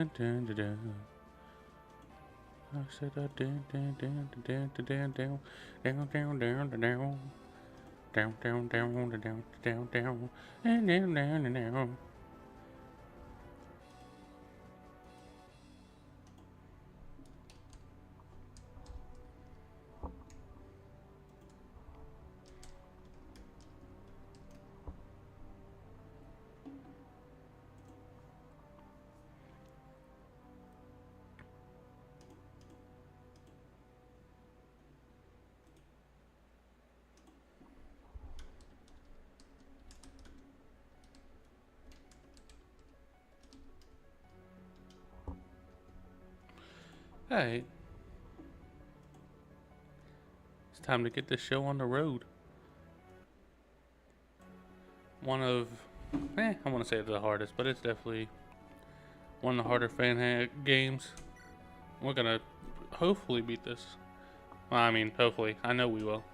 I said down, down, down, down, down, down, down, down, down, down. Down, down, down, down, down, down, and down, down, and down. Hey, it's time to get this show on the road. One of, I want to say the hardest, but it's definitely one of the harder games. We're gonna hopefully beat this. Well, I mean, hopefully. I know we will.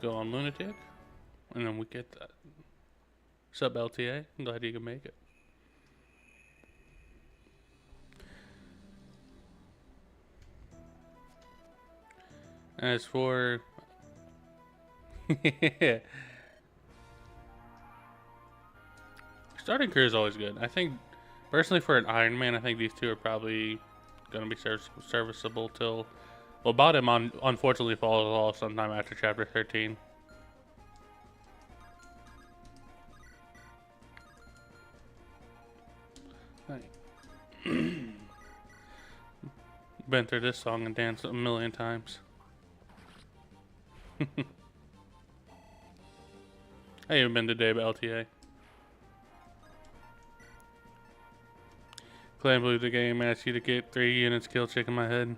Go on Lunatic, and then we get that. Sub LTA. I'm glad you can make it. As for starting career is always good. I think personally for an Ironman, I think these two are probably going to be serviceable till well, bottom on unfortunately falls off sometime after chapter 13. Been through this song and danced a million times. I haven't been today by LTA. Clan Blue the game asked you to get 3 units kill chick in my head.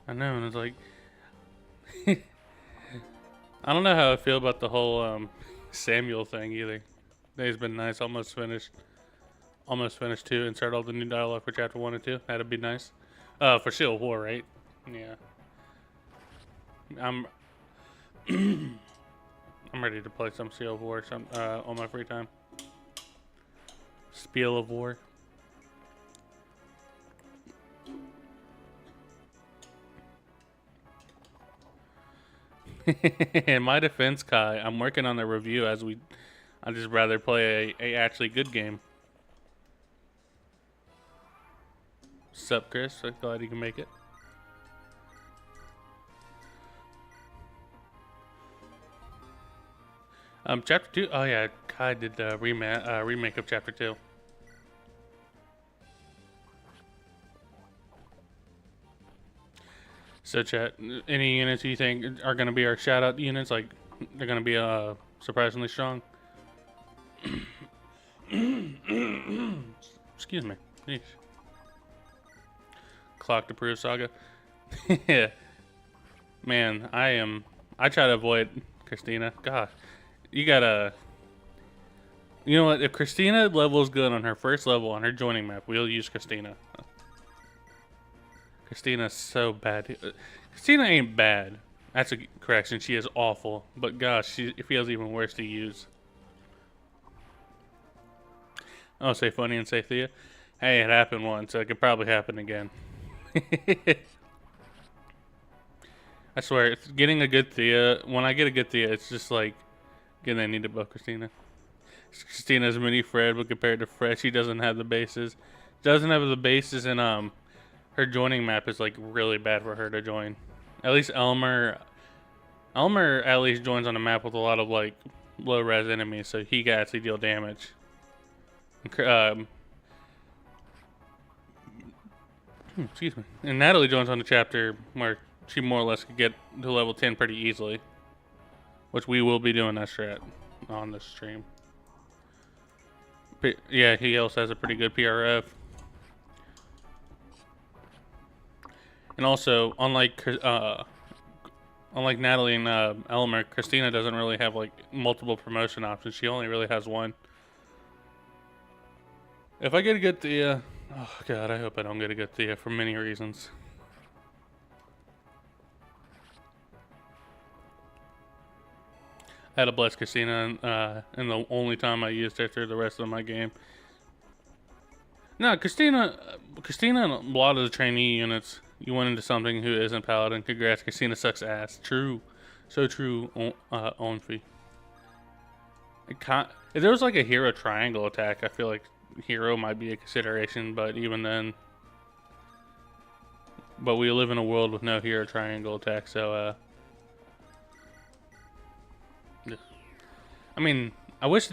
I know, and it's like I don't know how I feel about the whole Samuel thing either. Today's been nice, almost finished 2 and start all the new dialogue for chapter 1 and 2. That'd be nice. For Civil War, right? Yeah. I'm I'm ready to play some Civil War on my free time. Spiel of War. In my defense, Kai, I'm working on the review as we. I'd just rather play a actually good game. Sup, Chris? I'm glad you can make it. Chapter 2. Oh yeah, Kai did the remake of Chapter 2. So chat, any units you think are going to be our shout out units? Like, they're going to be surprisingly strong? Excuse me. Yeesh. Clock to prove Saga. Yeah. Man, I try to avoid Christina. God. You gotta... You know what? If Christina levels good on her first level on her joining map, we'll use Christina. Christina's so bad. Christina ain't bad. That's a correction. She is awful. But gosh, it feels even worse to use. I'll say funny and say Thea. Hey, it happened once, so it could probably happen again. I swear, it's getting a good Thea. When I get a good Thea, it's just like getting a need above Christina. Christina's mini Fred, but compared to Fred, she doesn't have the bases. Doesn't have the bases, and her joining map is like really bad for her to join. At least Elmer at least joins on a map with a lot of like low res enemies, so he can actually deal damage. Excuse me. And Natalie joins on the chapter where she more or less could get to level 10 pretty easily, which we will be doing that strat on this stream. Yeah, he also has a pretty good PRF. And also, unlike Natalie and Elmer, Christina doesn't really have like multiple promotion options. She only really has one. If I get a good Thea, oh god, I hope I don't get a good Thea for many reasons. had a blessed Christina, and the only time I used her through the rest of my game. No, Christina and a lot of the trainee units, you went into something who isn't Paladin. Congrats, Christina sucks ass. True. So true, Onfi. If there was like a hero triangle attack, I feel like hero might be a consideration, but even then. But we live in a world with no hero triangle attack, so, I mean, I wish,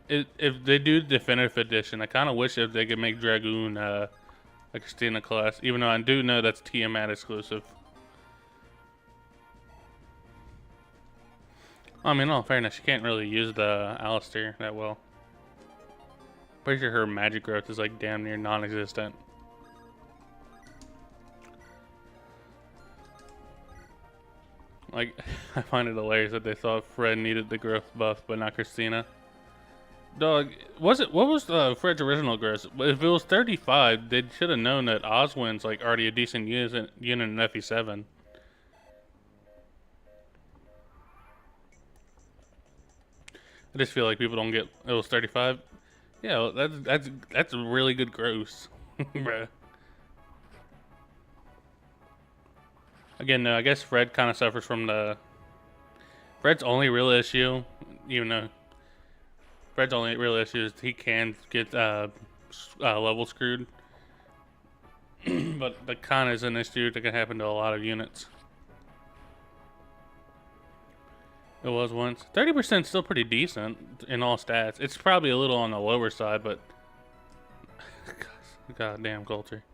if they do Definitive Edition, I kind of wish if they could make Dragoon, a Christina class, even though I do know that's Tiamat exclusive. I mean, in all fairness, you can't really use the Alistair that well. Pretty sure her magic growth is like damn near non-existent. Like, I find it hilarious that they thought Fred needed the growth buff, but not Christina. Dog, what was Fred's original growth? If it was 35, they should have known that Oswin's like already a decent unit in FE7. I just feel like people don't get it was 35. Yeah, that's a really good gross, bruh. Again, no, I guess Fred kind of suffers from Fred's only real issue, even though Fred's only real issue is he can get level screwed, but the con is an issue that can happen to a lot of units. It was once. 30% still pretty decent in all stats. It's probably a little on the lower side, but goddamn Coulter.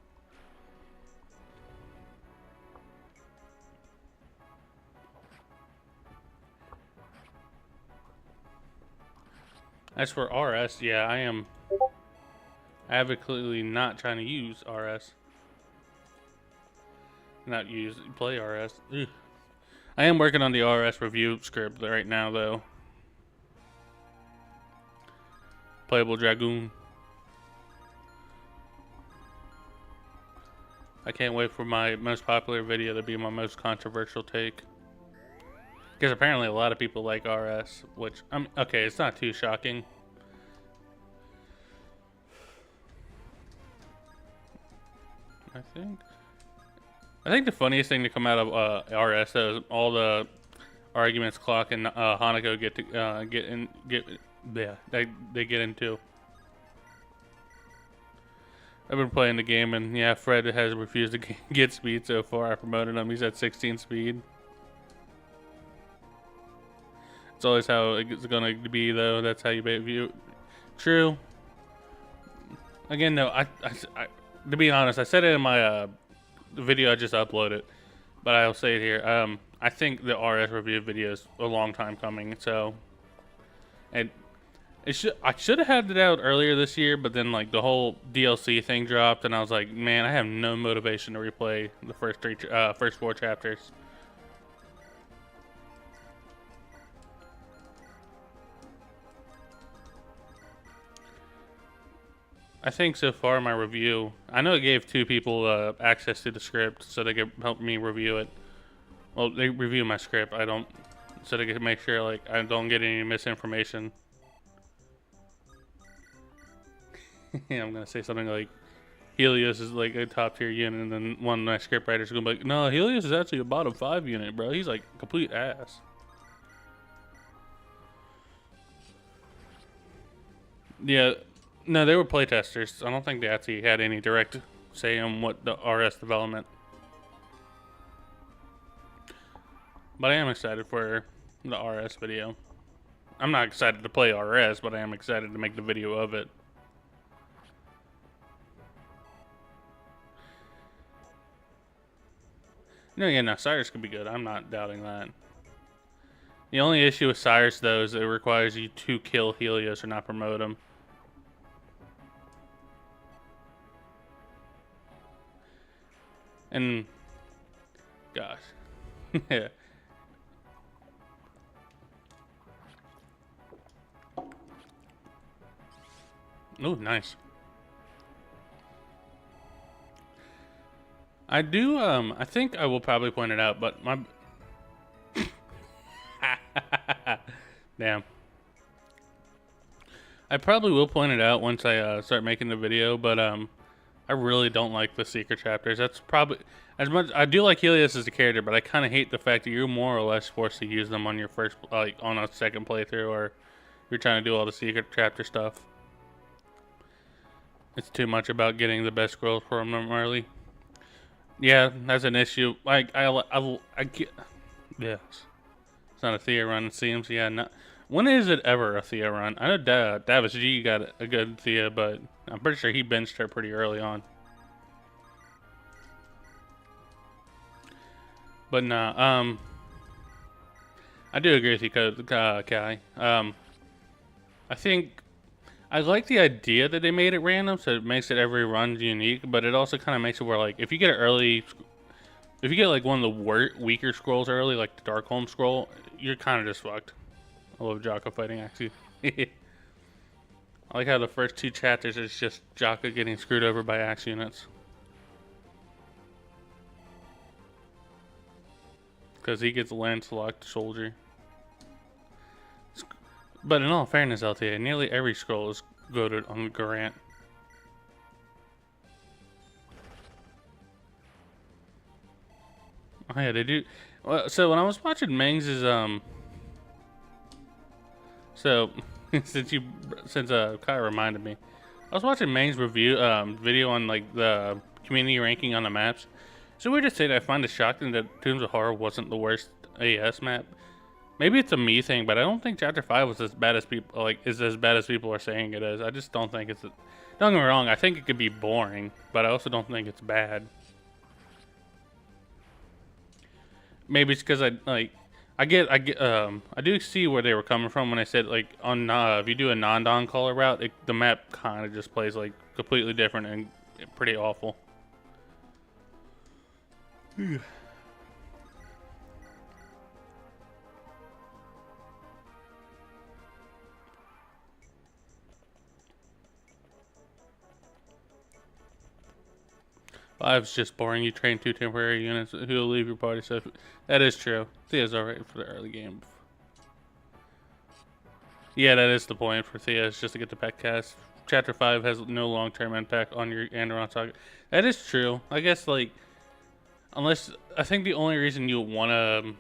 As for RS, yeah, I am advocaatly not trying to use RS. Not play RS. Ugh. I am working on the RS review script right now, though. Playable Dragoon. I can't wait for my most popular video to be my most controversial take. Because apparently a lot of people like RS, which, okay, it's not too shocking. I think the funniest thing to come out of RS though is all the arguments Clock and Hanako they get into. I've been playing the game, and yeah, Fred has refused to get speed so far. I promoted him. He's at 16 speed. It's always how it's going to be, though. That's how you view. True. Again, no, I to be honest, I said it in my the video I just uploaded, but I'll say it here. I think the RS review video is a long time coming. So, and I should have had it out earlier this year, but then like the whole DLC thing dropped, and I was like, man, I have no motivation to replay the first 4 chapters. I think so far my review, I know it gave 2 people access to the script so they could help me review it. Well, they review my script. So they could make sure like I don't get any misinformation. Yeah, I'm gonna say something like Helios is like a top tier unit, and then one of my script writers is gonna be like, no, Helios is actually a bottom 5 unit, bro. He's like complete ass. Yeah, no, they were playtesters. I don't think they actually had any direct say on what the RS development. But I am excited for the RS video. I'm not excited to play RS, but I am excited to make the video of it. No, yeah, no, Cyrus could be good. I'm not doubting that. The only issue with Cyrus, though, is it requires you to kill Helios or not promote him. And, gosh. Yeah. Oh, nice. I do, I think I will probably point it out, but my... Damn. I probably will point it out once I start making the video, but I really don't like the secret chapters. That's probably as much. I do like Helios as a character, but I kind of hate the fact that you're more or less forced to use them on your first, like on a second playthrough, or you're trying to do all the secret chapter stuff. It's too much about getting the best scrolls from them early. Yeah, that's an issue. I get, yes. It's not a Thea run, it seems. Yeah, no. When is it ever a Thea run? I know Davis G got a good Thea, but I'm pretty sure he benched her pretty early on. But nah, I do agree with you, Kai. I think I like the idea that they made it random, so it makes it every run unique. But it also kind of makes it where, like, if you get it early, if you get like one of the weaker scrolls early, like the Darkholm scroll, you're kind of just fucked. I love Jaka fighting actually. I like how the first two chapters is just Jaka getting screwed over by axe units. Because he gets Lancelot soldier. But in all fairness, LTA, nearly every scroll is goated on Garant. Oh yeah, they do. Well, so when I was watching Meng's so since Kai reminded me, I was watching Meng's review video on like the community ranking on the maps. So we just say that I find it shocking that Tombs of Horror wasn't the worst AS map. Maybe it's a me thing, but I don't think Chapter 5 was as bad as people is as bad as people are saying it is. I just don't think it's. Don't get me wrong. I think it could be boring, but I also don't think it's bad. Maybe it's because I do see where they were coming from when I said like on if you do a non-Don caller route, the map kind of just plays like completely different and pretty awful. 5's just boring. You train 2 temporary units who will leave your party. So that is true. Thea's alright for the early game. Yeah, that is the point for Thea, is just to get the pet cast. Chapter 5 has no long-term impact on your Andaron Saga. That is true. I guess, like, unless, I think the only reason you want to,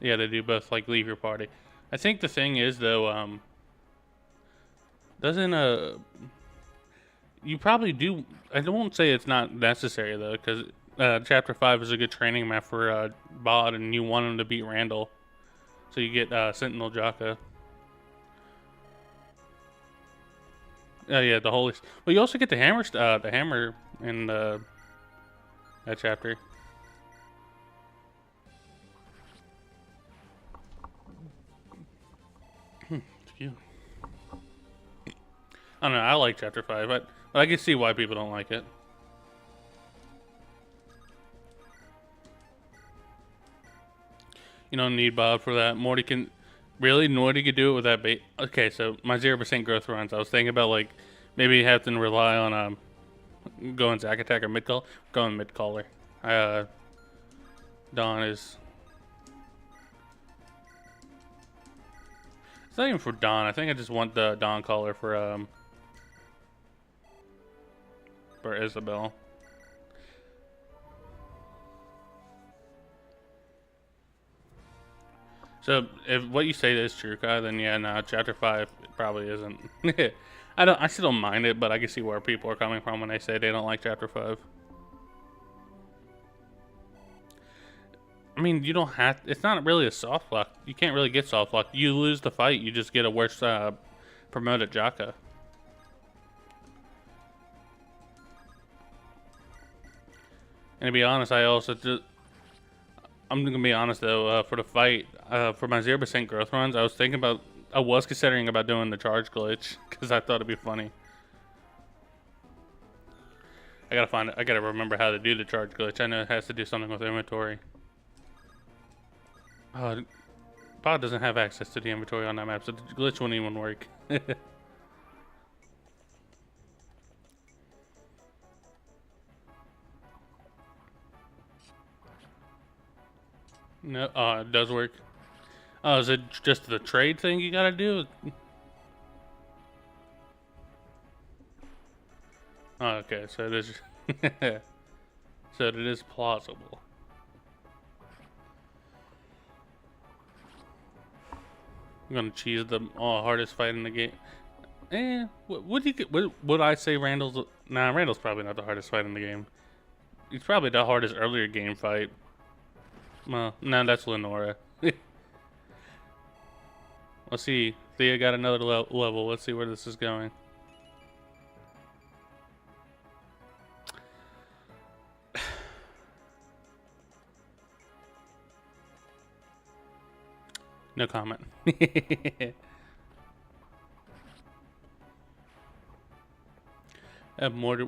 yeah, to do both, like, leave your party. I think the thing is, though, doesn't, you probably do, I won't say it's not necessary, though, because Chapter 5 is a good training map for Bod, and you want him to beat Randall. So you get Sentinel Jaka. Yeah, the holy. Well, you also get the hammer in that chapter. Excuse me. I don't know. I like Chapter 5, but I can see why people don't like it. You don't need Bob for that. Morty can. Really? Morty could do it with that bait? Okay, so my 0% growth runs. I was thinking about, like, maybe you have to rely on going Zack Attack or mid call. Going mid caller. Dawn is. It's not even for Dawn. I think I just want the Dawn caller for Isabel. So if what you say is true, Kai, then yeah, no, Chapter 5 probably isn't. I still don't mind it, but I can see where people are coming from when they say they don't like Chapter 5. I mean, you don't have. It's not really a soft lock. You can't really get soft lock. You lose the fight, you just get a worse promoted Jaka. And to be honest, I'm gonna be honest though. For the fight, for my 0% growth runs, I was considering about doing the charge glitch because I thought it'd be funny. I gotta remember how to do the charge glitch. I know it has to do something with inventory. Pod doesn't have access to the inventory on that map, so the glitch wouldn't even work. No, it does work. Oh, is it just the trade thing you gotta do? Oh, okay, so it is. So it is plausible. I'm gonna choose the hardest fight in the game. What do you get? Would I say Randall's? Nah, Randall's probably not the hardest fight in the game. He's probably the hardest earlier game fight. Well, no, that's Lenora. Let's see. Thea got another level. Let's see where this is going. No comment. Have Morty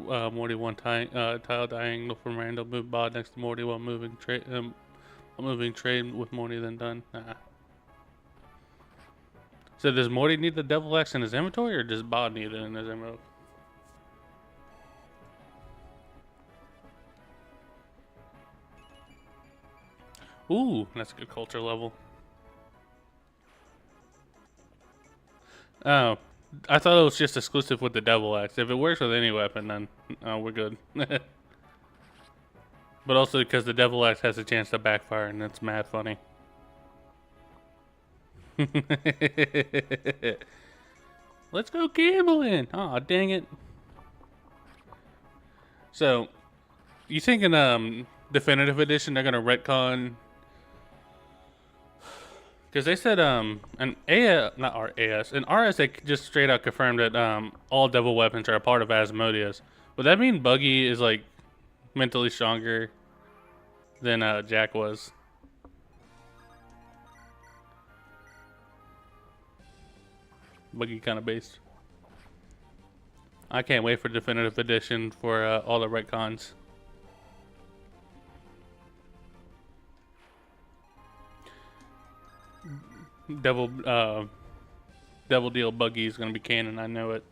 one tile diagonal from Randall. Move Bod next to Morty while moving trade with Morty then done. Nah. So does Morty need the Devil Axe in his inventory, or does Bod need it in his inventory? Ooh, that's a good culture level. Oh, I thought it was just exclusive with the Devil Axe. If it works with any weapon, then we're good. But also because the Devil Axe has a chance to backfire, and it's mad funny. Let's go gambling! Aw, dang it. So, you think in Definitive Edition they're gonna retcon? Because they said an AS, not RAS, an RS they just straight out confirmed that all devil weapons are a part of Asmodeus. Would that mean Buggy is like mentally stronger than Jack was? Buggy kind of based. I can't wait for Definitive Edition for all the retcons. Devil Deal Buggy is gonna be canon. I know it.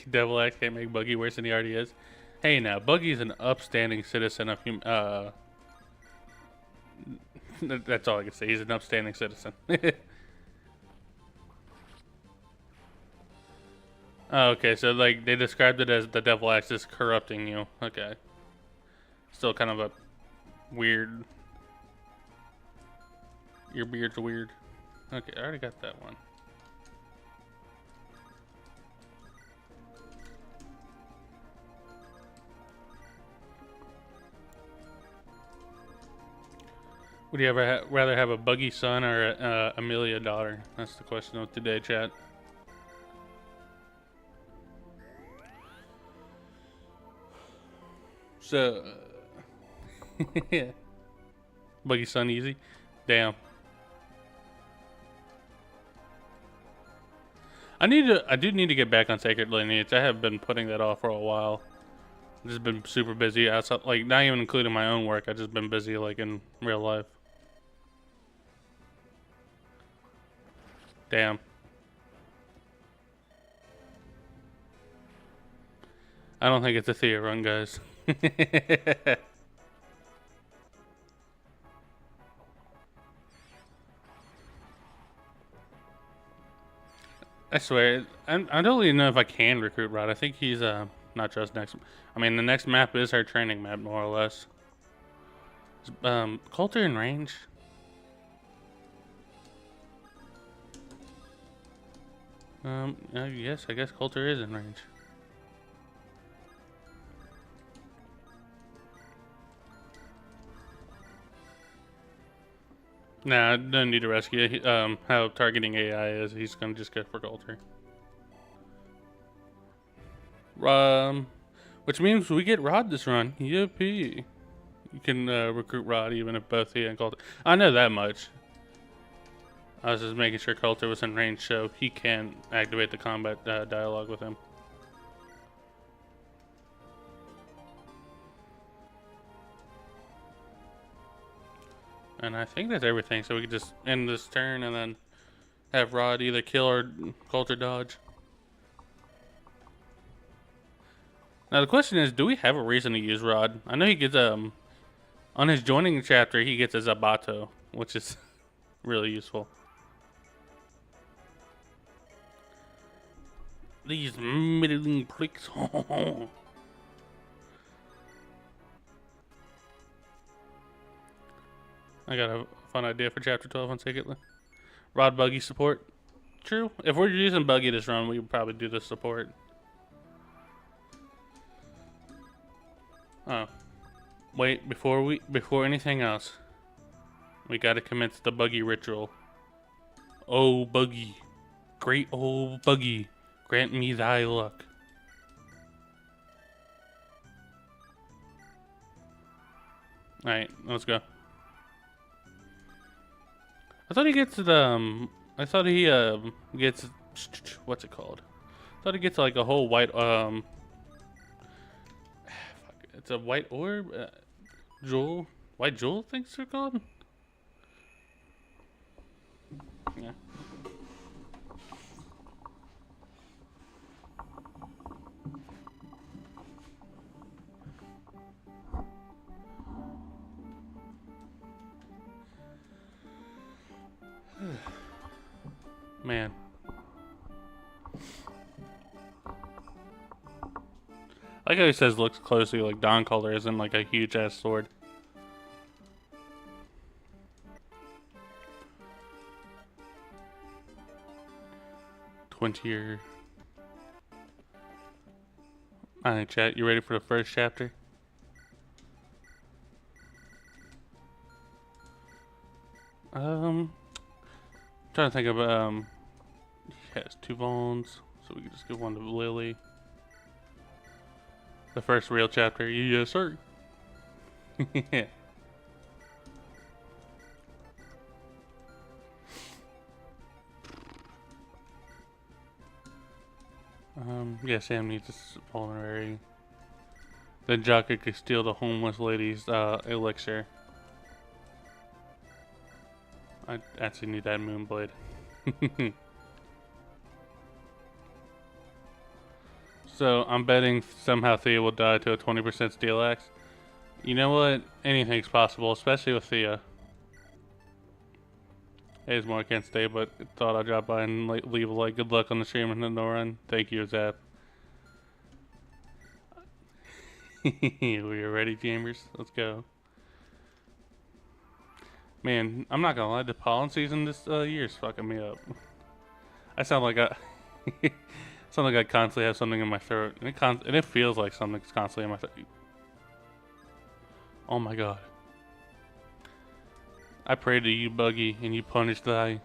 Devil Axe can't make Buggy worse than he already is. Hey, now Buggy's an upstanding citizen of That's all I can say. He's an upstanding citizen. Oh, okay, so like they described it as the Devil Axe is corrupting you. Okay. Still kind of a weird. Your beard's weird. Okay, I already got that one. Would you ever rather have a Buggy son or a Amelia daughter? That's the question of today, chat. So, Buggy son easy? Damn. I do need to get back on Sacred Lineage. I have been putting that off for a while. I've just been super busy outside, like not even including my own work. I've just been busy like in real life. Damn. I don't think it's a Thea run, guys. I swear, I don't even know if I can recruit Rod. I think he's not just next. I mean, the next map is her training map, more or less. Coulter in range. Yes, I guess Coulter is in range. Nah, don't need to rescue. How targeting AI is, he's gonna just go for Coulter. Which means we get Rod this run. Yippee! You can recruit Rod even if both he and Coulter. I know that much. I was just making sure Coulter was in range so he can activate the combat dialogue with him. And I think that's everything, so we can just end this turn and then have Rod either kill or Coulter dodge. Now the question is, do we have a reason to use Rod? I know he gets on his joining chapter he gets a Zabato, which is really useful. These middling pricks. I got a fun idea for chapter 12 on Second. Rod buggy support. True. If we're using buggy this run, we would probably do the support. Oh. Wait, before anything else, we gotta commence the buggy ritual. Oh buggy. Great old buggy. Grant me thy luck. Alright, let's go. I thought he gets the I thought he gets what's it called? I thought he gets like a whole white it's a white orb jewel. White jewel things they're called? Yeah. Man. I like how he says looks closely like Dawn Color isn't like a huge ass sword. Alright, chat, you ready for the first chapter? Trying to think of he has 2 bones, so we can just give one to Lily. The first real chapter, yes sir. Yeah. Yeah, Sam needs a pulmonary. Then Jaka could steal the homeless lady's elixir. I actually need that Moonblade. So, I'm betting somehow Thea will die to a 20% steel axe. You know what? Anything's possible, especially with Thea. Hey, more I can't stay, but thought I'd drop by and leave a like good luck on the stream and then the run. Thank you, Zap. We are ready, Chambers. Let's go. Man, I'm not gonna lie, the pollen season this year is fucking me up. I sound like I sound like I constantly have something in my throat, and it feels like something's constantly in my throat. Oh my god. I pray to you, Buggy, and you punish thy.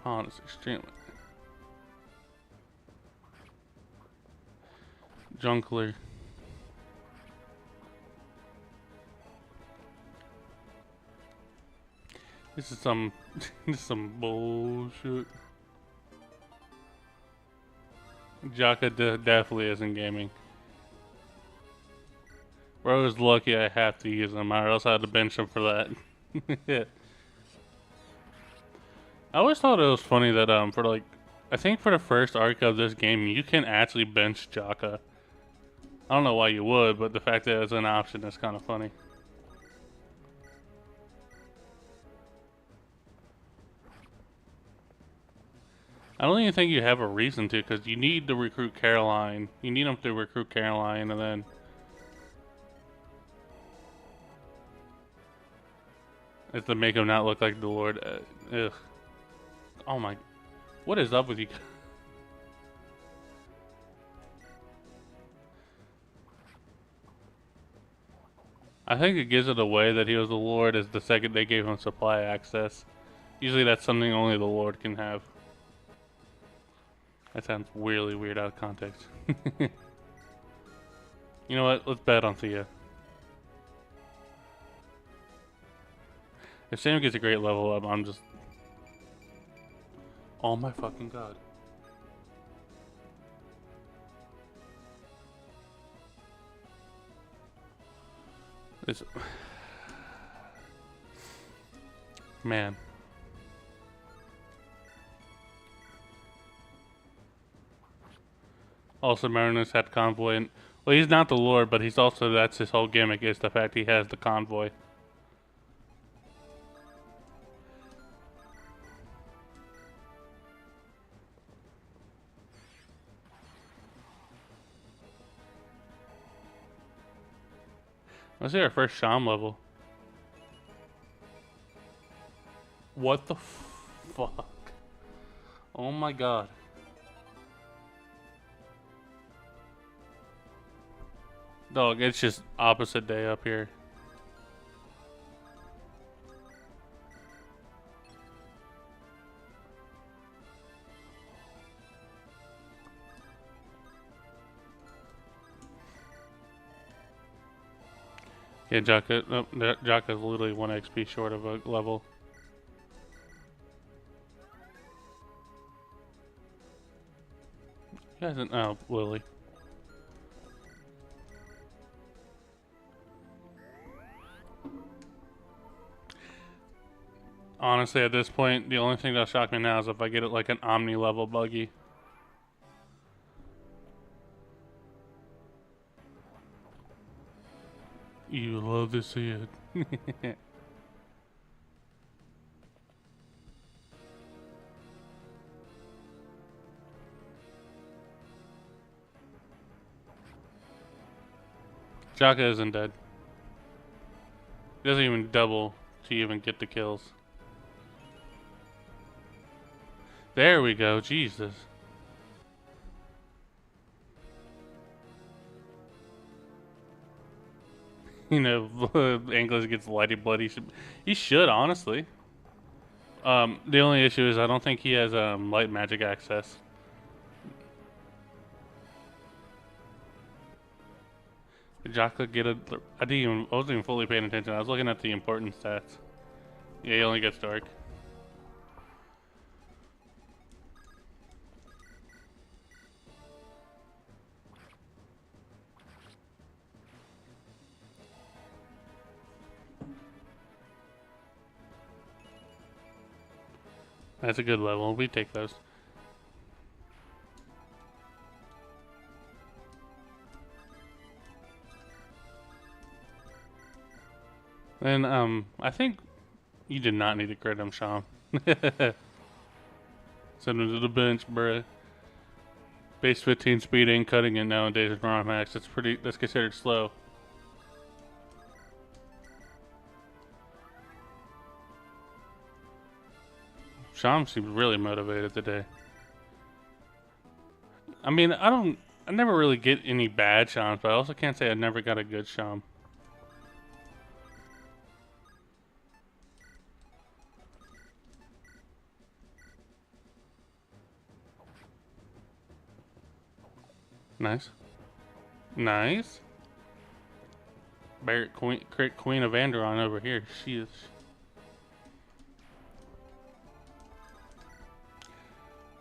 Pollen is extremely. Junkler. This is some bullshit. Jaka definitely isn't gaming. Bro is lucky I have to use him, or else I had to bench him for that. Yeah. I always thought it was funny that for like, I think for the first arc of this game, you can actually bench Jaka. I don't know why you would, but the fact that it's an option is kind of funny. I don't even think you have a reason to, because you need to recruit Caroline. You need them to recruit Caroline, and then it's to make him not look like the Lord. Ugh. Oh my. What is up with you? I think it gives it away that he was the Lord is the second they gave him supply access. Usually that's something only the Lord can have. That sounds really weird out of context. You know what? Let's bet on Thea. If Sam gets a great level up, I'm just... Oh my fucking god. This... Man. Also, Marinus had convoy, and well, he's not the Lord, but he's also that's his whole gimmick is the fact he has the convoy. Let's see our first Sham level. What the fuck? Oh my god. Dog, it's just opposite day up here. Yeah, Jaka's literally 1 XP short of a level. He hasn't. Oh, Lily. Honestly, at this point, the only thing that'll shock me now is if I get it like an Omni level buggy. You love to see it. Jaka isn't dead. He doesn't even double to even get the kills. There we go, Jesus. You know, Anglers gets lighty blood. He should, honestly. The only issue is I don't think he has light magic access. Did Jaka get a? I wasn't even fully paying attention. I was looking at the important stats. Yeah, he only gets dark. That's a good level. We take those. Then, I think you did not need to crit him, Sham. Send him to the bench, bruh. Base 15 speed ain't cutting it nowadays with ROM max. That's considered slow. Sham seems really motivated today. I mean, I never really get any bad Shams, but I also can't say I never got a good Sham. Nice. Nice. Barrett Queen of Andaron over here. She is.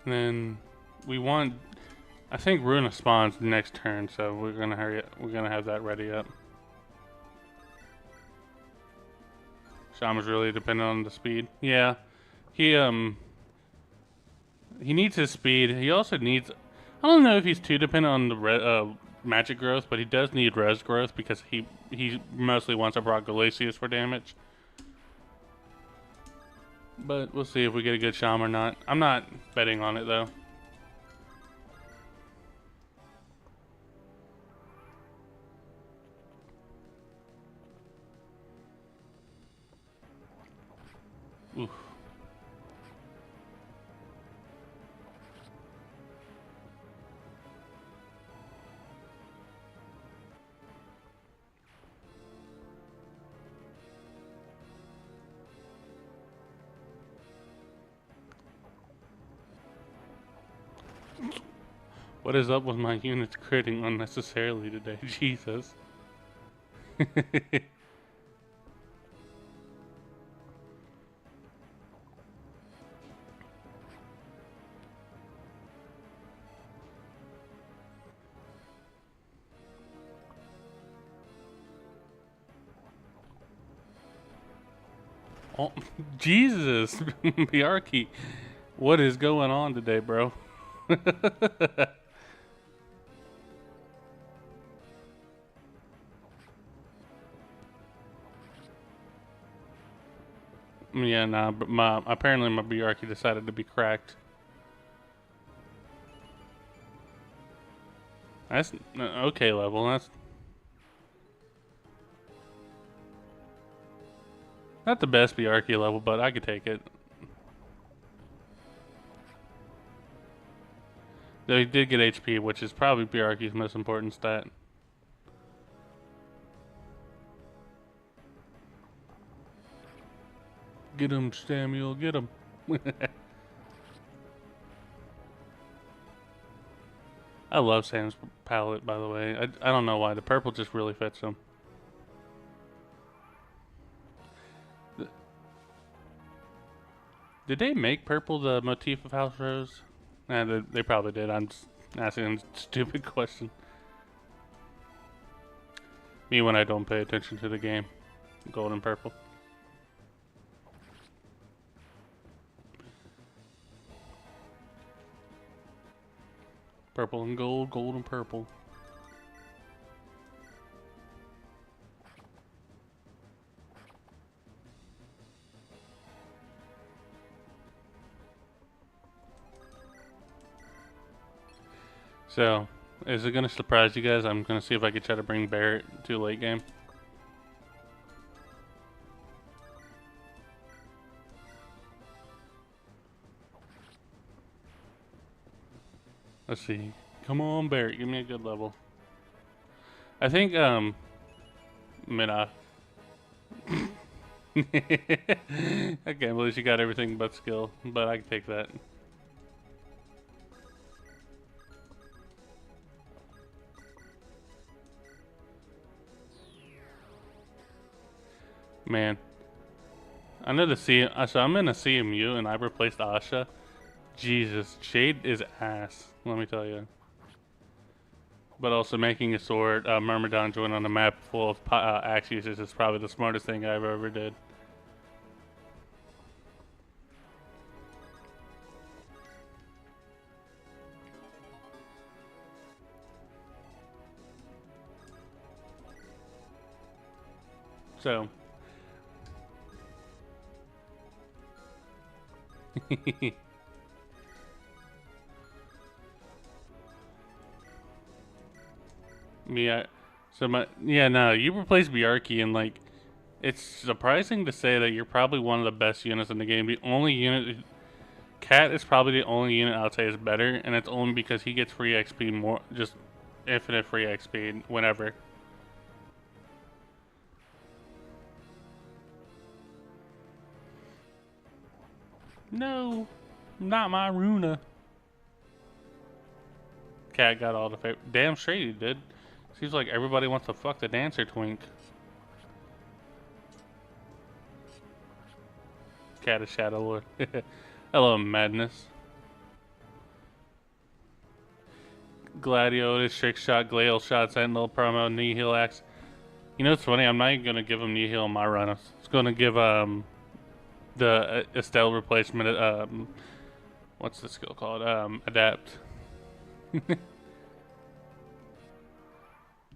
And then we want. I think Runa spawns next turn, so we're gonna hurry up. We're gonna have that ready up. Shama's really dependent on the speed. Yeah, he needs his speed. He also needs. I don't know if he's too dependent on the magic growth, but he does need res growth because he mostly wants to proc Galasius for damage. But we'll see if we get a good Sham or not. I'm not betting on it though. Oof. What is up with my units critting unnecessarily today? Jesus. Oh, Jesus, Biarki, what is going on today, bro? Yeah, nah, but apparently my Bjarki decided to be cracked. That's okay level. That's not the best Bjarki level, but I could take it. Though he did get HP, which is probably Bjarki's most important stat. Get him, Samuel, get him. I love Sam's palette, by the way. I don't know why. The purple just really fits him. Did they make purple the motif of House Rose? Nah, they probably did. I'm just asking a stupid question. Me when I don't pay attention to the game. Gold and purple. Purple and gold, gold and purple. So, is it going to surprise you guys? I'm going to see if I can try to bring Barrett to late game. Let's see. Come on, Barrett. Give me a good level. I think, Mina. I can't believe she got everything but skill, but I can take that. Man. I know the C. So I'm in a CMU and I replaced Asha. Jesus, Jade is ass. Let me tell you. But also making a sword, Myrmidon join on a map full of axe users is probably the smartest thing I've ever did. So. Yeah. So no, you replaced Bjarki and like, it's surprising to say that you're probably one of the best units in the game. The only unit, Cat is probably the only unit I'll say is better, and it's only because he gets free XP more, just infinite free XP whenever. No, not my Runa. Cat got all the favor. Damn straight he did. Seems like everybody wants to fuck the dancer twink. Cat is Shadow Lord. Hello, madness. Gladiator, Trick Shot, Glail Shot, Sentinel, Promo, Knee Heal Axe. You know what's funny? I'm not even going to give him Knee Heal on my run. I was going to give the Estelle replacement, what's the skill called? Adapt.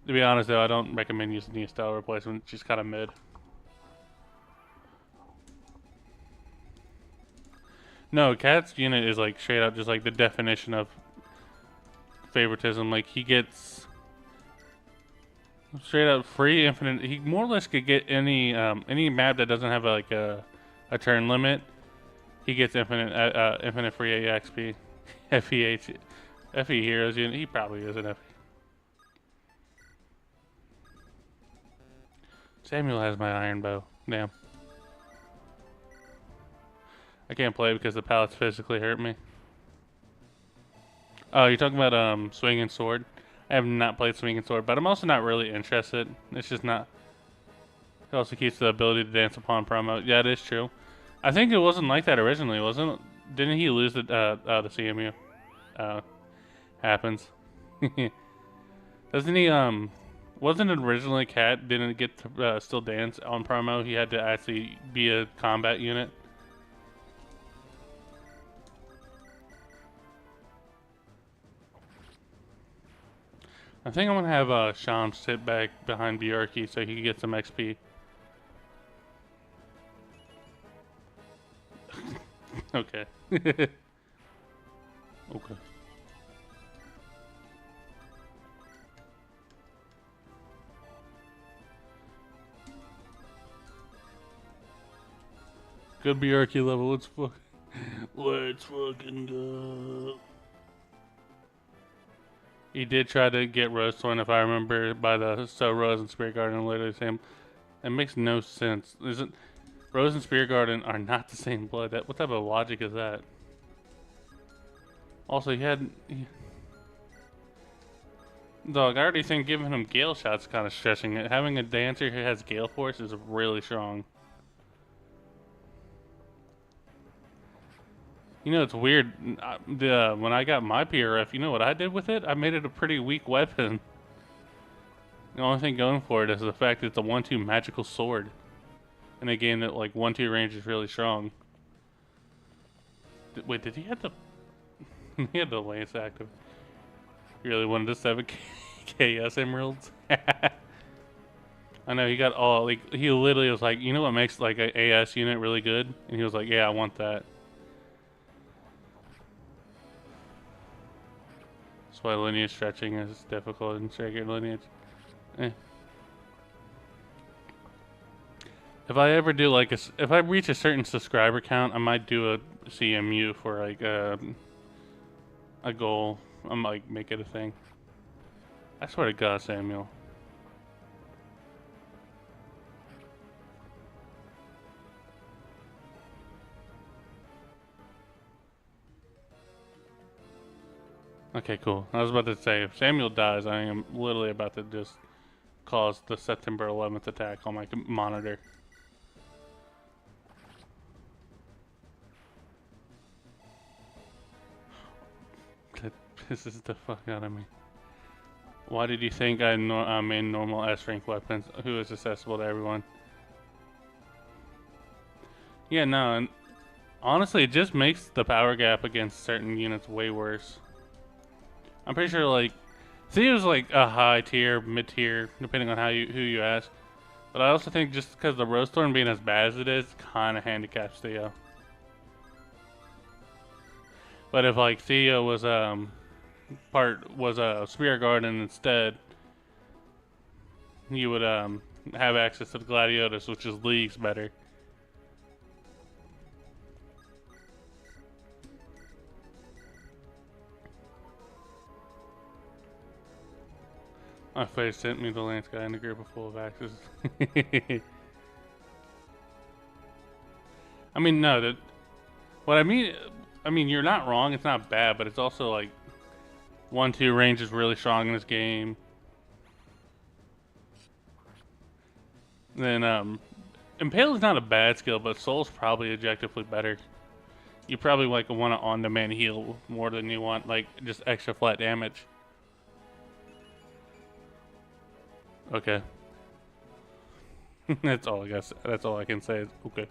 To be honest though, I don't recommend using the Estelle replacement. She's kind of mid. No, Cat's unit is like straight up just like the definition of favoritism. Like he gets straight up free infinite. He more or less could get any map that doesn't have like a turn limit. He gets infinite free XP. FE heroes unit. He probably is an FE. Samuel has my iron bow. Damn. I can't play because the pallets physically hurt me. Oh, you're talking about swinging sword? I have not played swinging sword, but I'm also not really interested. It's just not. It also keeps the ability to dance upon promo. Yeah, it is true. I think it wasn't like that originally, wasn't it? Didn't he lose the CMU? Happens. Doesn't he, wasn't it originally Cat didn't get to still dance on promo? He had to actually be a combat unit. I think I'm going to have Sham sit back behind Bjarki so he can get some XP. Okay. Okay. Good BRQ level. Let's fucking go. He did try to get Rose Thorn, if I remember, by the Rose and Spirit Garden, literally saying that makes no sense. Isn't Rose and Spirit Garden are not the same blood? What type of logic is that? Also, dog, I already think giving him Gale Shot's kind of stretching it. Having a dancer who has Gale Force is really strong. You know, it's weird. When I got my PRF, you know what I did with it? I made it a pretty weak weapon. The only thing going for it is the fact that it's a 1-2 magical sword. In a game that, like, 1-2 range is really strong. Wait, did he have the... he had the Lance active. He really wanted the 7 KS Emeralds? I know, he got all... Like, he literally was like, you know what makes, like, an AS unit really good? And he was like, yeah, I want that. That's why lineage stretching is difficult in Sacred Lineage. Eh. If I ever do like if I reach a certain subscriber count, I might do a CMU for like a goal. I might make it a thing. I swear to God, Samuel. Okay, cool. I was about to say, if Samuel dies, I am literally about to just cause the September 11th attack on my monitor. That pisses the fuck out of me. Why did you think I made normal S-rank weapons? Who is accessible to everyone? Yeah, no, and honestly, it just makes the power gap against certain units way worse. I'm pretty sure, like, Theo's like a high tier, mid tier, depending on who you ask. But I also think just because the Rose Thorn being as bad as it is, kind of handicaps Theo. But if like Theo was a Spirit Garden instead, you would have access to the Gladiatus, which is leagues better. My face sent me the Lance guy in a group full of axes. I mean, no, what I mean, you're not wrong. It's not bad, but it's also like 1-2 range is really strong in this game. Then Impale is not a bad skill, but Soul's probably objectively better. You probably like want to on-demand heal more than you want like just extra flat damage. Okay. That's all I guess. That's all I can say is okay.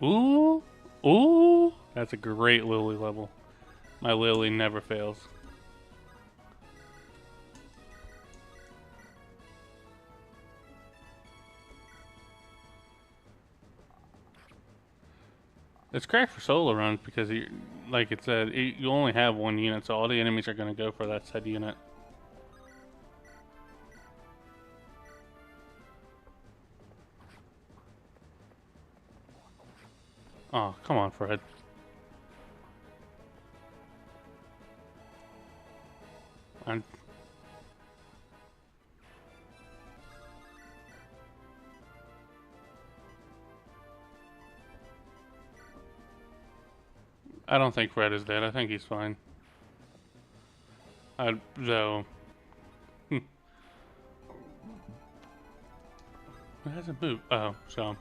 Ooh, ooh, that's a great Lily level. My Lily never fails. It's cracked for solo runs because, like it said, you only have one unit, so all the enemies are going to go for that said unit. Oh, come on, Fred. I don't think Fred is dead. I think he's fine. Though. It hasn't moved. Oh, so.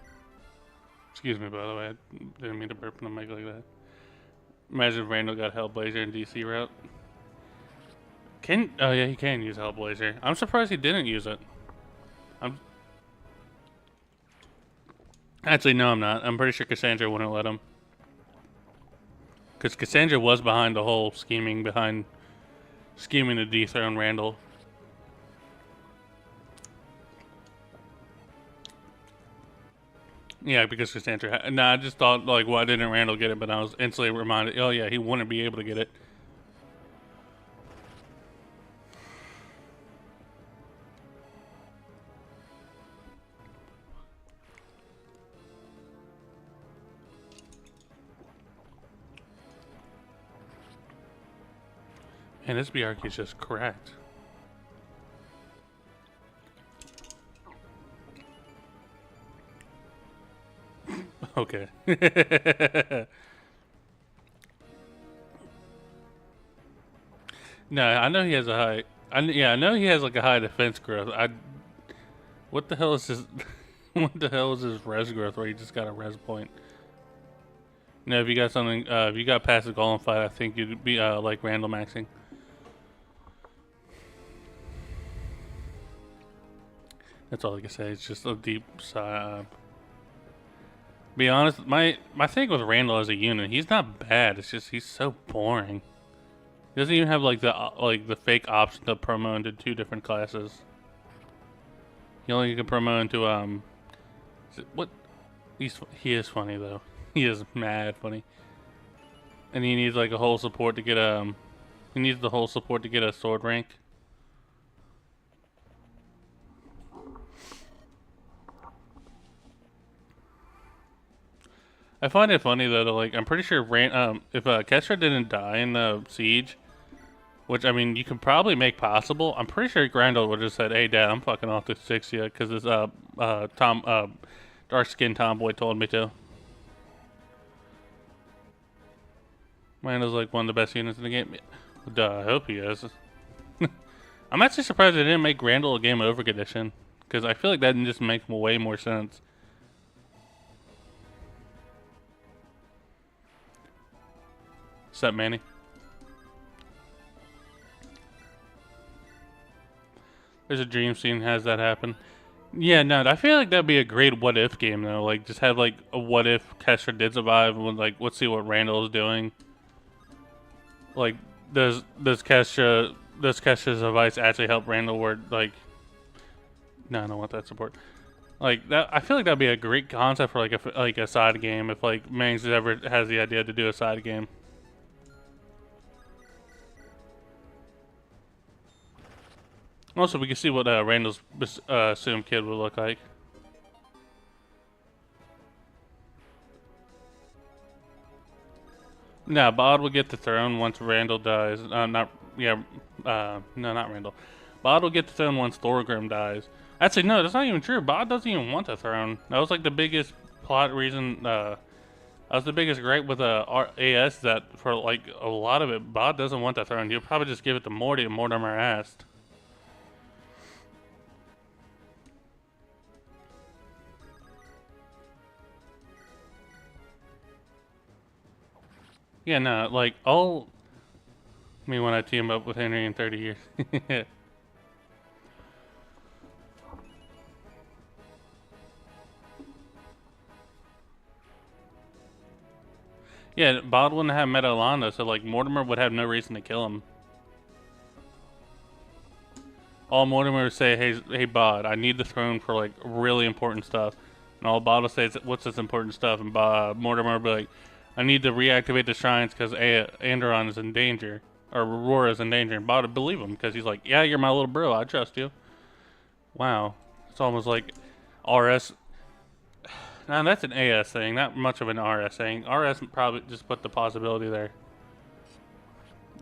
Excuse me, by the way. I didn't mean to burp in the mic like that. Imagine if Randall got Hellblazer in DC route. Oh yeah, he can use Hellblazer. I'm surprised he didn't use it. Actually, no, I'm not. I'm pretty sure Cassandra wouldn't let him. Because Cassandra was behind the whole scheming to dethrone Randall. Yeah, because Cassandra. I just thought like, why didn't Randall get it? But I was instantly reminded, oh yeah, he wouldn't be able to get it. Man, this BRQ is just cracked. Okay. No, I know he has a high. I know he has like a high defense growth. What the hell is his? What the hell is his res growth where he just got a res point? No, if you got something, if you got past the golem fight, I think you'd be like Randall maxing. That's all I can say. It's just a deep sigh. Be honest, my thing with Randall as a unit, he's not bad. It's just he's so boring. He doesn't even have like the fake option to promo into 2 different classes. He only can promo into what? He is funny though. He is mad funny. And he needs like a whole support to get he needs the whole support to get a sword rank. I find it funny though, like I'm pretty sure if Kestra didn't die in the siege, which I mean you can probably make possible, I'm pretty sure Grandel would have just said, "Hey Dad, I'm fucking off to 6 yet," because this dark skinned tomboy told me to. Randall's like one of the best units in the game. Duh, I hope he is. I'm actually surprised they didn't make Randall a game over condition, because I feel like that just makes way more sense. What's up, Manny? There's a dream scene has that happen. Yeah, no, I feel like that'd be a great what if game though. Like just have like a what if Kestra did survive and like let's see what Randall is doing. Like does Kestra's advice actually help Randall where like no, I don't want that support. Like that I feel like that'd be a great concept for like a side game if like Mangs ever has the idea to do a side game. Also, we can see what Randall's assumed kid would look like. No, Bod will get the throne once Randall dies. No, not Randall. Bod will get the throne once Thorgrim dies. Actually, no, that's not even true. Bod doesn't even want the throne. That was like the biggest plot reason. That was the biggest gripe with AS that for like a lot of it, Bod doesn't want the throne. He'll probably just give it to Morty and Mortimer asked. Yeah, no, like, me when I team up with Henry in 30 years. Yeah, Bod wouldn't have met Alana, so, like, Mortimer would have no reason to kill him. All Mortimer would say, hey, Bod, I need the throne for, like, really important stuff. And all Bod will say is, what's this important stuff? And Mortimer would be like, I need to reactivate the shrines because Andaron is in danger. Or Aurora is in danger. And Bod would believe him because he's like, yeah, you're my little bro. I trust you. Wow. It's almost like RS. Nah, that's an AS thing. Not much of an RS thing. RS probably just put the possibility there.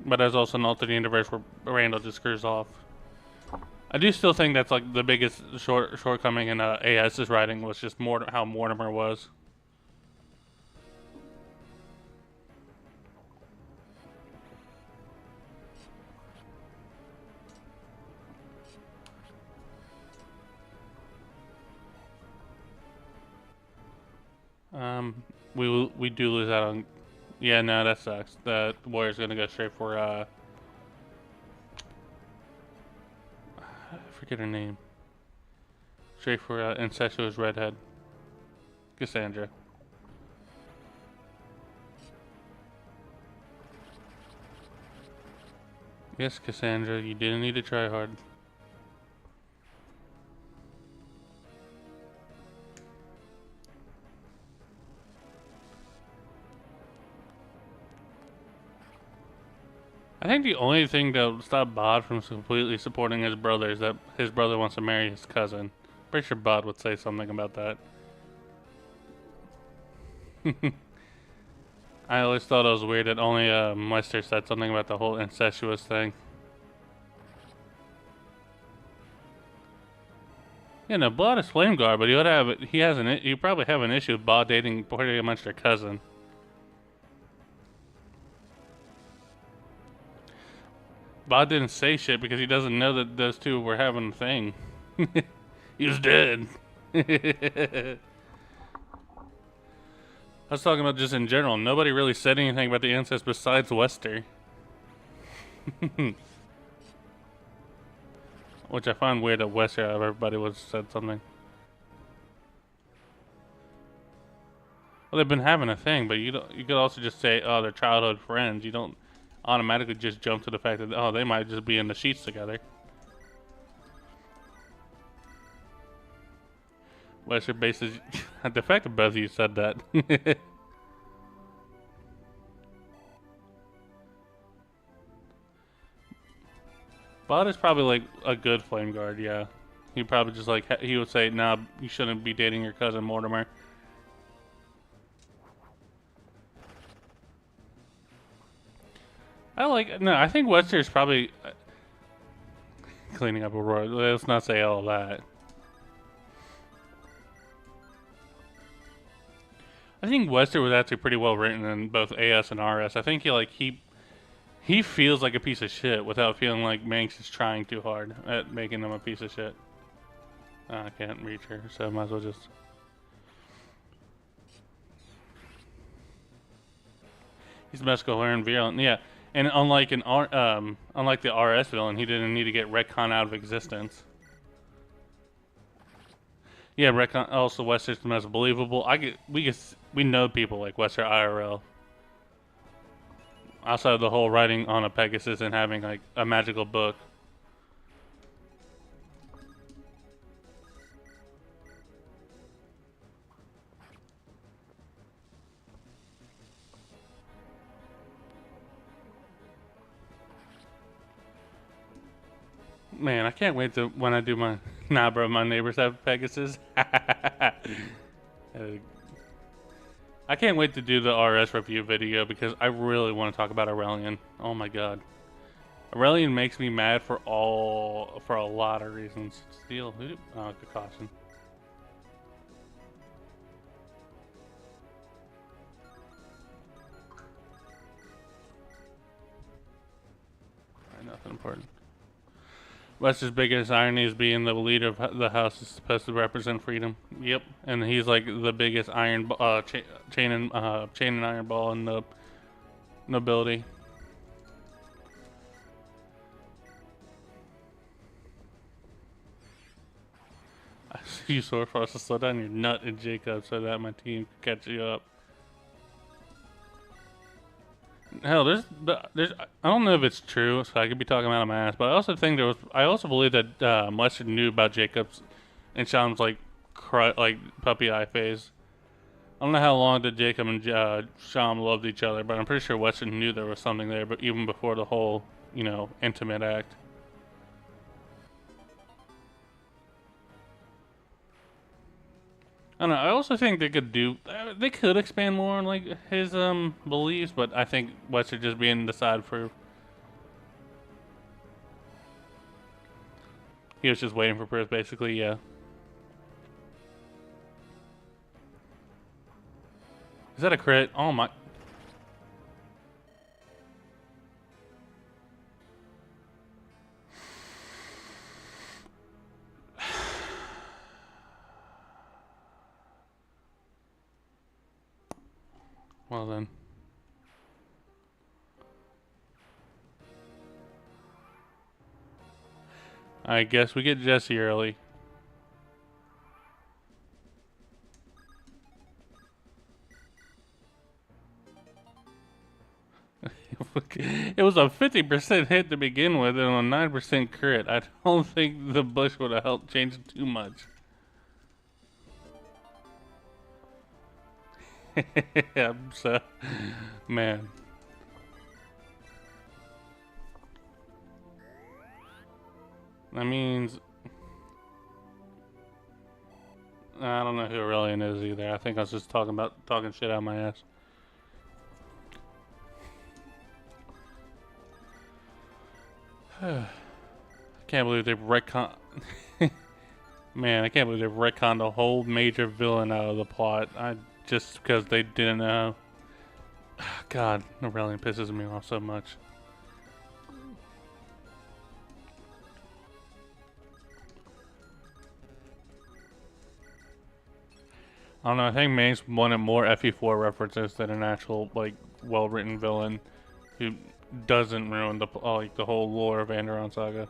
But there's also an alternate universe where Randall just screws off. I do still think that's like the biggest shortcoming in AS's writing was just how Mortimer was. We do lose out on. Yeah, no, that sucks. The Warrior's gonna go straight for I forget her name. Straight for incestuous redhead, Cassandra. Yes, Cassandra, you didn't need to try hard. I think the only thing that would stop Bod from completely supporting his brother is that his brother wants to marry his cousin. Pretty sure Bod would say something about that. I always thought it was weird that only Lester said something about the whole incestuous thing. Yeah, no, Bod is Flame Guard, but he probably have an issue with Bod dating pretty much their cousin. Bod didn't say shit because he doesn't know that those two were having a thing. He was dead. I was talking about just in general. Nobody really said anything about the incest besides Wester. Which I find weird that Wester out of everybody would have said something. Well, they've been having a thing, but you could also just say, oh, they're childhood friends. You don't automatically just jump to the fact that, oh, they might just be in the sheets together. Wester bases the fact that both of you said that. Bod is probably like a good flame guard, yeah. He probably just like he would say, "Nah, you shouldn't be dating your cousin Mortimer." I think Wester is probably cleaning up Aurora. Let's not say all of that. I think Wester was actually pretty well written in both AS and RS. I think he feels like a piece of shit without feeling like Manx is trying too hard at making him a piece of shit. I can't reach her, so I might as well just. He's the best coherent villain, yeah. And unlike the RS villain, he didn't need to get retcon out of existence. Yeah, retcon. Also, Wester's the most believable. We know people like Wester IRL. Outside of the whole riding on a Pegasus and having like a magical book. Man, I can't wait to when I do my nah, bro. My neighbors have Pegasus. I can't wait to do the RS review video because I really want to talk about Aurelian. Oh my god, Aurelian makes me mad for a lot of reasons. Steel, good caution. Alright, nothing important. Wester's biggest irony is being the leader of the house is supposed to represent freedom. Yep, and he's like the biggest chain and iron ball in the nobility. I see you sore for us to slow down your nut and Jacob so that my team can catch you up. Hell, there's I don't know if it's true, so I could be talking out of my ass, but I also think I also believe that Lester knew about Jacob's and Sean's like puppy eye phase. I don't know how long that Jacob and Sean loved each other, but I'm pretty sure Weston knew there was something there, but even before the whole, intimate act. I don't know. I also think they could expand more on like his beliefs, but I think Wester just being the side for. He was just waiting for proof, basically. Yeah. Is that a crit? Oh my. Well then. I guess we get Jesse early. It was a 50% hit to begin with and a 9% crit. I don't think the bush would have helped change it too much. Yeah, so, man. That means I don't know who Aurelian is either. I think I was just talking shit out of my ass. I can't believe they've retcon. Man, I can't believe they've retconned a whole major villain out of the plot. Just because they didn't know. God, Aurelian pisses me off so much. I don't know, I think Mace wanted more FE4 references than an actual, like, well-written villain who doesn't ruin the whole lore of Andaron Saga.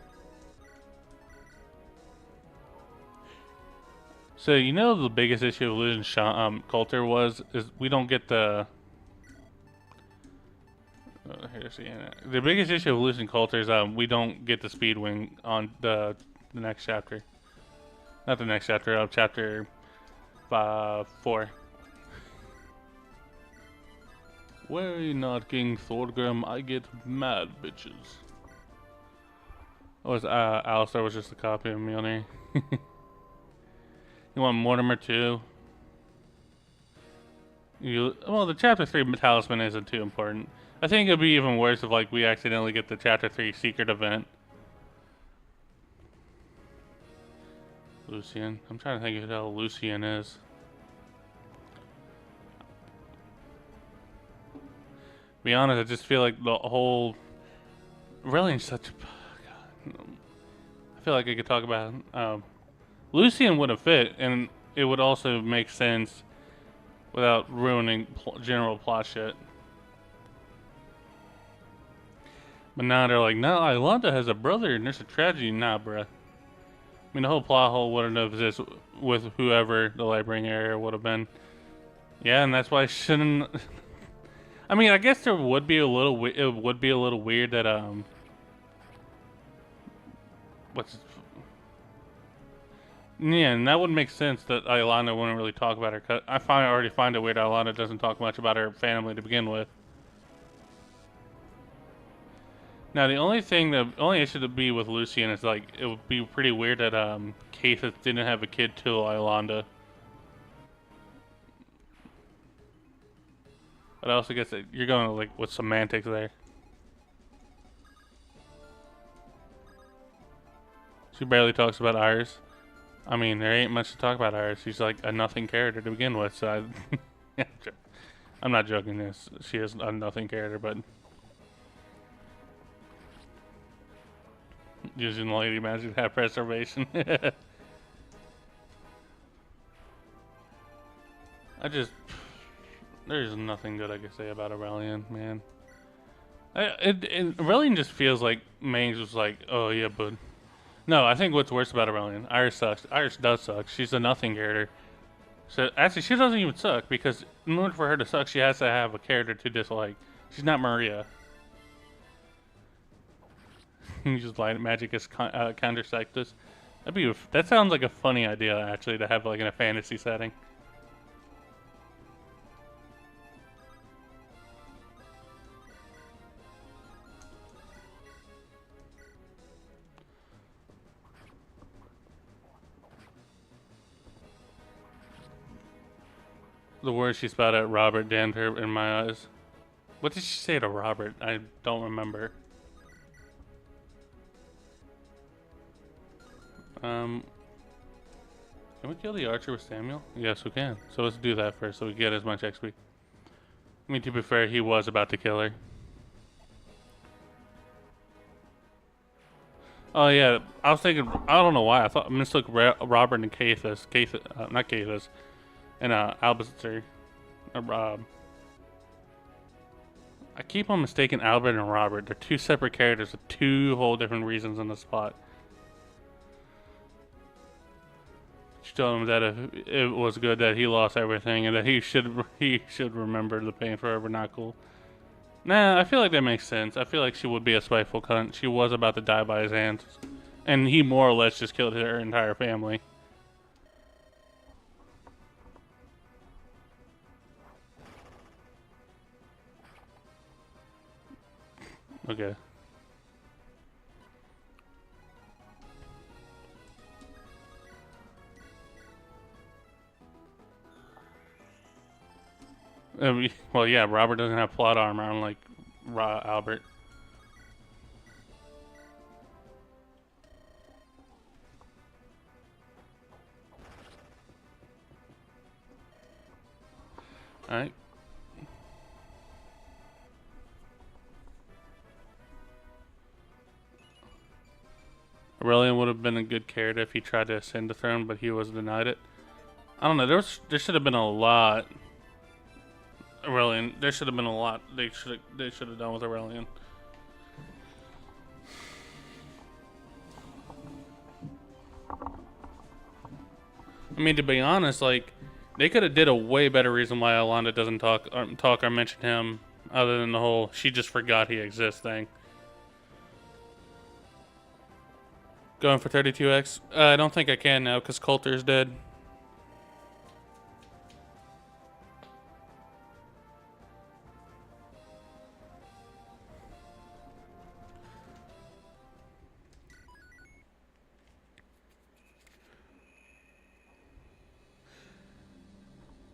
So, you know the biggest issue of losing Coulter is we don't get the... here's the biggest issue of losing Coulter is we don't get the speed wing on the next chapter. Not the next chapter, chapter 4. Worry not, King Thorgrim, I get mad, bitches. Alistair was just a copy of Mjolnir. You want Mortimer too? Well, the chapter 3 talisman isn't too important. I think it'd be even worse if, like, we accidentally get the chapter 3 secret event. Lucian. I'm trying to think of who the hell Lucian is. To be honest, I just feel like the whole... Really such... God. I feel like I could talk about... Lucian would have fit, and it would also make sense without ruining general plot shit. But now they're like, no, Iolanda has a brother and there's a tragedy. Nah, bruh. I mean, the whole plot hole wouldn't have existed with whoever the Lightbringer would have been. Yeah, and that's why I shouldn't... I mean, I guess there would be a little... It would be a little weird that, Yeah, and that would make sense that Iolanda wouldn't really talk about her. I already find it weird that Iolanda doesn't talk much about her family to begin with. Now, the only issue to be with Lucian is, like, it would be pretty weird that, Kathis didn't have a kid till Iolanda. But I also guess that you're going, like, with semantics there. She barely talks about Iris. I mean, there ain't much to talk about Iris. She's, like, a nothing character to begin with, so I'm not joking this. She is a nothing character, but... Using Lady Magic to have preservation. There's nothing good I can say about Aurelian, man. Aurelian just feels like Mange was like, oh yeah, bud. No, I think what's worse about Aurelian, Iris sucks. Iris does suck. She's a nothing character. So actually, she doesn't even suck because in order for her to suck, she has to have a character to dislike. She's not Maria. You just light magic as counter Sectus. That sounds like a funny idea actually to have like in a fantasy setting. The words she spelled at Robert damned her in my eyes. What did she say to Robert? I don't remember. Can we kill the archer with Samuel? Yes, we can. So let's do that first so we get as much XP. I mean, to be fair, he was about to kill her. Oh yeah, I was thinking, I don't know why, I thought I mistook Robert and Kathis. Not Kathis. And Albert. I keep on mistaking Albert and Robert. They're two separate characters with two whole different reasons in the spot. She told him that if it was good that he lost everything and that he should remember the pain forever. Not cool. Nah, I feel like that makes sense. I feel like she would be a spiteful cunt. She was about to die by his hands. And he more or less just killed her entire family. Okay. Well, yeah, Robert doesn't have plot armor, unlike Albert. Alright. Aurelian would have been a good character if he tried to ascend the throne, but he was denied it. I don't know. There should have been a lot. Aurelian. There should have been a lot. They should have done with Aurelian. I mean, to be honest, like they could have did a way better reason why Alonda doesn't talk or mention him, other than the whole she just forgot he exists thing. Going for 32x. I don't think I can now because Coulter's dead.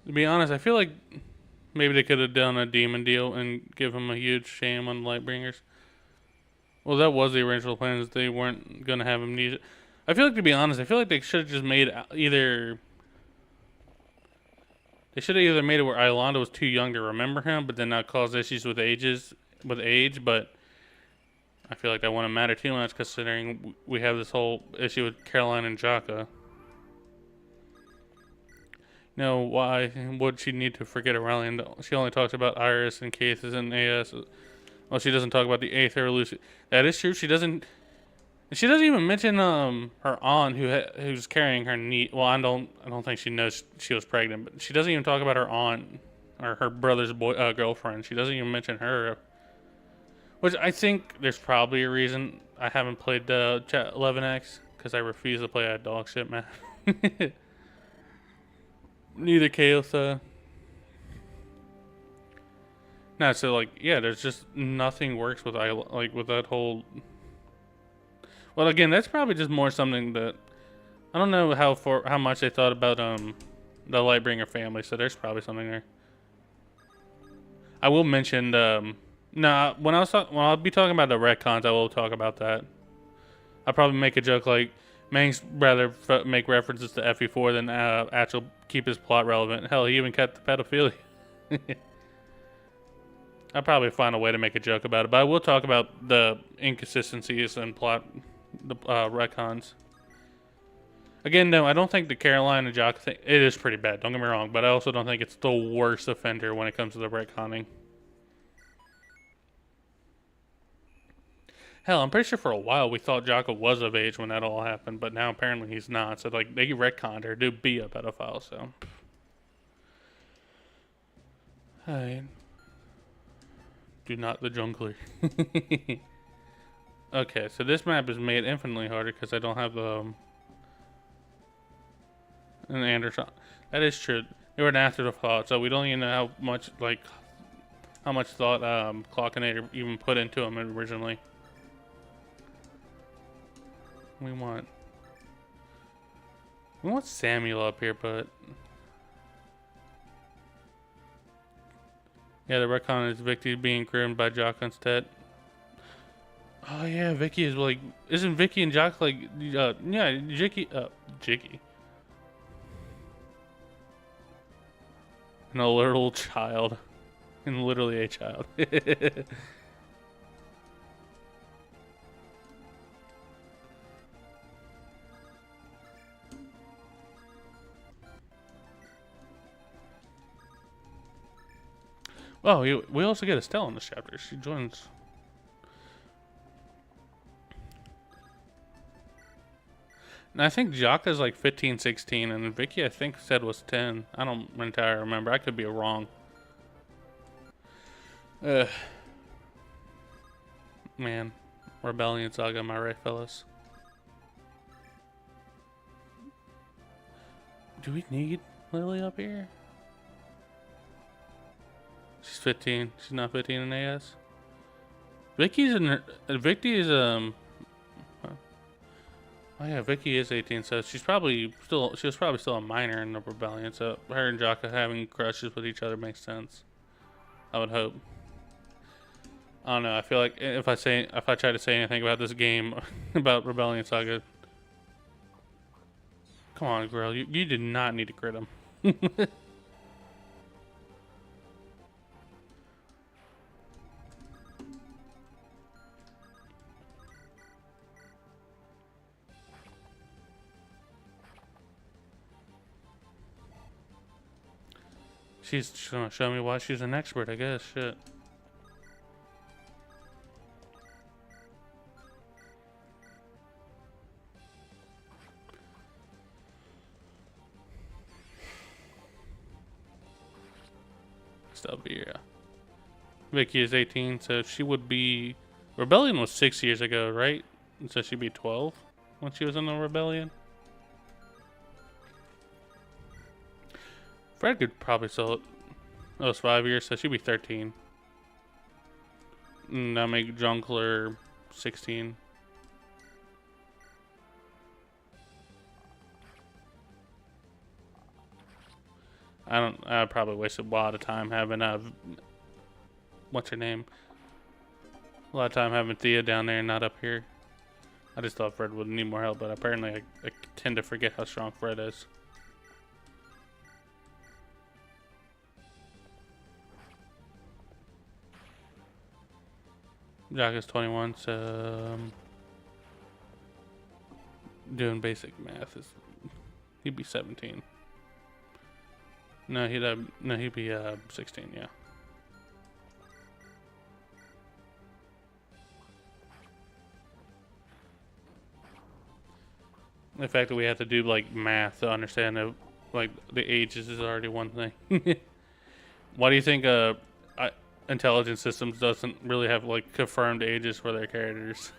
To be honest, I feel like maybe they could have done a demon deal and give him a huge shame on Lightbringers. Well, that was the original plan, is they weren't going to have amnesia. I feel like, to be honest, I feel like they should have just made either... They should have either made it where Iolanda was too young to remember him, but then not cause issues with age, but I feel like that wouldn't matter too much considering we have this whole issue with Caroline and Jaka. No, why would she need to forget Aurelian? She only talks about Iris and cases and AS. Well, she doesn't talk about the Aether Lucy. That is true. She doesn't. She doesn't even mention her aunt who's carrying her niece. Well, I don't think she knows she was pregnant, but she doesn't even talk about her aunt or her brother's girlfriend. She doesn't even mention her. Which I think there's probably a reason I haven't played 11x because I refuse to play that dog shit, man. Neither Chaos. No, so like yeah, there's just nothing works with with that whole. Well, again, that's probably just more something that I don't know how much they thought about the Lightbringer family. So there's probably something there. I will mention nah, when I'll be talking about the retcons, I will talk about that. I'll probably make a joke like Mang's rather make references to FE4 than actually keep his plot relevant. Hell, he even kept the pedophilia. I'll probably find a way to make a joke about it, but I will talk about the inconsistencies and plot, the retcons. Again, no, I don't think the Caroline and Jock thing, it is pretty bad, don't get me wrong, but I also don't think it's the worst offender when it comes to the retconning. Hell, I'm pretty sure for a while we thought Jocko was of age when that all happened, but now apparently he's not. So like they retconned her to be a pedophile. So, hey, do not the jungler. Okay, so this map is made infinitely harder because I don't have the an Anderson. That is true. They were an afterthought, so we don't even know how much thought Clockinator even put into them originally. We want Samuel up here, but yeah, the retcon is Vicky being groomed by Jock instead. Oh yeah, Vicky is like, isn't Vicky and Jock like, yeah, Jicky, and a little child, and literally a child. Oh, we also get Estelle in this chapter. She joins. And I think Jock is like 15, 16, and Vicky I think said was 10. I don't entirely remember. I could be wrong. Man, Rebellion Saga, am I right, fellas? Do we need Lily up here? She's 15. She's not 15 in AS. Vicky's in her, Vicky is oh yeah, Vicky is 18, so she was probably still a minor in the rebellion. So her and Jaka having crushes with each other makes sense. I would hope. I don't know. I feel like if I try to say anything about this game about Rebellion Saga, come on, girl, you did not need to crit him. She's gonna show me why she's an expert, I guess. Shit. Still be, yeah. Vicky is 18, so she would be. Rebellion was 6 years ago, right? So she'd be 12 when she was in the rebellion. Fred could probably sell it. That was 5 years, so she'd be 13. And that make Junkler 16. I probably wasted a lot of time having what's her name? A lot of time having Thea down there and not up here. I just thought Fred would need more help, but apparently I tend to forget how strong Fred is. Jack is 21, so doing basic math is he'd be 17. No, he'd be 16, yeah. The fact that we have to do like math to understand that, like, the ages is already one thing. Why do you think intelligence systems doesn't really have like confirmed ages for their characters?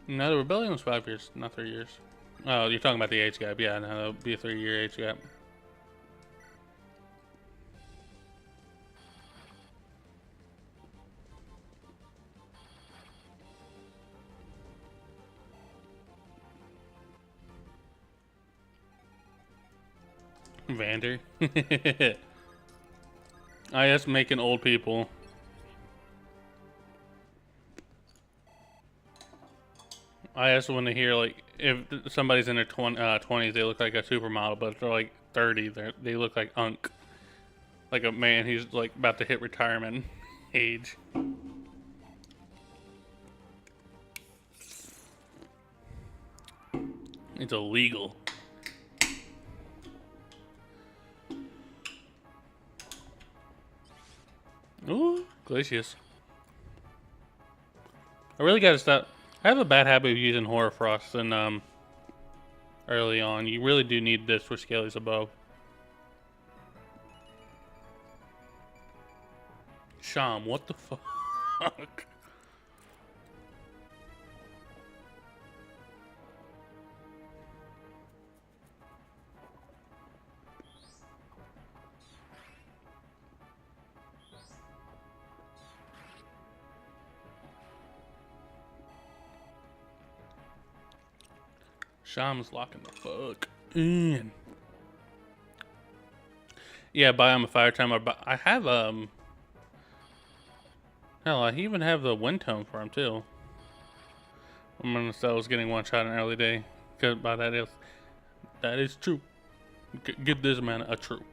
No, the rebellion was 5 years, not 3 years. Oh, you're talking about the age gap. Yeah, no, that would be a 3-year age gap. Vander. IS making old people. IS when they hear, like, if somebody's in their 20s, they look like a supermodel, but if they're like 30, they look like Unk. Like a man who's like about to hit retirement age. It's illegal. Ooh, Glacius. I really gotta stop. I have a bad habit of using Horror Frost and early on. You really do need this for Scaly's above. Sham, what the fuck? Sham's locking the fuck in. Yeah, buy him a fire time. I have hell, I even have the wind tome for him too. I'm gonna say I was getting one shot in early day. Cause by that is true. Give this man a true.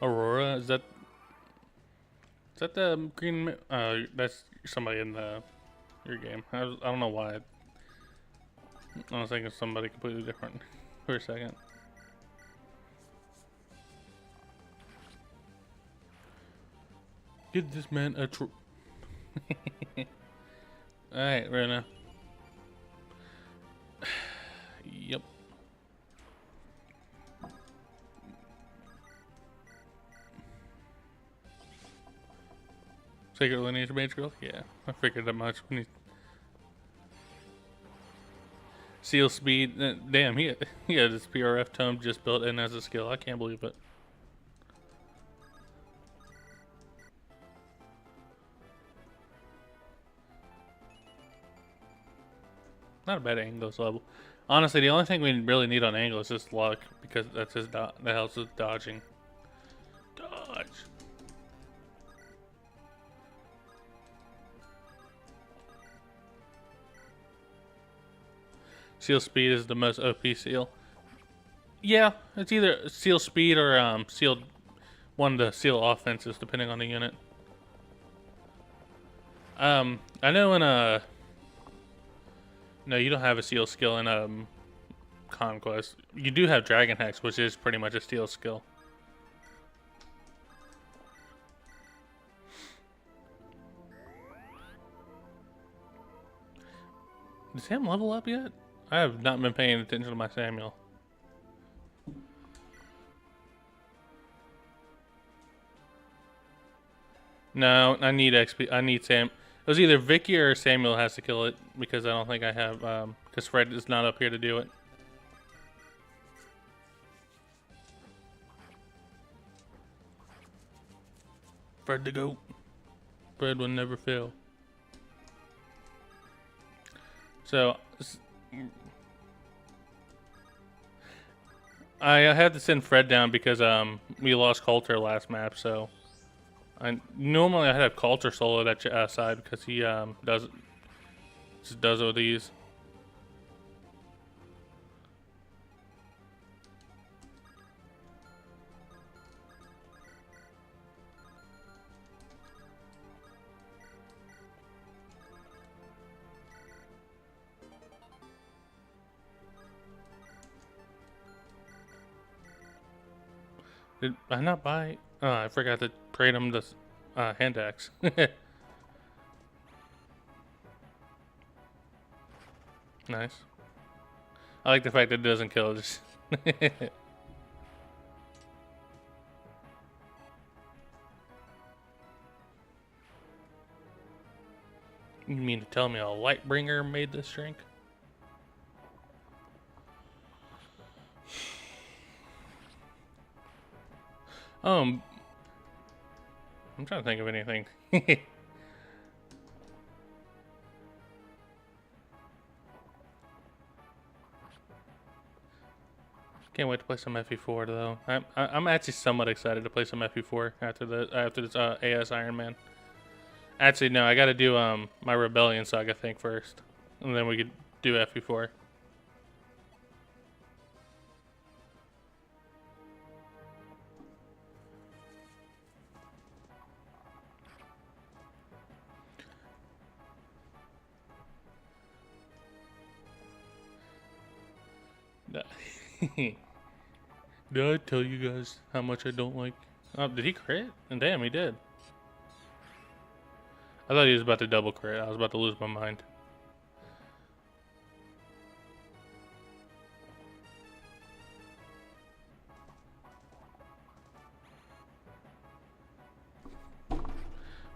Aurora, is that the green? That's somebody in your game. I don't know why. I was thinking somebody completely different for a second. Get this man a Alright, Rena. Yep. Sacred lineage mage girl? Yeah, I figured that much. We need seal speed. Damn, he had his PRF tome just built in as a skill. I can't believe it. Not a bad Anglos level. Honestly, the only thing we really need on Anglos is just luck, because that's his that helps with dodging. Dodge. Seal speed is the most OP seal. Yeah, it's either seal speed or seal one of the seal offenses, depending on the unit. I know in no, you don't have a seal skill in Conquest. You do have Dragon Hex, which is pretty much a steel skill. Does Sam level up yet? I have not been paying attention to my Samuel. No, I need XP. I need Sam. It was either Vicky or Samuel has to kill it, because I don't think I have, because Fred is not up here to do it. Fred the goat. Fred will never fail. So, I had to send Fred down because we lost Coulter last map. So, normally I'd have Coulter solo that side because he does it with ease. Did I not buy? Oh, I forgot to trade him this hand axe. Nice. I like the fact that it doesn't kill. Just you mean to tell me a Lightbringer made this drink? I'm trying to think of anything. Can't wait to play some FE4 though. I'm actually somewhat excited to play some FE4 after this AS Ironman. Actually, no, I got to do my Rebellion Saga thing first, and then we could do FE4. Did I tell you guys how much I don't like? Oh, did he crit? And damn, he did. I thought he was about to double crit. I was about to lose my mind.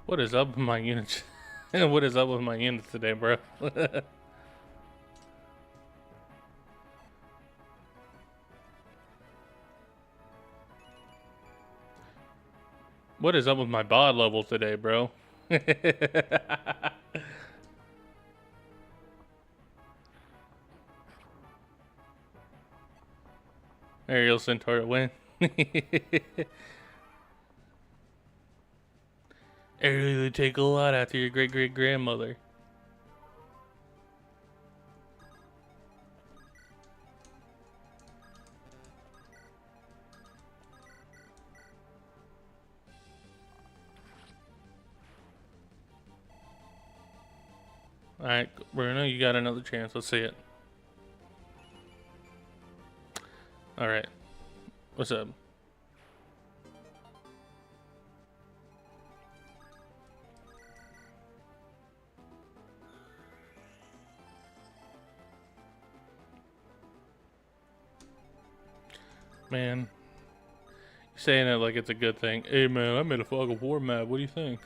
What is up with my units? What is up with my units today, bro? What is up with my bod level today, bro? Aerial Centaur win. Aerial would take a lot after your great-great-grandmother. Alright, Bruno, you got another chance. Let's see it. Alright. What's up? Man, you're saying it like it's a good thing. Hey man, I made a Fog of War map. What do you think?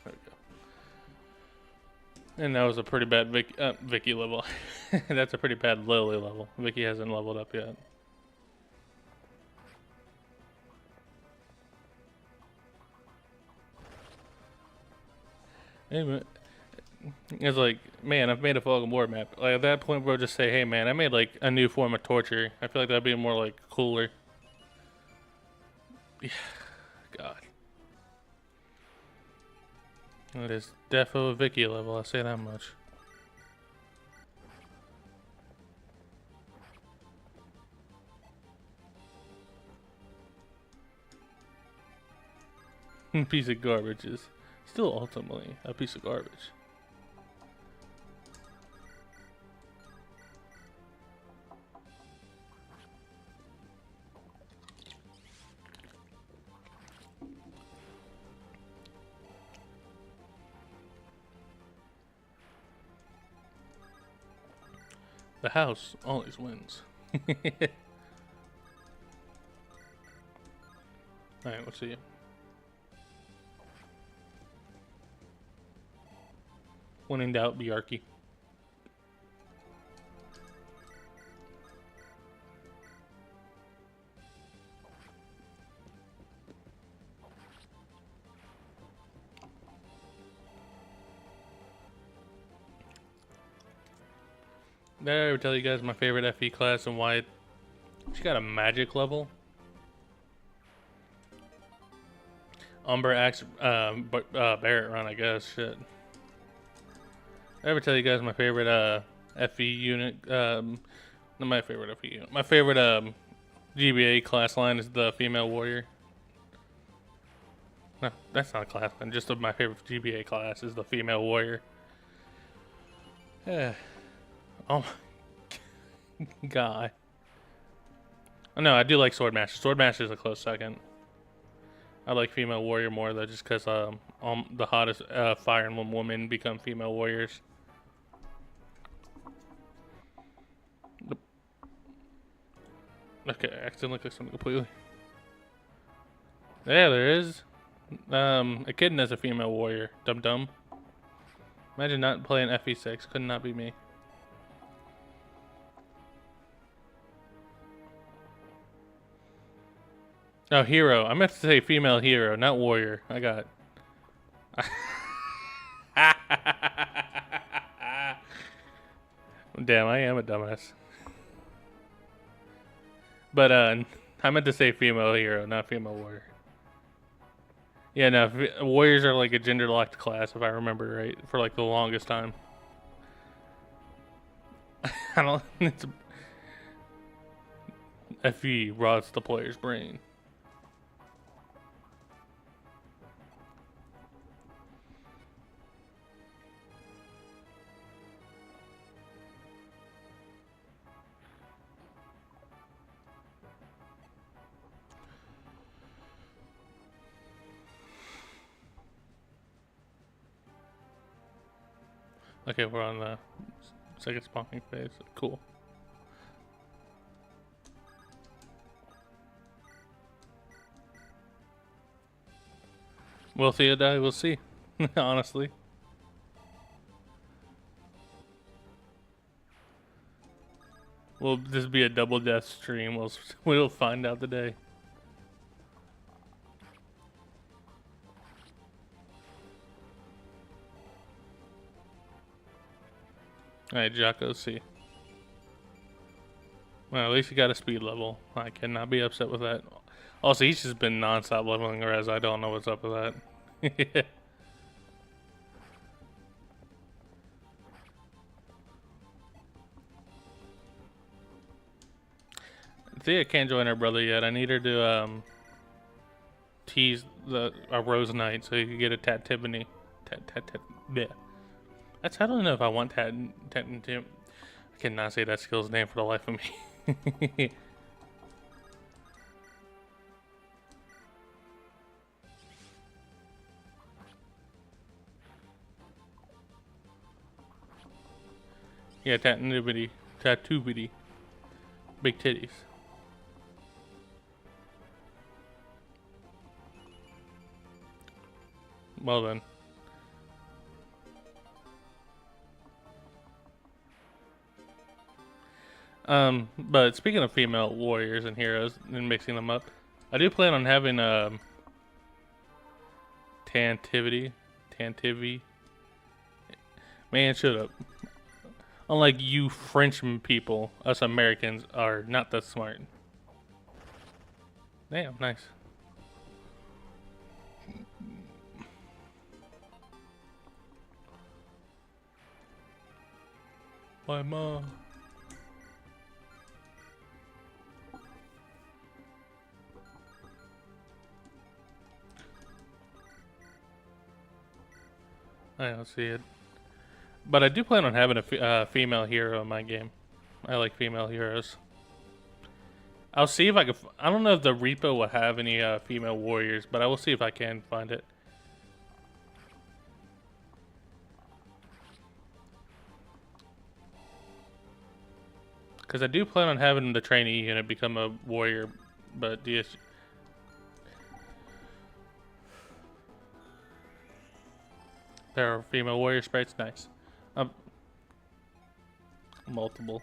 There we go. And that was a pretty bad Vicky level. That's a pretty bad Lily level. Vicky hasn't leveled up yet. Hey man, it's like, man, I've made a Fog of War map. Like at that point, bro, just say, hey man, I made like a new form of torture. I feel like that'd be more like cooler. Yeah, God. It is defo a Vicky level, I'll say that much. Piece of garbage is still ultimately a piece of garbage. The house always wins. Alright, let's see. When in doubt, be Arky. Did I ever tell you guys my favorite FE class and why she got a magic level? Umber Axe Barrett run, I guess. Shit. Did I ever tell you guys my favorite FE unit? Not my favorite FE unit. My favorite GBA class line is the female warrior. No, that's not a class line. Just my favorite GBA class is the female warrior. Yeah. Oh my god. Oh, no, I do like Swordmaster. Swordmaster is a close second. I like female warrior more though, just because the hottest Fire Emblem women become female warriors. Okay, I accidentally clicked something completely. Yeah, there is. Echidna is a female warrior. Dum dum. Imagine not playing FE6. Could not be me. Oh, hero. I meant to say female hero, not warrior. I got. Damn, I am a dumbass. But I meant to say female hero, not female warrior. Yeah, no, warriors are like a gender-locked class, if I remember right, for like the longest time. I don't. It's FE rots the player's brain. Okay, we're on the second spawning phase. Cool. Will Thea die? We'll see. Honestly. Will this be a double death stream? We'll find out today. Alright, Jocko, see. Well, at least he got a speed level. I cannot be upset with that. Also, he's just been non-stop leveling, whereas I don't know what's up with that. Thea can't join her brother yet. I need her to tease a Rose Knight so you can get a Tat-Tibony. Yeah. That's, I don't know if I want Tat. I cannot say that skill's name for the life of me. Yeah, tattoo-bitty. Big titties. Well then. But speaking of female warriors and heroes and mixing them up, I do plan on having Tantivy. Man, shut up. Unlike you French people, us Americans are not that smart. Damn, nice. My mom. I don't see it. But I do plan on having a female hero in my game. I like female heroes. I'll see if I can. I don't know if the repo will have any female warriors, but I will see if I can find it. Because I do plan on having the trainee unit become a warrior, but DS. There are female warrior sprites, nice. Multiple.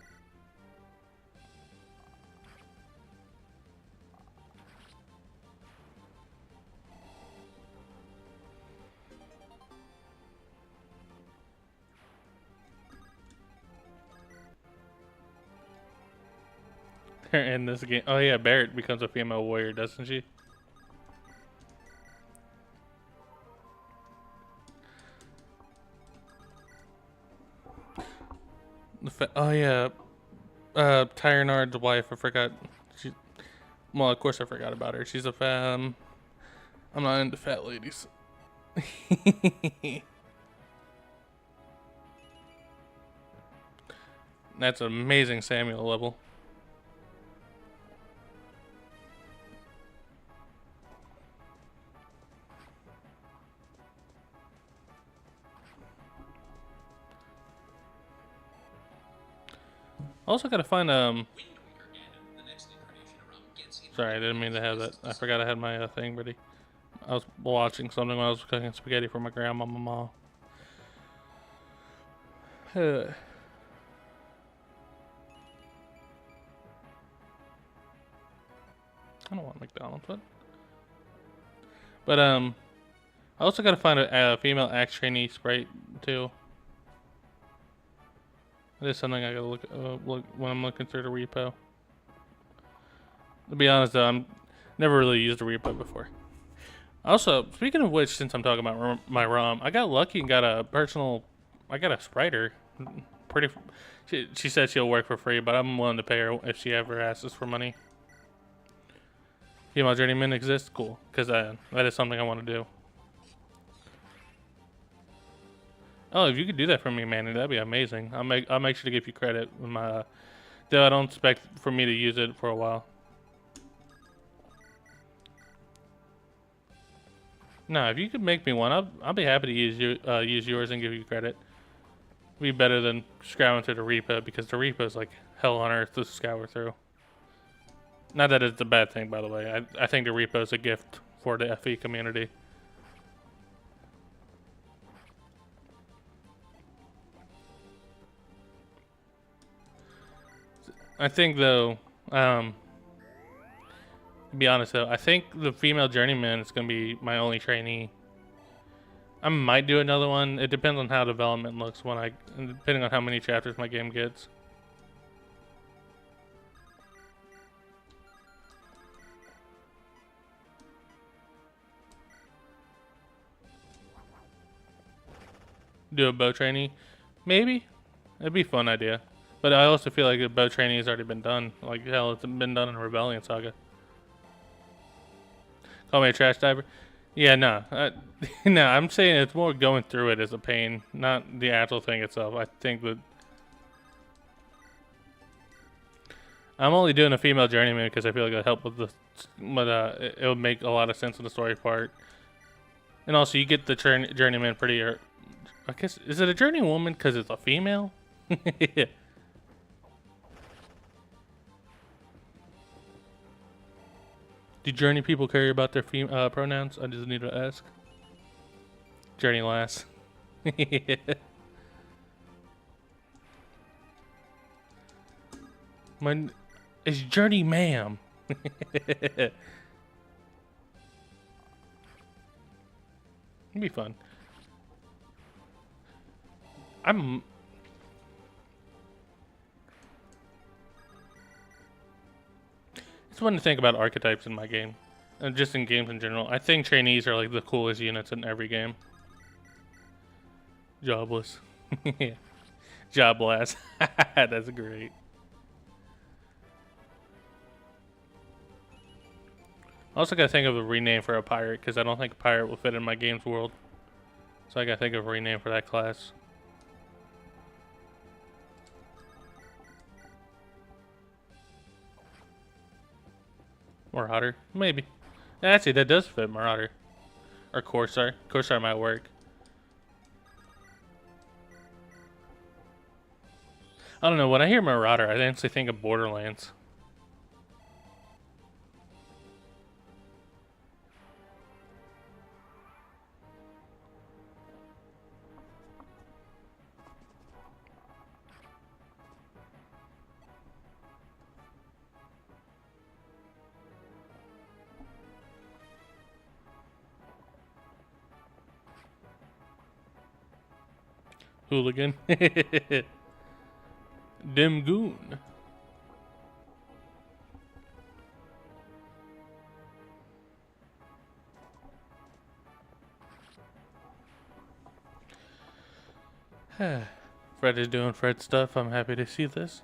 They're in this game. Oh yeah, Barrett becomes a female warrior, doesn't she? Oh yeah, Tyranard's wife. I forgot. She. Well, of course I forgot about her. She's a femme. I'm not into fat ladies. That's an amazing Samuel level. Also gotta find Sorry, I didn't mean to have that. I forgot I had my thing ready. I was watching something when I was cooking spaghetti for my grandma, mama. I don't want McDonald's, but I also gotta find a female axe trainee sprite too. That is something I gotta look when I'm looking through the repo. To be honest though, I'm never really used a repo before. Also, speaking of which, since I'm talking about my ROM, I got lucky and got a spriter. She said she'll work for free, but I'm willing to pay her if she ever asks us for money. Female journeyman exists? Cool, because that is something I want to do. Oh, if you could do that for me, Manny, that'd be amazing. I'll make sure to give you credit when my though I don't expect for me to use it for a while. No, if you could make me one, I'll be happy to use yours and give you credit. It'd be better than scouring through the repo, because the repo is like hell on earth to scour through. Not that it's a bad thing, by the way. I think the repo is a gift for the FE community. I think though, to be honest though, I think the female journeyman is gonna be my only trainee. I might do another one. It depends on how development looks depending on how many chapters my game gets. Do a bow trainee? Maybe. It'd be a fun idea. But I also feel like the bow training has already been done. Like hell, it's been done in Rebellion Saga. Call me a trash diver? Yeah, no. No, I'm saying it's more going through it as a pain, not the actual thing itself. I think that I'm only doing a female journeyman because I feel like it'll help with the, but it would make a lot of sense in the story part. And also, you get the journeyman pretty. I guess is it a journeywoman because it's a female? Yeah. Do Journey people care about their pronouns? I just need to ask. Journey lass. Yeah. It's Journey ma'am. It'd be fun. It's fun to think about archetypes in my game. And just in games in general. I think trainees are like the coolest units in every game. Jobless. Jobless. That's great. I also gotta think of a rename for a pirate, because I don't think a pirate will fit in my game's world. So I gotta think of a rename for that class. Marauder? Maybe. Actually, that does fit Marauder. Or Corsair. Corsair might work. I don't know, when I hear Marauder, I actually think of Borderlands. Hooligan. Dimgoon. Fred is doing Fred stuff. I'm happy to see this.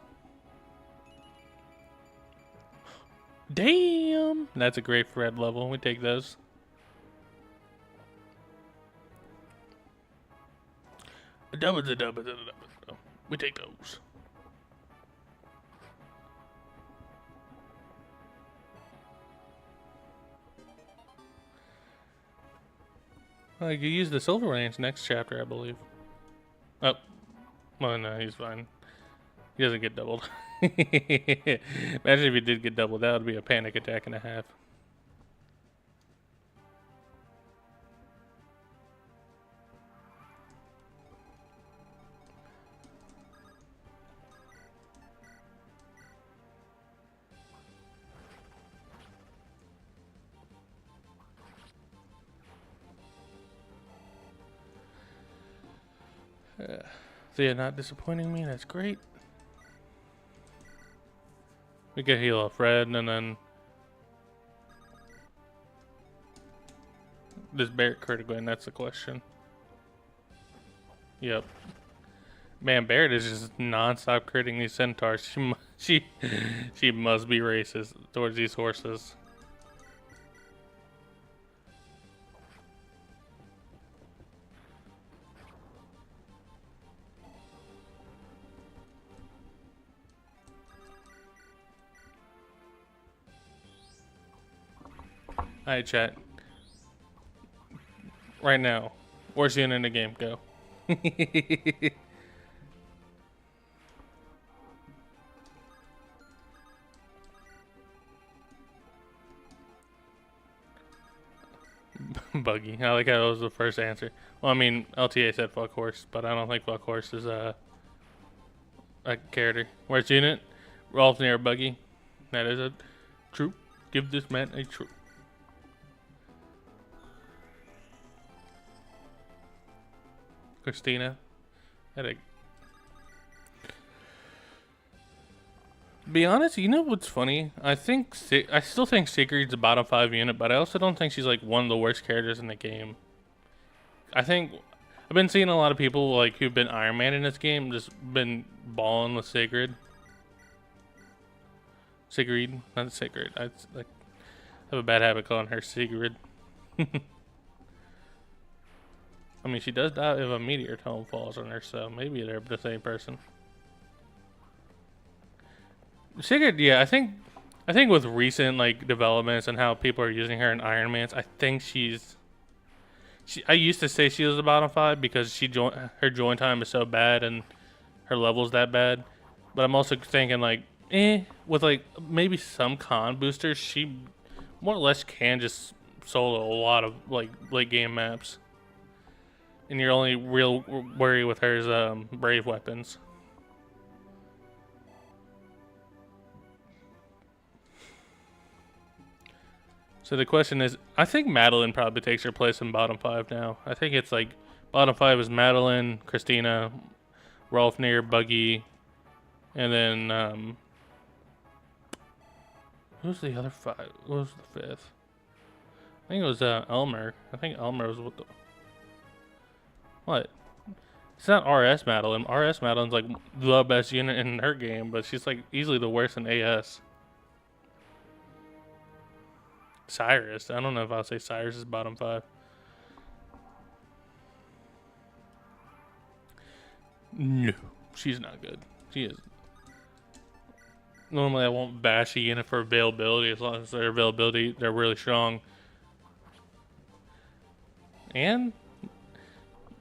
Damn! That's a great Fred level. We take those. A double. We take those. Well, you use the Silver Range next chapter, I believe. Oh. Well, no, he's fine. He doesn't get doubled. Imagine if he did get doubled. That would be a panic attack and a half. So yeah, not disappointing me. That's great. We could heal off Fred, and then does Barrett critically? And that's the question. Yep. Man, Barrett is just non-stop critting these centaurs. She must be racist towards these horses. Alright, chat. Right now, worst unit in the game, go. Buggy. I like how that was the first answer. Well, I mean, LTA said fuck horse, but I don't think fuck horse is a character. Worst unit? Rolf near Buggy. That is a troop. Give this man a troop. Christina. Be honest, you know what's funny? I still think Sigrid's a bottom 5 unit, but I also don't think she's like one of the worst characters in the game. I think I've been seeing a lot of people like who've been Iron Man in this game just been balling with Sigrid. Sigrid, not Sigrid. I have a bad habit calling her Sigrid. I mean, she does die if a meteor tome falls on her, so maybe they're the same person. Sigrid, yeah, I think with recent like developments and how people are using her in Ironmans, I think I used to say she was a bottom 5 because her join time is so bad, and her level's that bad. But I'm also thinking like, with like maybe some con boosters, she more or less can just solo a lot of like late game maps. And your only real worry with her is brave weapons. So the question is, I think Madeline probably takes her place in bottom 5 now. I think it's like bottom 5 is Madeline, Christina, Rolf Near, Buggy, and then who's the other 5? What was the 5th? I think it was Elmer. I think Elmer was what the what? It's not RS Madeline. RS Madeline's like the best unit in her game, but she's like easily the worst in AS. Cyrus. I don't know if I'll say Cyrus is bottom 5. No, she's not good. She is. Normally, I won't bash a unit for availability as long as their availability, they're really strong. And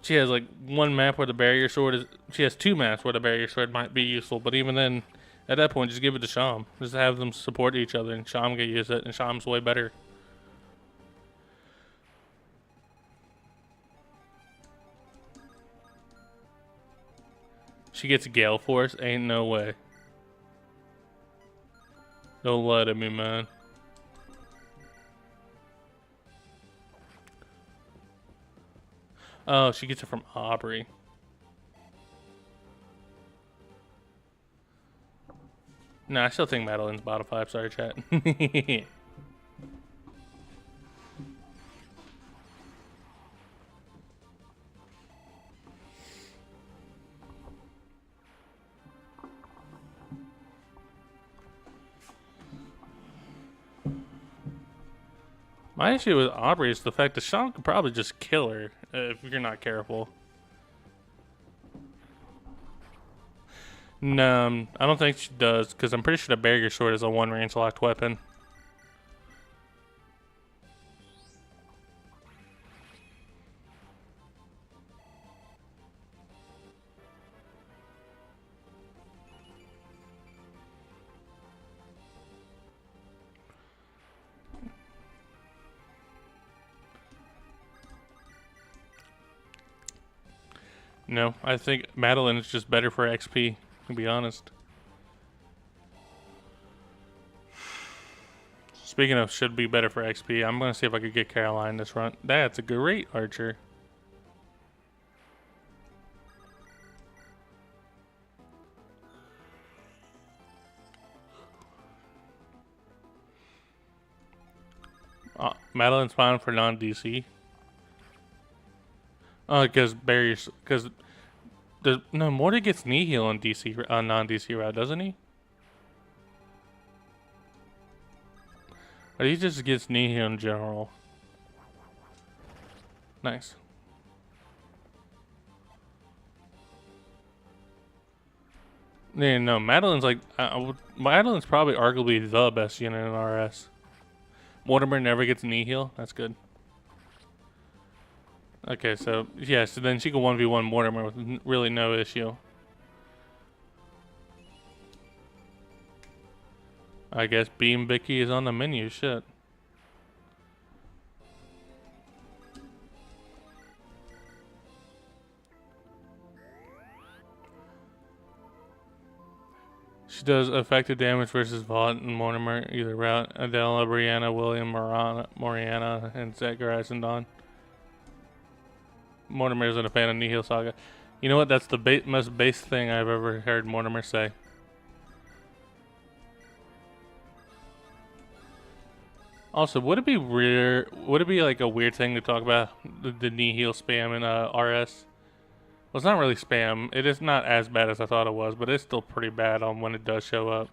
she has like one map where the barrier sword is. She has 2 maps where the barrier sword might be useful, but even then, at that point, just give it to Sham. Just have them support each other, and Sham can use it, and Sham's way better. She gets Gale Force? Ain't no way. Don't lie to me, man. Oh, she gets it from Aubrey. Nah, I still think Madeline's bottom 5. Sorry, chat. My issue with Aubrey is the fact that Sean could probably just kill her if you're not careful. No, I don't think she does, because I'm pretty sure the barrier sword is a 1 range locked weapon. No, I think Madeline is just better for XP, to be honest. Speaking of should be better for XP, I'm going to see if I could get Caroline this run. That's a great archer. Madeline's fine for non-DC. Because barriers, because no, Morty gets knee heal on DC non-DC route, doesn't he? Or he just gets knee heal in general. Nice. Yeah, no, Madeline's like Madeline's probably arguably the best unit in RS. Mortimer never gets knee heal. That's good. Okay, so yeah, so then she can 1v1 Mortimer with really no issue. I guess Beam Vicky is on the menu. Shit. She does effective damage versus Vaught and Mortimer, either route. Adela, Brianna, William, Moriana, and Zacharias and Don. Mortimer isn't a fan of Nihil Saga. You know what? That's the most base thing I've ever heard Mortimer say. Also, would it be rare? Would it be like a weird thing to talk about the Nihil spam in RS? Well, it's not really spam. It is not as bad as I thought it was, but it's still pretty bad on when it does show up.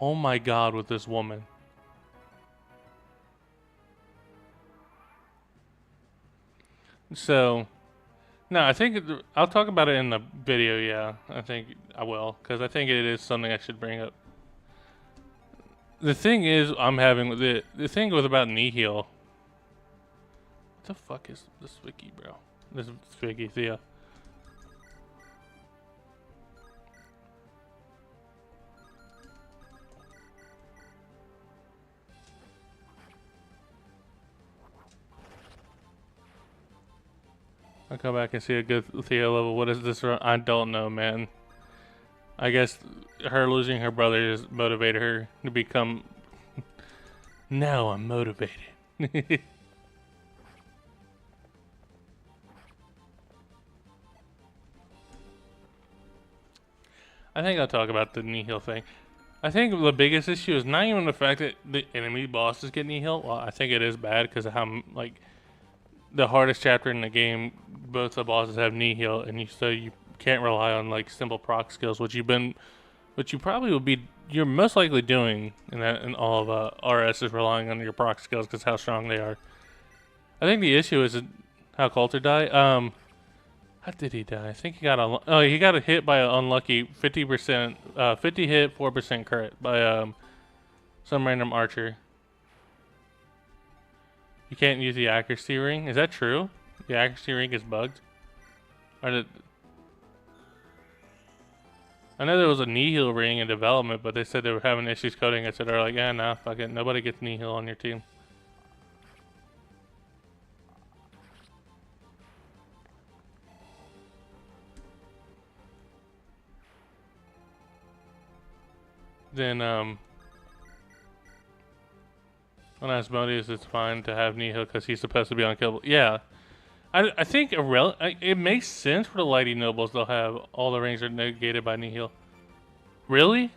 Oh my god, with this woman. So, no, I think I'll talk about it in the video. Yeah, I think I will, because I think it is something I should bring up. The thing is, I'm having the thing with about Nihil. the fuck is this wiki, bro? This is wiki, Thea. I'll come back and see a good Thea level. What is this? I don't know, man. I guess her losing her brother just motivated her to become. Now I'm motivated. I think I'll talk about the knee heal thing. I think the biggest issue is not even the fact that the enemy bosses get knee heal. Well, I think it is bad because of how, like, the hardest chapter in the game, both the bosses have knee heal, and so you can't rely on, like, simple proc skills, which you probably will be, you're most likely doing in all of RS is relying on your proc skills because how strong they are. I think the issue is how Coulter died. How did he die? I think he got he got a hit by an unlucky 50%, 50 hit, 4% crit by some random archer. You can't use the accuracy ring. Is that true? The accuracy ring is bugged. I know there was a knee heal ring in development, but they said they were having issues coding it, so they're like, yeah, nah, fuck it. Nobody gets knee heal on your team. Then, on Asmodeus, it's fine to have knee heal because he's supposed to be unkillable. Yeah. I think it makes sense for the Lighty Nobles. They'll have all the rings are negated by knee heal. Really?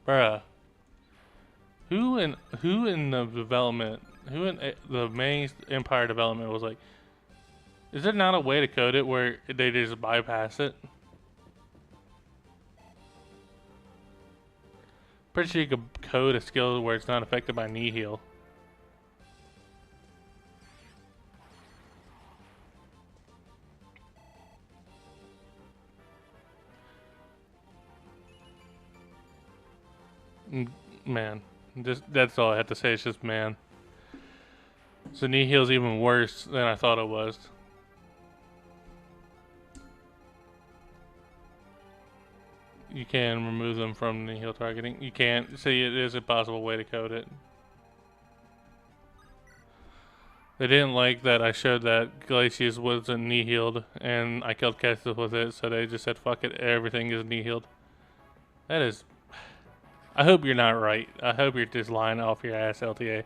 Bruh. Who in the development, who in the main Empire development was like, is there not a way to code it where they just bypass it? Pretty sure you could code a skill where it's not affected by knee heal. Man, that's all I have to say. It's just man. So knee heal's even worse than I thought it was. You can remove them from knee heal targeting. You can't. See, it is a possible way to code it. They didn't like that I showed that Glacius wasn't knee healed, and I killed Kestis with it, so they just said, fuck it, everything is knee healed. That is... I hope you're not right. I hope you're just lying off your ass, LTA.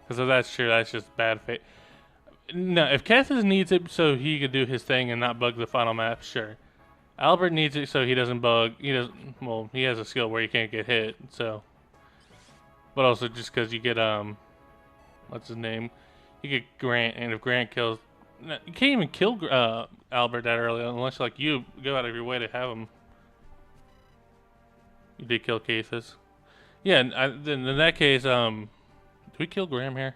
Because if that's true, that's just bad fate. No, if Kestis needs it so he could do his thing and not bug the final map, sure. Albert needs it so he doesn't bug. He doesn't... Well, he has a skill where he can't get hit, so... But also just because you get, what's his name? You get Grant, and if Grant kills... You can't even kill Albert that early unless, like, you go out of your way to have him. You did kill Kestis. Yeah, then in that case, do we kill Graham here?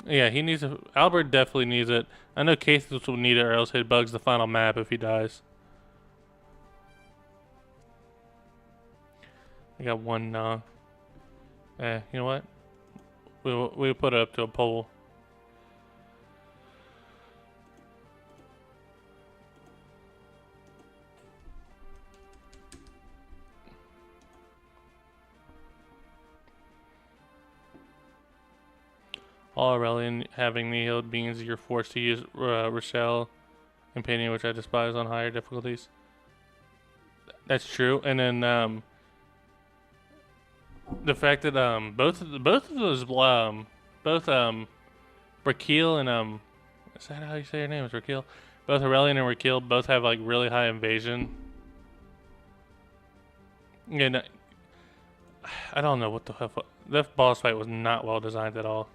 Yeah, he needs a... Albert definitely needs it. I know Kestis will need it or else he bugs the final map if he dies. I got one, you know what? We'll put it up to a poll. All Aurelian having knee healed means you're forced to use Rochelle and Painting, which I despise on higher difficulties. That's true. And then the fact that both of those Raquel and is that how you say your name? Is Raquel? Both Aurelian and Raquel both have like really high invasion. And I don't know what the hell. That boss fight was not well designed at all.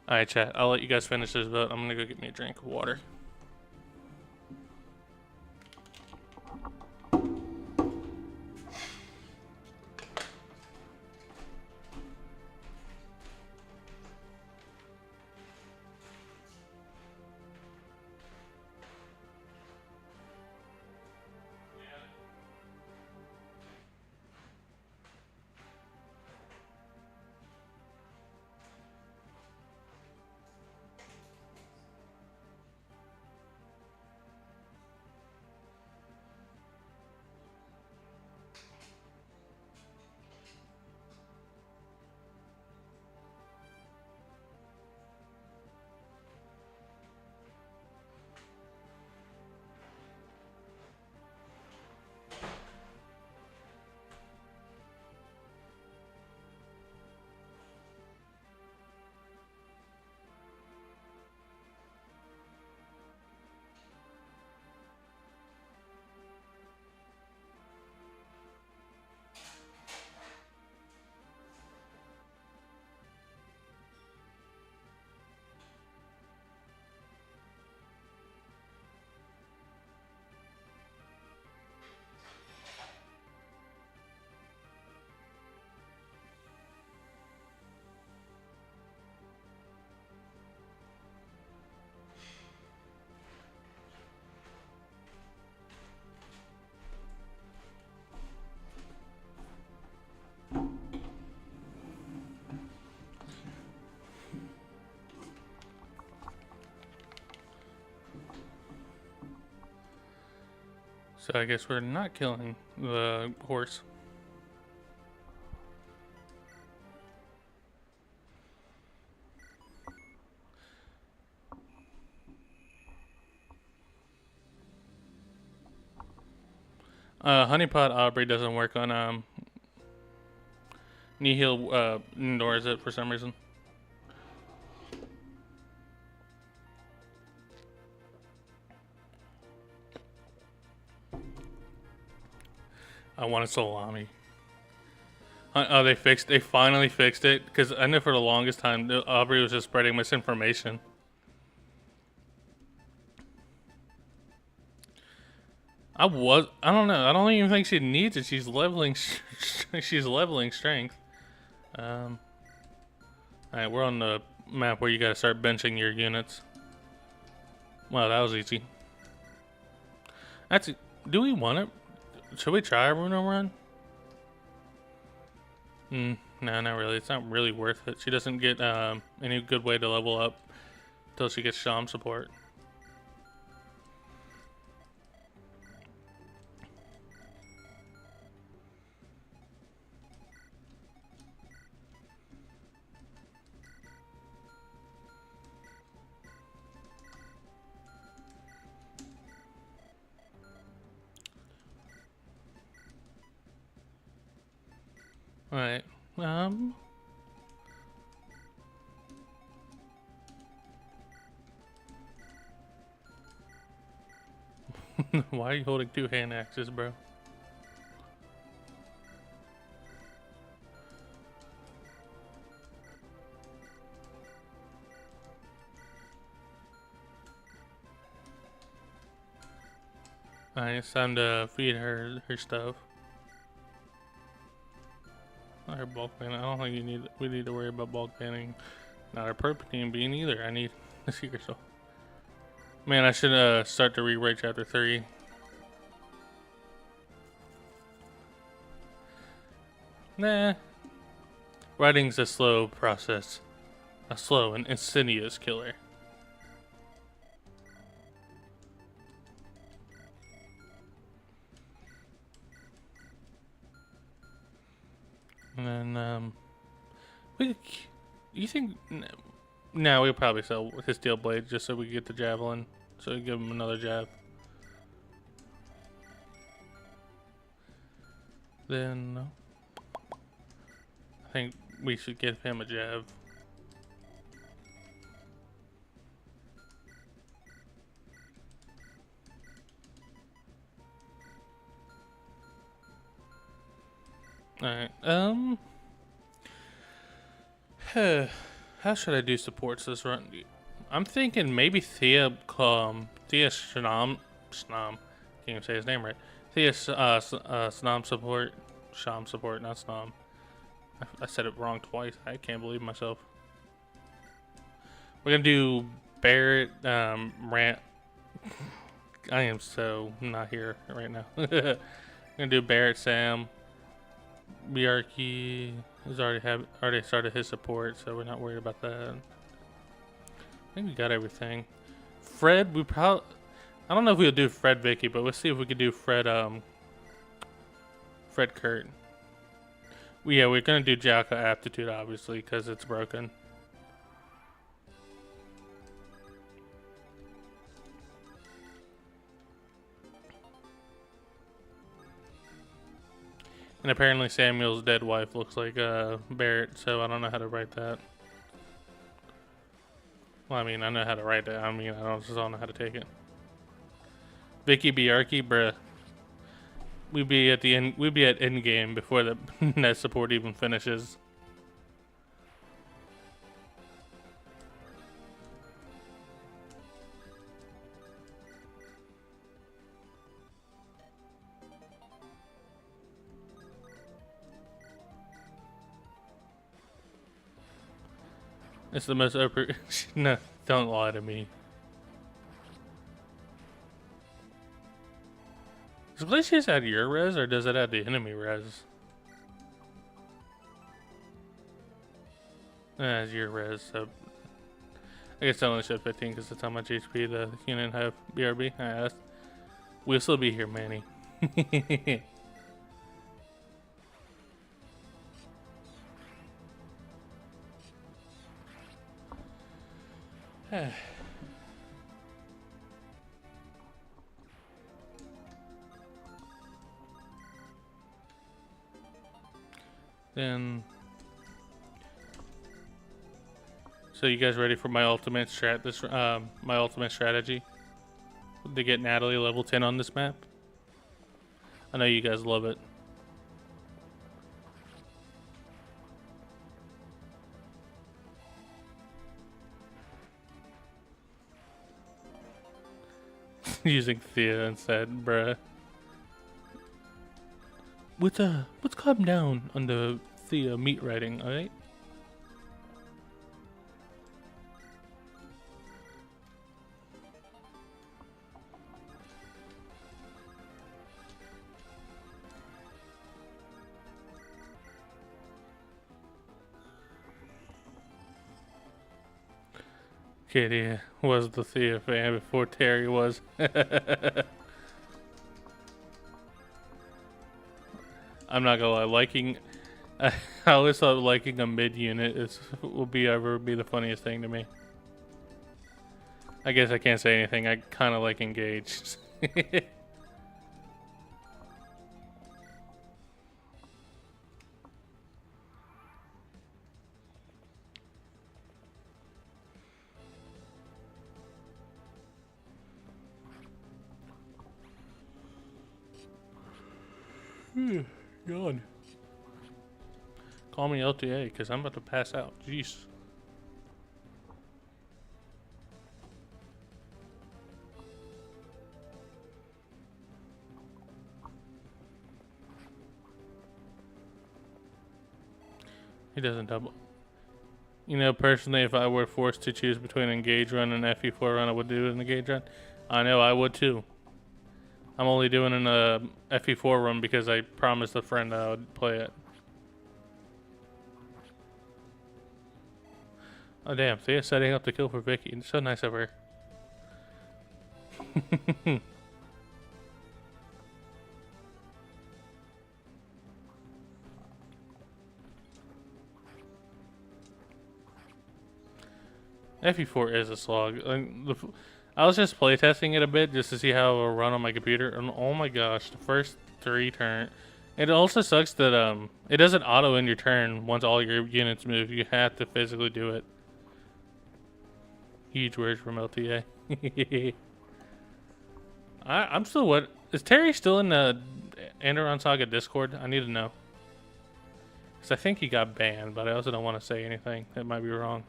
Alright, chat. I'll let you guys finish this, but I'm gonna go get me a drink of water. So I guess we're not killing the horse. Honeypot Aubrey doesn't work on Nihil ignores it for some reason. I want a salami. Oh, they finally fixed it, because I know for the longest time Aubrey was just spreading misinformation. I don't know. I don't even think she needs it. She's leveling. She's leveling strength. All right, we're on the map where you gotta start benching your units. Wow, that was easy. Do we want it? Should we try a Runo run? No, not really. It's not really worth it. She doesn't get any good way to level up until she gets Sham support. Alright, why are you holding two hand axes, bro? Alright, it's time to feed her stuff. Not her bulk banning. I don't think we need to worry about bulk banning. Not our Perpetine bean either. I need the Secret Soul. Man, I should start to rewrite chapter 3. Nah. Writing's a slow process. A slow and insidious killer. And then, you think, no, we'll probably sell his steel blade just so we get the javelin. So we give him another jab. Then, I think we should give him a jab. Alright, how should I do supports this run? I'm thinking maybe Thea Shnam, can't even say his name right. Thea Snam support, Sham support, not Snam. I said it wrong twice. I can't believe myself. We're gonna do Barrett, Rant. I am so not here right now. We're gonna do Barrett, Sam. Bjarki has already started his support, so we're not worried about that. I think we got everything. Fred, I don't know if we'll do Fred Vicky, but we'll see if we can do Fred Kurt. Yeah, we're gonna do Jaka aptitude obviously because it's broken. And apparently Samuel's dead wife looks like Barrett, so I don't know how to write that. Well, I mean, I know how to write that. I mean, just don't know how to take it. Vicky Bjarki, bruh. We'd be at the end. We'd be at end game before the net support even finishes. It's the most upper. No, don't lie to me. Does Blaze just add your res or does it add the enemy res? It's your res, so I guess I only showed 15 because that's how much HP the unit have. BRB. We'll still be here, Manny. Then, so you guys ready for my ultimate my ultimate strategy to get Natalie level 10 on this map? I know you guys love it. Using Thea instead, bruh. Let's calm down on the Thea meat writing, alright? Kitty was the Thea fan before Terry was. I'm not gonna lie, I always thought liking a mid unit will be the funniest thing to me. I guess I can't say anything. I kind of like engaged. God. Call me LTA because I'm about to pass out. Jeez. He doesn't double. You know, personally, if I were forced to choose between Engage Run and FE4 Run, I would do an Engage Run. I know I would too. I'm only doing an FE4 run because I promised a friend I would play it. Oh damn, Thea's setting up the kill for Vicky. It's so nice of her. FE4 is a slog. I was just playtesting it a bit just to see how it will run on my computer, and oh my gosh, the first 3 turns. It also sucks that it doesn't auto end your turn once all your units move. You have to physically do it. Huge words from LTA. I'm still what? Is Terry still in the Andaron Saga Discord? I need to know. Because I think he got banned, but I also don't want to say anything that might be wrong.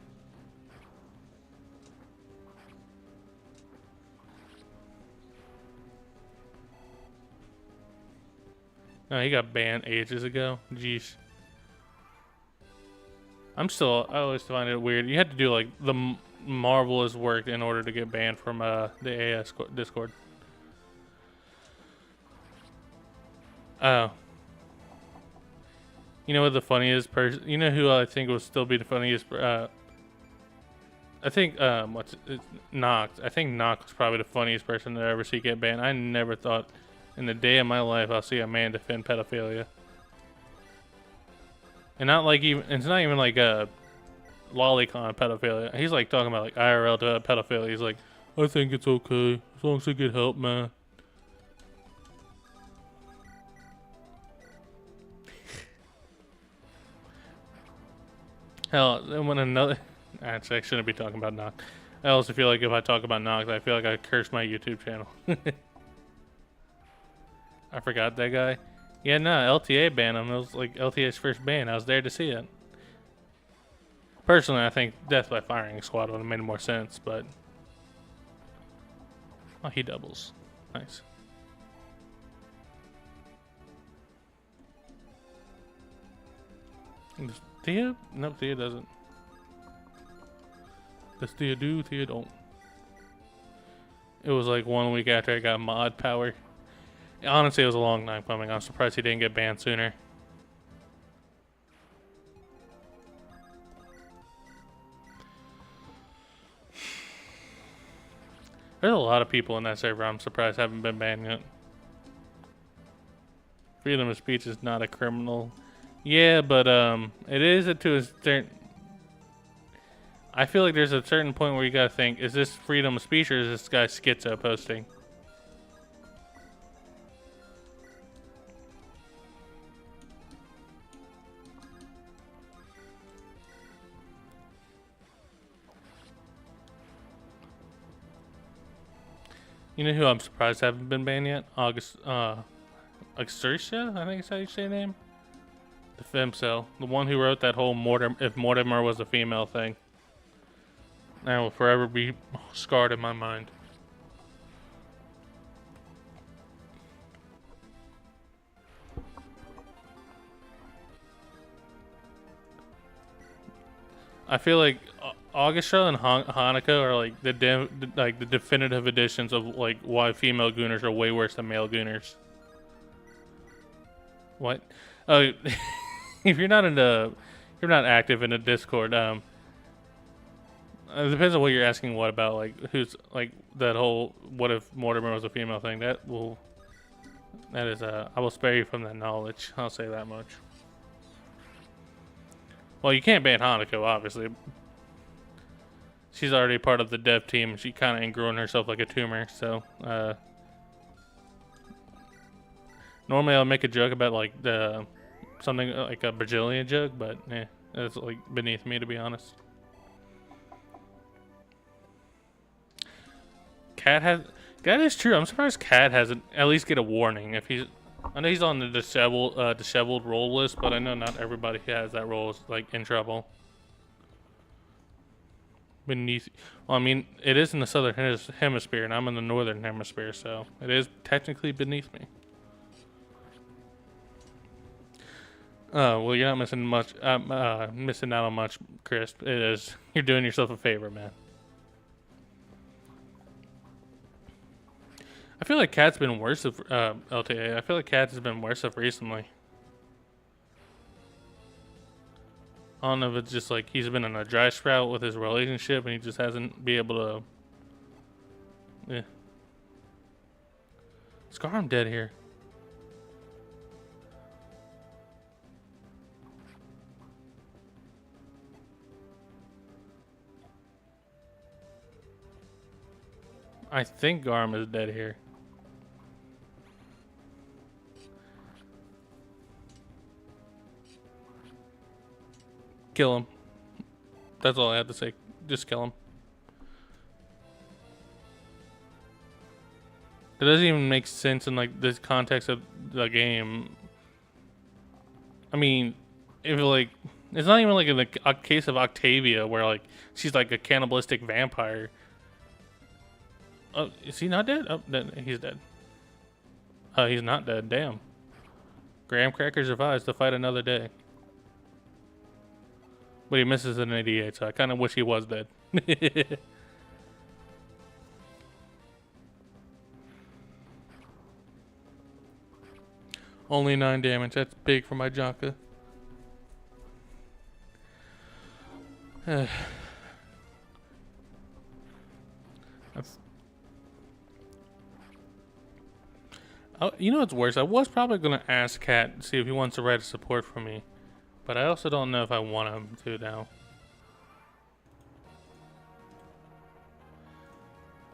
No, he got banned ages ago. Jeez. I always find it weird. You had to do like the marvelous work in order to get banned from the AS Discord. Oh. You know what the funniest person? You know who I think will still be the funniest? I think Nox. I think Nox is probably the funniest person to ever see get banned. I never thought in the day of my life I'll see a man defend pedophilia. And not like even it's not even like a lolicon pedophilia. He's like talking about like IRL to pedophilia. He's like, I think it's okay as long as I get help, man. Hell, when another actually I shouldn't be talking about Nox. I also feel like if I talk about Nox, I feel like I curse my YouTube channel. I forgot that guy. Yeah, no, LTA banned him. It was like LTA's first ban. I was there to see it. Personally, I think death by firing squad would have made more sense, but oh, he doubles. Nice. Does Thea? Nope, Thea doesn't. Does Thea do? Thea don't. It was like 1 week after I got mod power. Honestly, it was a long time coming. I'm surprised he didn't get banned sooner. There's a lot of people in that server I'm surprised haven't been banned yet. Freedom of speech is not a criminal. Yeah, but it is to a certain. I feel like there's a certain point where you gotta think: is this freedom of speech or is this guy schizo posting? You know who I'm surprised haven't been banned yet? Exertia, I think is how you say her name. The femcel, the one who wrote that whole if Mortimer was a female thing. That will forever be scarred in my mind. I feel like Augustra and Hanukkah are like the definitive editions of like why female gooners are way worse than male gooners. What? Oh, if you're not active in a Discord. It depends on what you're asking. What about like who's like that whole what if Mortimer was a female thing? That is I will spare you from that knowledge. I'll say that much. Well, you can't ban Hanako, obviously. She's already part of the dev team, and she kind of ingrowing herself like a tumor, so, normally I'll make a joke about, like, something like a Brazilian joke, but, that's, like, beneath me, to be honest. That is true. I'm surprised Cat hasn't at least get a warning if he's... I know he's on the disheveled role list, but I know not everybody who has that role is like in trouble. Beneath, well, I mean, it is in the southern hemisphere, and I'm in the northern hemisphere, so it is technically beneath me. Well, you're not missing much. Missing out on much, Chris. It is. You're doing yourself a favor, man. I feel like Cat's been worse of LTA. I feel like Cat's has been worse of recently. I don't know if it's just like he's been in a dry sprout with his relationship and he just hasn't been able to. Yeah. Scar, I'm dead here. I think Garm is dead here. Kill him. That's all I have to say. Just kill him. It doesn't even make sense in like this context of the game. I mean, if like it's not even like in a case of Octavia where like she's like a cannibalistic vampire. Oh, is he not dead? Oh, he's dead. Oh, he's not dead. Damn. Graham Cracker survives to fight another day. But he misses an 88, so I kind of wish he was dead. Only 9 damage. That's big for my Jonka. You know what's worse? I was probably going to ask Kat to see if he wants to write a support for me. But I also don't know if I want him to now.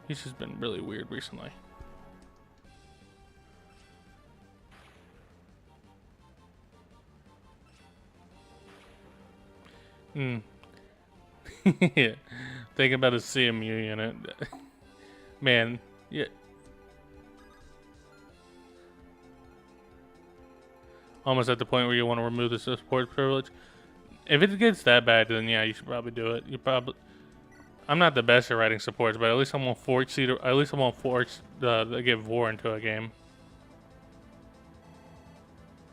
He's just been really weird recently. Yeah. Thinking about a CMU unit. Man, yeah. Almost at the point where you want to remove the support privilege. If it gets that bad, then yeah, you should probably do it. I'm not the best at writing supports, but at least I won't force to get Vor into a game.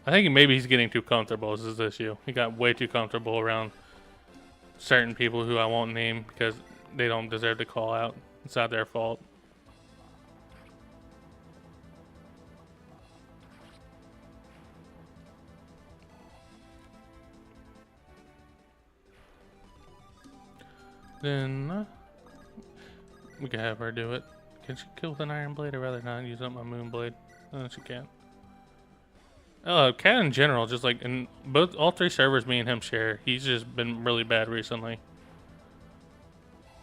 I think maybe he's getting too comfortable is his issue. He got way too comfortable around certain people who I won't name because they don't deserve to call out. It's not their fault. Then we can have her do it. Can she kill with an iron blade? I'd rather not use up my moon blade. No, she can't. Cat in general, just like in both all three servers me and him share, he's just been really bad recently.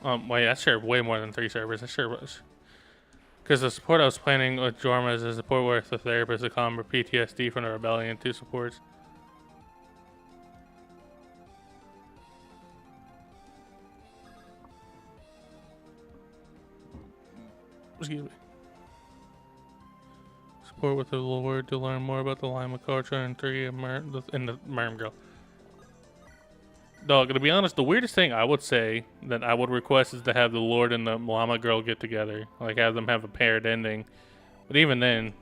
Wait, I share way more than 3 servers. I share was because the support I was planning with Jorma is a support with a therapist, a combo PTSD from the rebellion, 2 supports. Excuse me. Support with the Lord to learn more about the Lima culture and 3 and the Merm Girl. Dog, to be honest, the weirdest thing I would say that I would request is to have the Lord and the Llama Girl get together. Like, have them have a paired ending. But even then,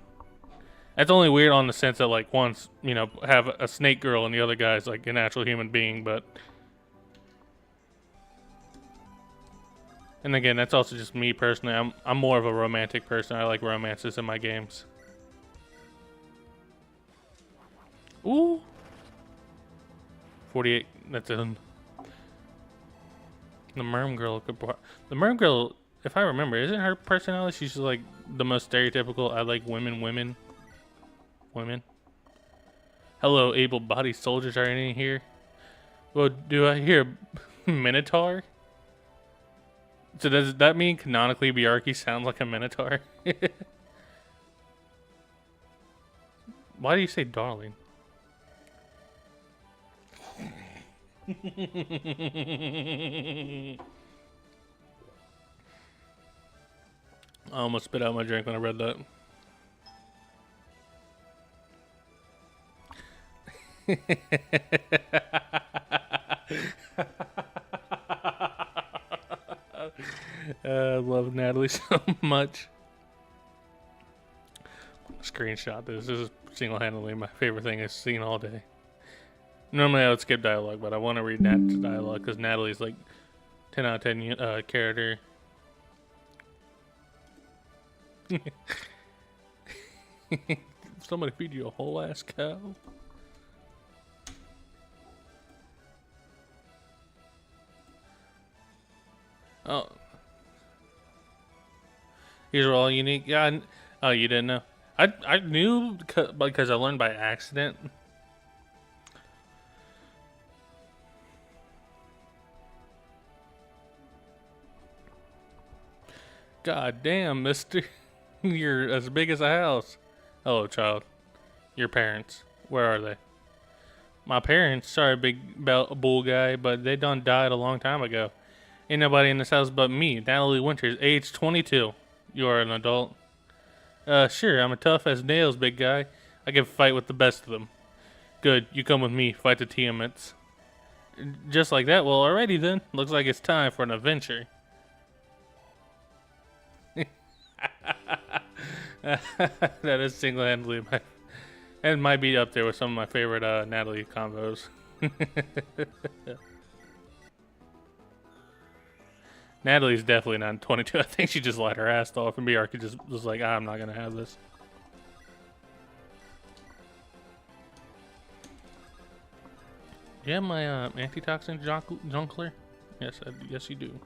that's only weird on the sense that, like, one's, you know, have a snake girl and the other guy's, like, an actual human being, but... And again, that's also just me personally. I'm more of a romantic person. I like romances in my games. Ooh! 48. That's in. The Merm Girl. The Merm Girl, if I remember, isn't her personality? She's like the most stereotypical. I like women. Hello, able-bodied soldiers. Are any here? Well, do I hear Minotaur? So does that mean canonically Bjarki sounds like a Minotaur? Why do you say darling? I almost spit out my drink when I read that. I love Natalie so much. Screenshot this. This is single-handedly my favorite thing I've seen all day. Normally I would skip dialogue, but I want to read Nat's dialogue because Natalie's like 10 out of 10 character. Somebody feed you a whole ass cow. Oh, these are all unique. Yeah. Oh, you didn't know? I knew because I learned by accident. God damn, mister. You're as big as a house. Hello, child. Your parents. Where are they? My parents, sorry, big bull guy, but they done died a long time ago. Ain't nobody in this house but me, Natalie Winters, age 22. You are an adult. Sure, I'm a tough as nails, big guy. I can fight with the best of them. Good, you come with me, fight the Tiamats. Just like that, well, alrighty then. Looks like it's time for an adventure. That is single-handedly my... It might be up there with some of my favorite Natalie combos. Natalie's definitely not 22. I think she just let her ass off, and Bjarki just was like, I'm not gonna have this. Do you have my antitoxin Jonkler? Yes, yes you do.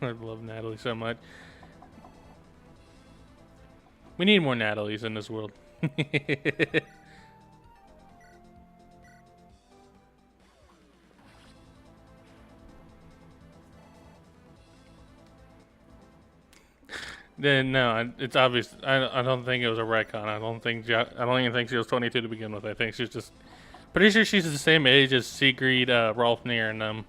I love Natalie so much. We need more Natalies in this world. Then no, it's obvious. I don't think it was a retcon. I don't even think she was 22 to begin with. I think she's just pretty sure she's the same age as Sigrid, Rolfnir, and them.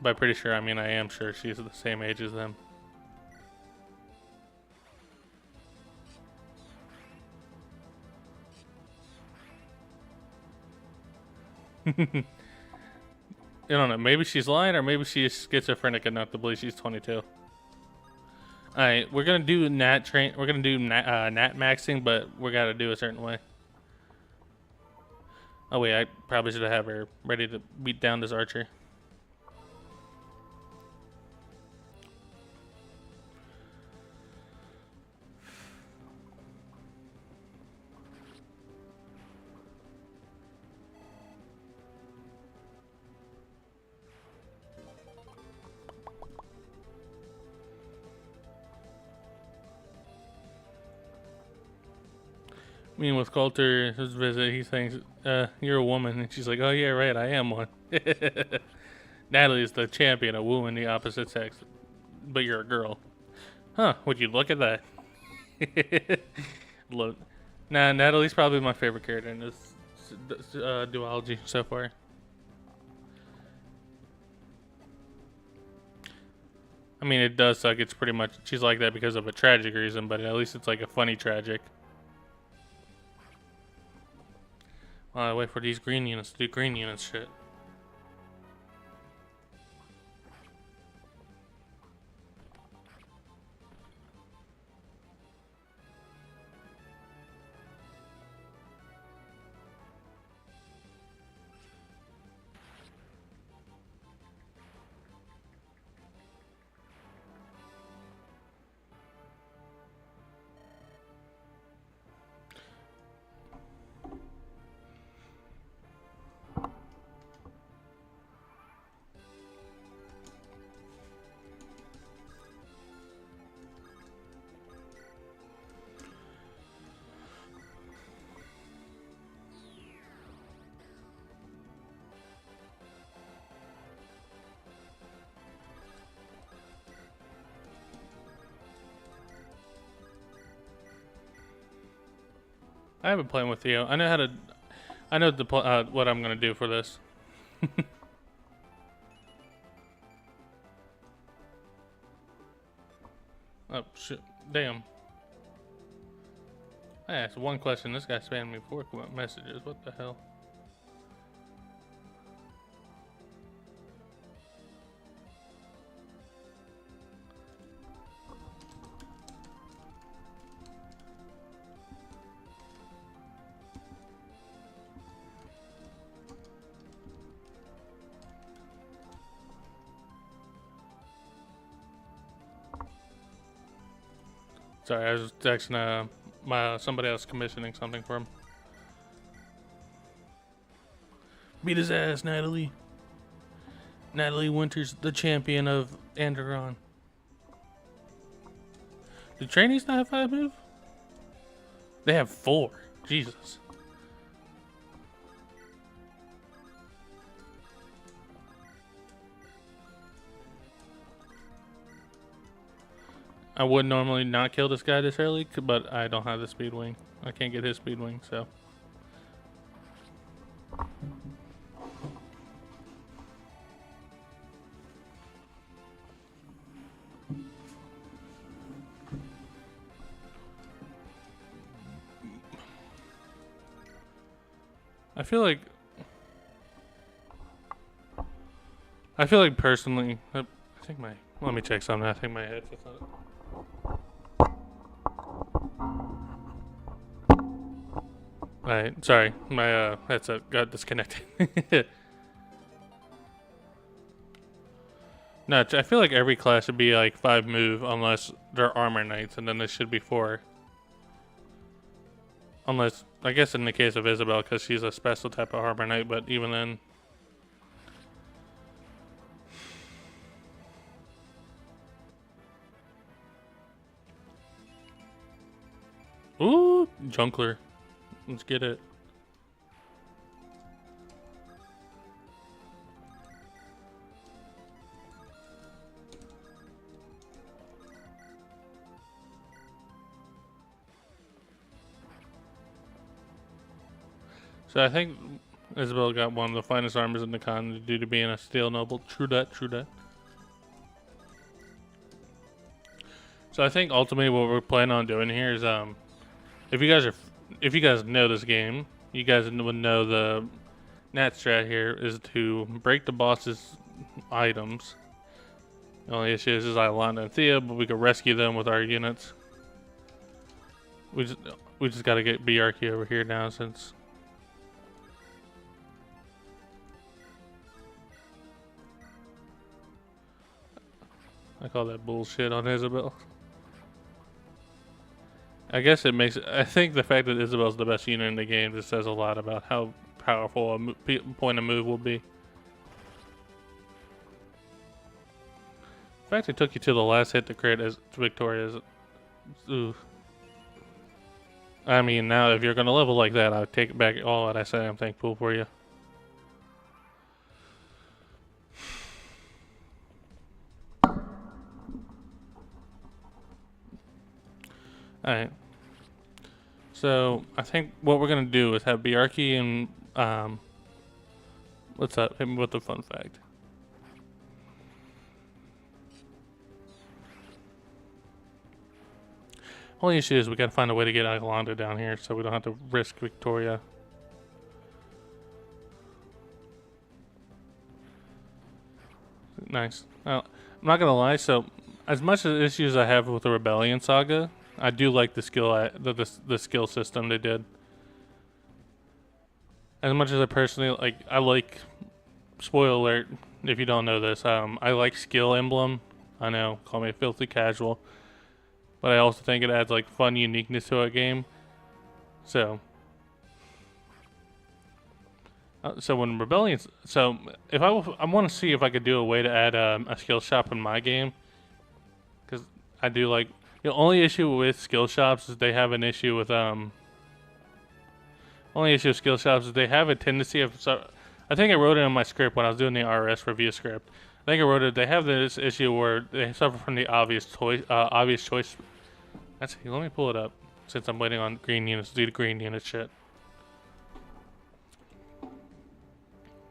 By pretty sure, I mean I am sure she's the same age as them. I don't know. Maybe she's lying, or maybe she's schizophrenic enough to believe she's 22. All right, we're gonna do nat maxing, but we gotta do a certain way. Oh wait, I probably should have her ready to beat down this archer. meeting with Coulter, his visit, he thinks, you're a woman. And she's like, oh, yeah, right, I am one. Natalie's the champion of wooing the opposite sex, but you're a girl. Huh, would you look at that? Look. Nah, Natalie's probably my favorite character in this duology so far. I mean, it does suck. It's pretty much, she's like that because of a tragic reason, but at least it's like a funny tragic. While I wait for these green units to do green units shit. I haven't played with Theo. I know how to. I know what I'm gonna do for this. Oh shit! Damn. I asked one question. This guy spammed me 4 messages. What the hell? Sorry, I was texting somebody else commissioning something for him. Beat his ass, Natalie. Natalie Winters, the champion of Andaron. Do trainees not have 5 move? They have 4. Jesus. I would normally not kill this guy this early, but I don't have the speed wing. I can't get his speed wing, so. I feel like personally, I think let me check something. I think my headset's on it. Alright, sorry, my headset got disconnected. No, I feel like every class should be like 5 move unless they're armor knights, and then they should be 4. Unless, I guess in the case of Isabel, because she's a special type of armor knight, but even then. Ooh, Junkler. Let's get it. So I think Isabel got one of the finest armors in the con due to being a steel noble. True that, true that. So I think ultimately what we're planning on doing here is if you guys know this game, you guys would know the nat strat here is to break the boss's items. The only issue is Ilana and Thea, but we can rescue them with our units. We just gotta get Bjarki over here now since. I call that bullshit on Isabel. I guess it makes. I think the fact that Isabel's the best unit in the game just says a lot about how powerful a point of move will be. The fact it took you to the last hit to crit as Victoria's. Ooh. I mean, now if you're gonna level like that, I'll take back all that I said. I'm thankful for you. Alright. So, I think what we're gonna do is have Bjarki and, what's up? Hit me with the fun fact. Only issue is we gotta find a way to get Agalanda down here so we don't have to risk Victoria. Nice. Well, I'm not gonna lie, so as much as issues I have with the Rebellion Saga, I do like the skill system they did. As much as I personally I like, spoiler alert if you don't know this, I like skill emblem. I know, call me filthy casual, but I also think it adds like fun uniqueness to a game. So when Rebellion's, so if I want to see if I could do a way to add a skill shop in my game, because I do like, the only issue with skill shops is they have an issue with only issue with skill shops is they have a tendency of, so I think I wrote it in my script when I was doing the RS review script. I think I wrote it. They have this issue where they suffer from the obvious choice. Actually, let me pull it up since I'm waiting on green units to do the green unit shit.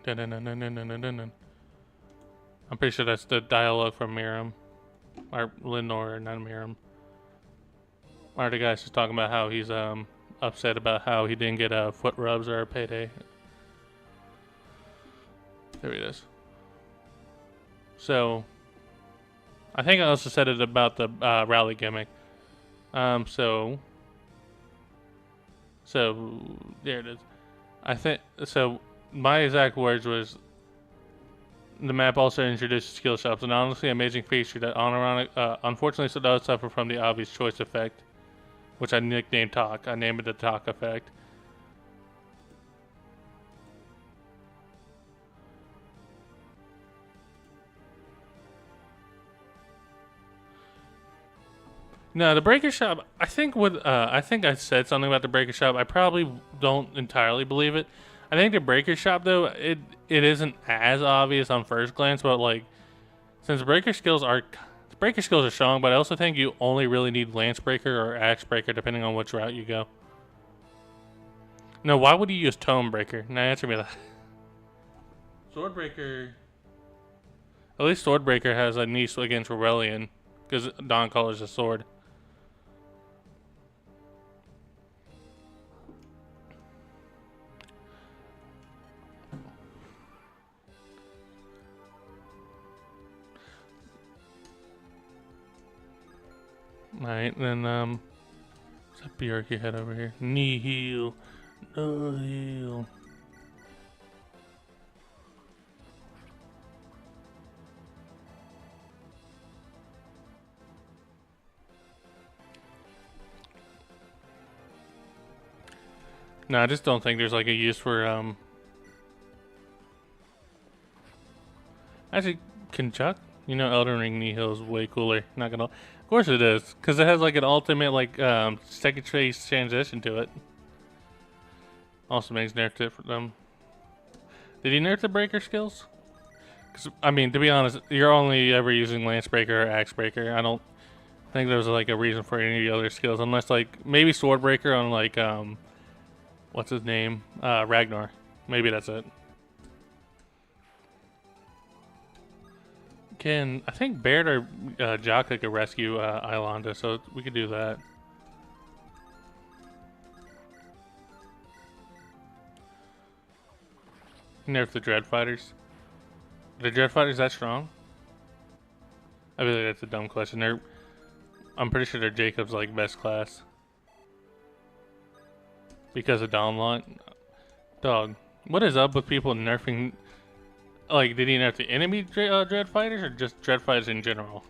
I'm pretty sure that's the dialogue from Miram. Or Lenore, not Miram. Or the guy's just talking about how he's upset about how he didn't get foot rubs or a payday. There it is. So, I think I also said it about the rally gimmick. So there it is. I think so. My exact words was, the map also introduces skill shops, an honestly amazing feature that unfortunately does suffer from the obvious choice effect, which I nicknamed Talk. I named it the Talk effect. No, the Breaker Shop, I think I said something about the Breaker Shop. I probably don't entirely believe it. I think the Breaker Shop, though, it isn't as obvious on first glance, but like, since breaker skills are strong, but I also think you only really need Lance Breaker or Axe Breaker depending on which route you go. No, why would you use Tome Breaker? Now answer me that. Sword Breaker. At least Sword Breaker has a niche against Rebellion, because Dawn Caller's a sword. Alright, then, what's that Bjarki head over here? Knee heel. No heel. No, I just don't think there's like a use for, actually, can Chuck? You know, Elden Ring knee heel is way cooler. Not gonna. Of course it is, because it has like an ultimate like second chase transition to it. Also makes nerfed it for them. Did he nerf the breaker skills? Because I mean, to be honest, you're only ever using Lance Breaker or Axe Breaker. I don't think there's like a reason for any of the other skills, unless like maybe Sword Breaker on like what's his name, Ragnar. Maybe that's it. I think Baird or Jaka could rescue Iolanda, so we could do that. Nerf the Dread Fighters. Are the Dread Fighters that strong? I feel like that's a dumb question. I'm pretty sure they're Jacob's like best class. Because of Downlock. Dog, what is up with people nerfing? Like, did he nerf the enemy Dread Fighters or just Dread Fighters in general?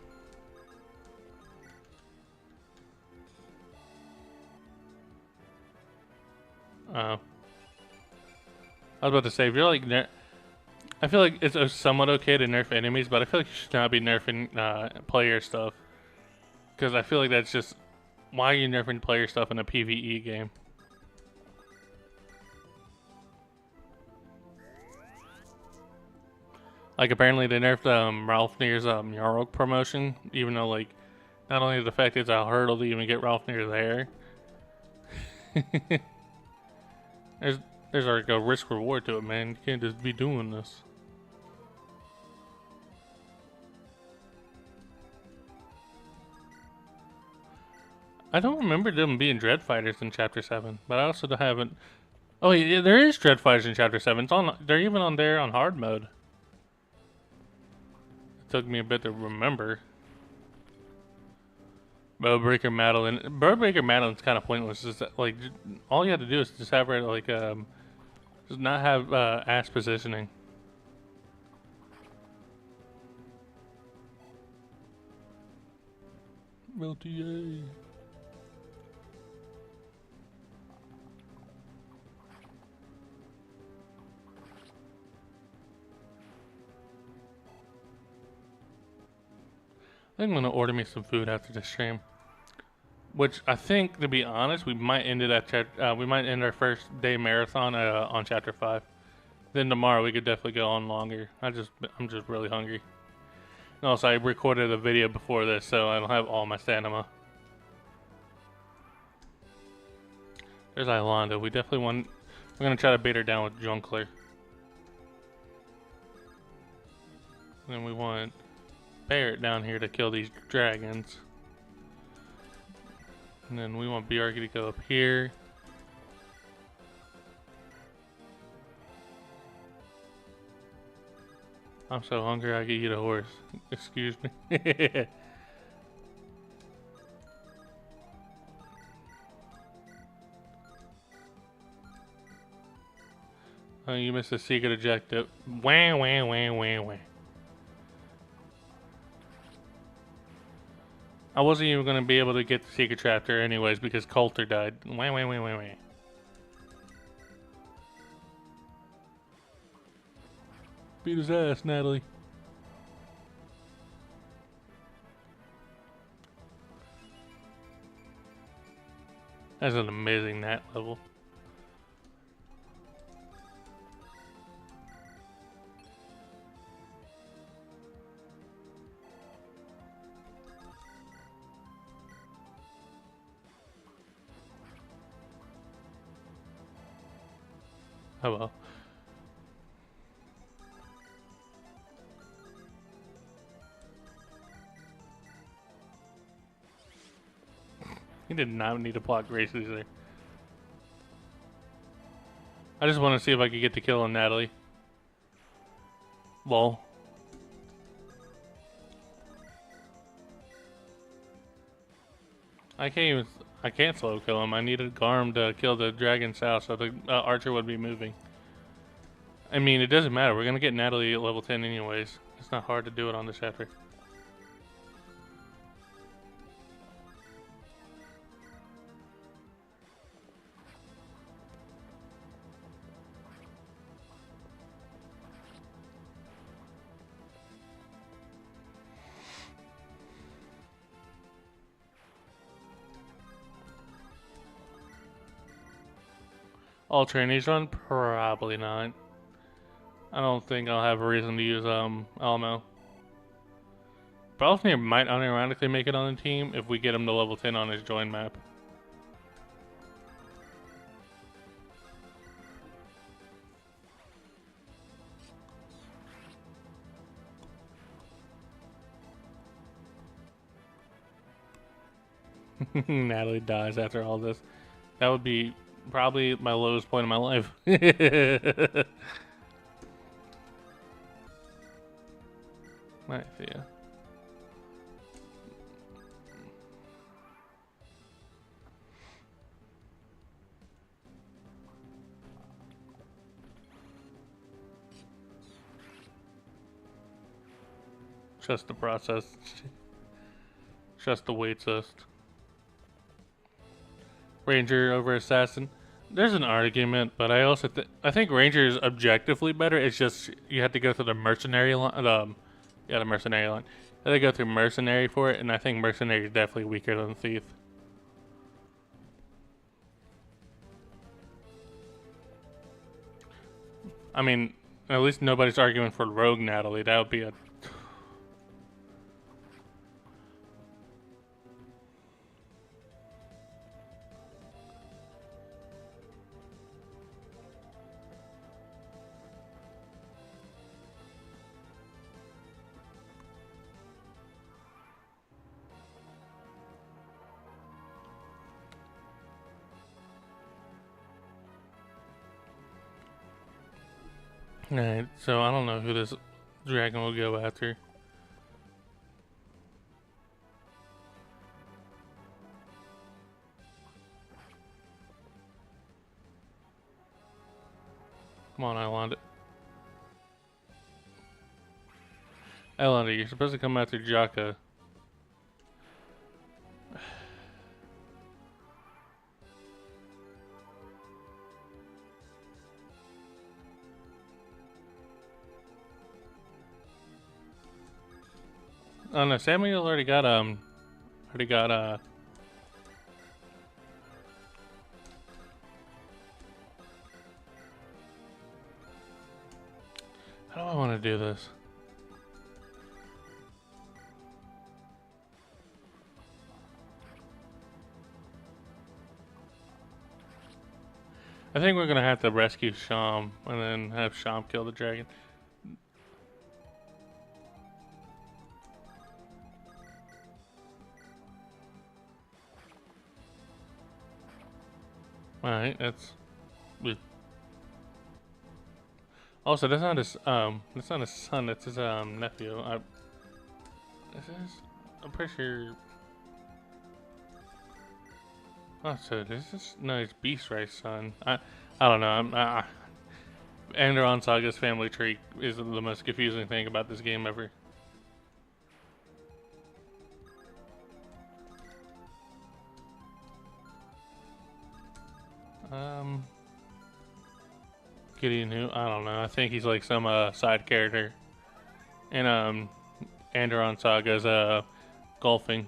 I was about to say, if you're like I feel like it's somewhat okay to nerf enemies, but I feel like you should not be nerfing player stuff. Because I feel like that's just Why are you nerfing player stuff in a PvE game? Like, apparently they nerfed Ralph Near's Yarok promotion, even though, like, not only the fact it's a hurdle to even get Ralph Near there. there's like a risk reward to it, man. You can't just be doing this. I don't remember them being Dread Fighters in Chapter 7, but I also haven't... Oh, yeah, there is Dread Fighters in Chapter 7. It's on. They're even on there on hard mode. It took me a bit to remember. Bowbreaker Madeline. Bowbreaker Madeline's kind of pointless. Just like, all you have to do is just have her, like, just not have ass positioning. LTA. I think I'm gonna order me some food after this stream. Which I think, to be honest, we might end it at we might end our first day marathon on chapter 5. Then tomorrow we could definitely go on longer. I'm just really hungry. And also, I recorded a video before this, so I don't have all my stamina. There's Ilonda. We definitely want. We're gonna try to bait her down with Junkler. And then we want Barret down here to kill these dragons. And then we want Bjarki to go up here. I'm so hungry I could eat a horse. Excuse me. Oh, you missed a secret objective. Wah, wah, wah, wah, wah. I wasn't even going to be able to get the secret chapter anyways because Coulter died. Wah, wah, wah, wah, wah. Beat his ass, Natalie. That's an amazing Nat level. Oh well. He did not need to block races there. I just want to see if I could get the kill on Natalie. Lol. I can't slow kill him. I needed Garm to kill the dragon south so the archer would be moving. I mean, it doesn't matter. We're gonna get Natalie at level 10 anyways. It's not hard to do it on this chapter. All trainees run? Probably not. I don't think I'll have a reason to use Elmo. Balthazar might unironically make it on the team if we get him to level 10 on his join map. Natalie dies after all this. That would be probably my lowest point in my life. Right, yeah. Trust the process. Trust the wait list. Ranger over Assassin. There's an argument, but I also I think Ranger is objectively better. It's just you have to go through the mercenary line. Yeah, the mercenary line. I have to go through mercenary for it, and I think mercenary is definitely weaker than thief. I mean, at least nobody's arguing for Rogue Natalie. That would be a... Alright, so I don't know who this dragon will go after. Come on, Islander. Islander, you're supposed to come after Jaka. Oh no, Samuel already got how do I want to do this? I think we're gonna have to rescue Sham and then have Sham kill the dragon. Alright, that's... Also, that's not his son, that's his nephew. I'm pretty sure... Oh, so this is... No, it's Beast Rice's son. I don't know, Andaron Saga's family tree is the most confusing thing about this game ever. Gideon who? I don't know. I think he's like some side character. And Andaron Saga's golfing.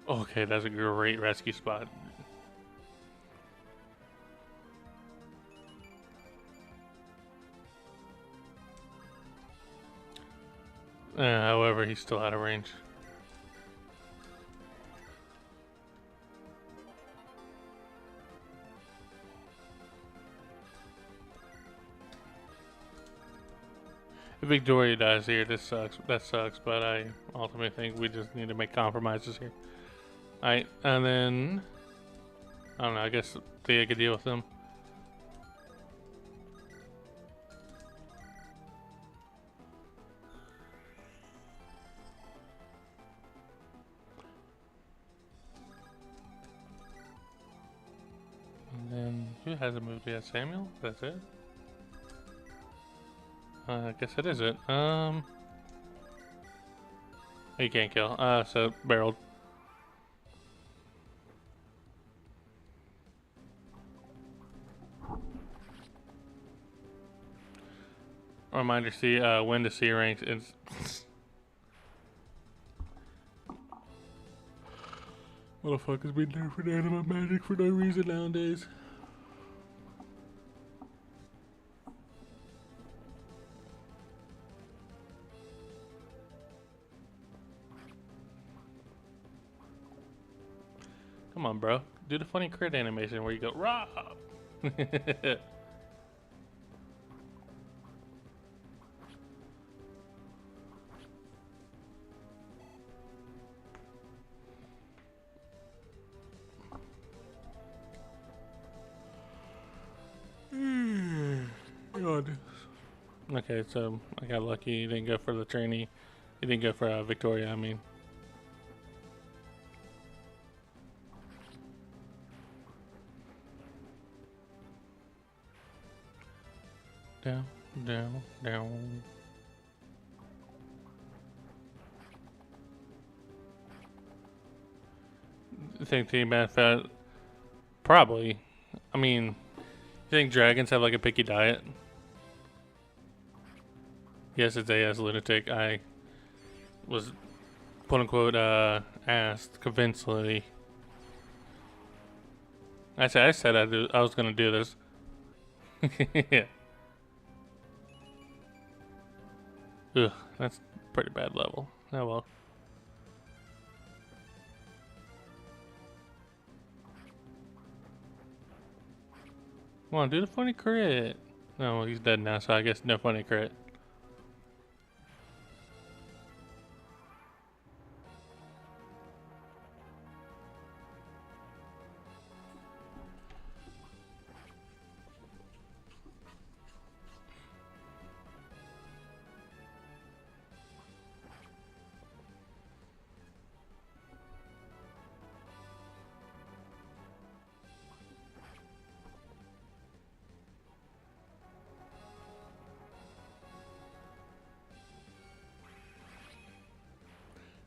Okay, that's a great rescue spot. However, he's still out of range. If Victoria dies here, this sucks. That sucks, but I ultimately think we just need to make compromises here. Alright, and then... I don't know, I guess Thea could deal with them. And then, who hasn't moved yet? Samuel? That's it? I guess it is it. He can't kill. So barreled. Reminder: see when to see ranks. It's motherfuckers be nerfing animal magic for no reason nowadays. Come on, bro. Do the funny crit animation where you go, Rob! God. Okay, so I got lucky. He didn't go for the trainee. He didn't go for Victoria, I mean. Down, down, down. I think Team Fat probably. I mean, you think dragons have like a picky diet? Yes, it's AS Lunatic. I was quote unquote asked convincingly. I said I was gonna do this. Yeah. Ugh, that's pretty bad level. Oh well. Come on, do the funny crit. No, well, he's dead now, so I guess no funny crit.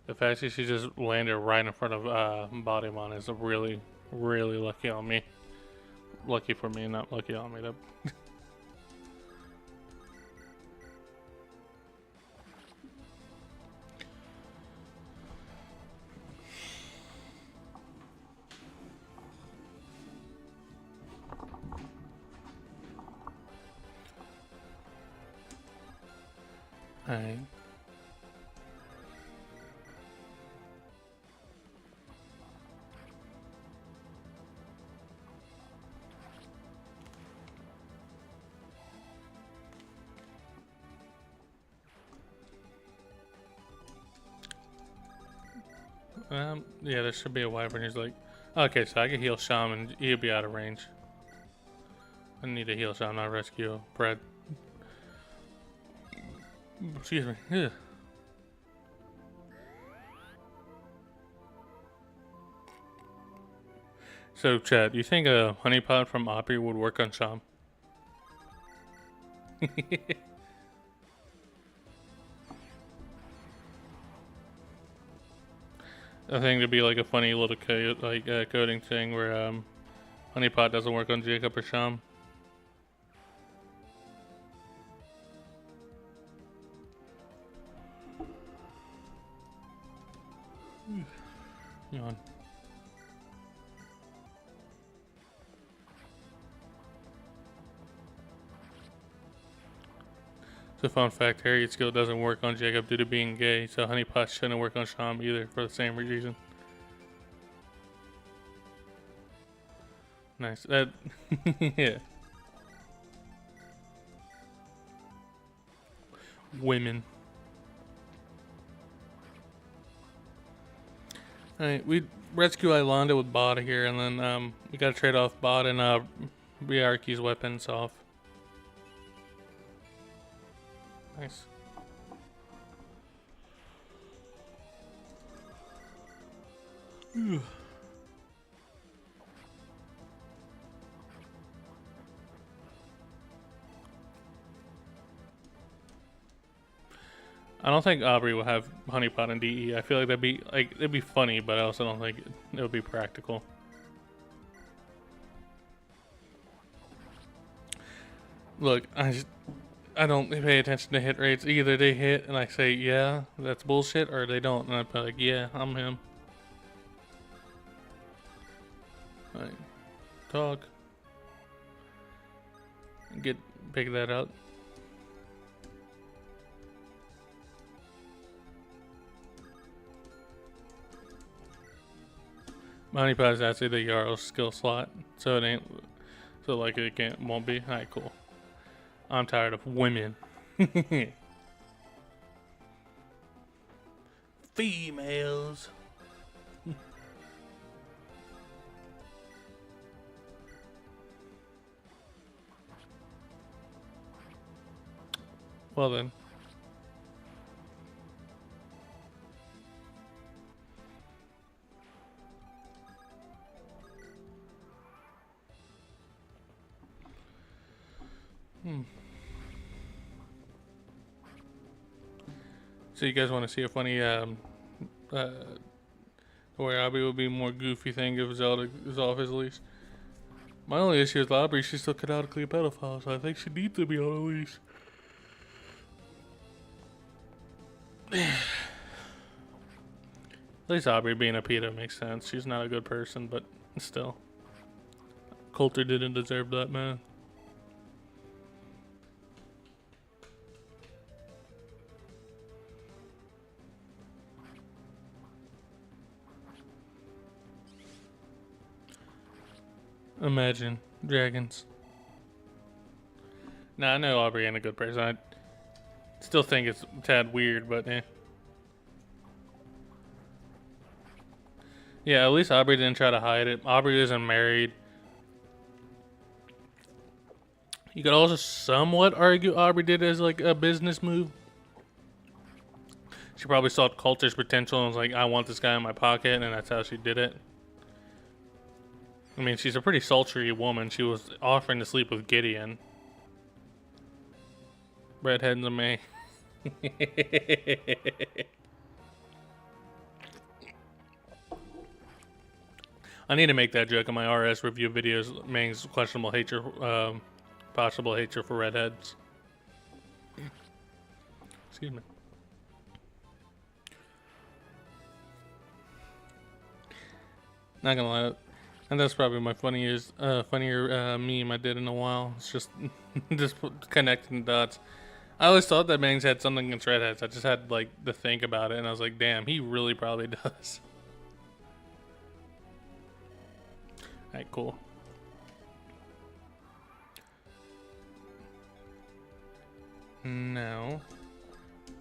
The fact that she just landed right in front of Bodymon is a really, really lucky on me. Lucky for me, not lucky on me. Alright. Yeah, there should be a wyvern. He's like, okay, so I can heal Shaman. He'll be out of range. I need to heal Shaman, not rescue Brad. Excuse me. Ugh. So, Chad, you think a honeypot from Opry would work on Sham? I think it'd be like a funny little coding thing where honeypot doesn't work on Jacob or Sham. Yawn. So fun fact, Harriet's skill doesn't work on Jacob due to being gay, so honeypot shouldn't work on Sham either for the same reason. Nice. That yeah. Women. Alright, we rescue Ilonda with Bot here, and then we gotta trade off Bot and Riarki's weapons off. Nice. I don't think Aubrey will have honeypot and DE. I feel like it'd be funny, but I also don't think it would be practical. Look, I don't pay attention to hit rates. Either they hit and I say, yeah, that's bullshit, or they don't, and I'm like, yeah, I'm him. Alright. Talk. Pick that out. Honeypot is actually the Jarl's skill slot, so it ain't, so like it won't be. Alright, cool. I'm tired of women. Females. Well then. So you guys want to see a funny where Abby would be more goofy thing if Zelda is off his leash? My only issue with Aubrey, she's still canonically a pedophile, so I think she needs to be on a leash. At least Aubrey being a PETA makes sense. She's not a good person, but still. Coulter didn't deserve that, man. Imagine dragons. Nah, I know Aubrey ain't a good person. I still think it's a tad weird, but eh. Yeah, at least Aubrey didn't try to hide it. Aubrey isn't married. You could also somewhat argue Aubrey did it as like a business move. She probably saw Coulter's potential and was like, I want this guy in my pocket, and that's how she did it. I mean, she's a pretty sultry woman. She was offering to sleep with Gideon. Redheads and me. I need to make that joke in my RS review videos. Mang's questionable hatred, possible hatred for redheads. Excuse me. Not gonna lie, and that's probably my funnier meme I did in a while. It's just connecting the dots. I always thought that Bangs had something against redheads. I just had like to think about it, and I was like, damn, he really probably does. Alright, cool. Now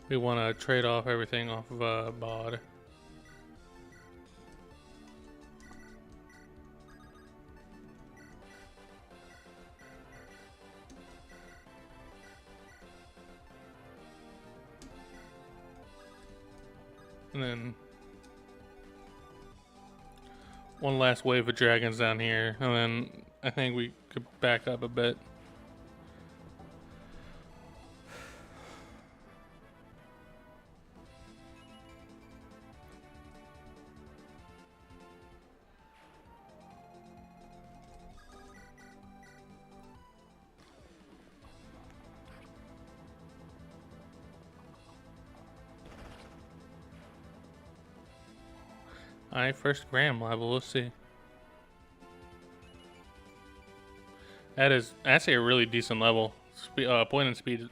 we want to trade off everything off of Bod. And then one last wave of dragons down here, and then I think we could back up a bit. Alright, first gram level, let's see. That is actually a really decent level. Point and speed.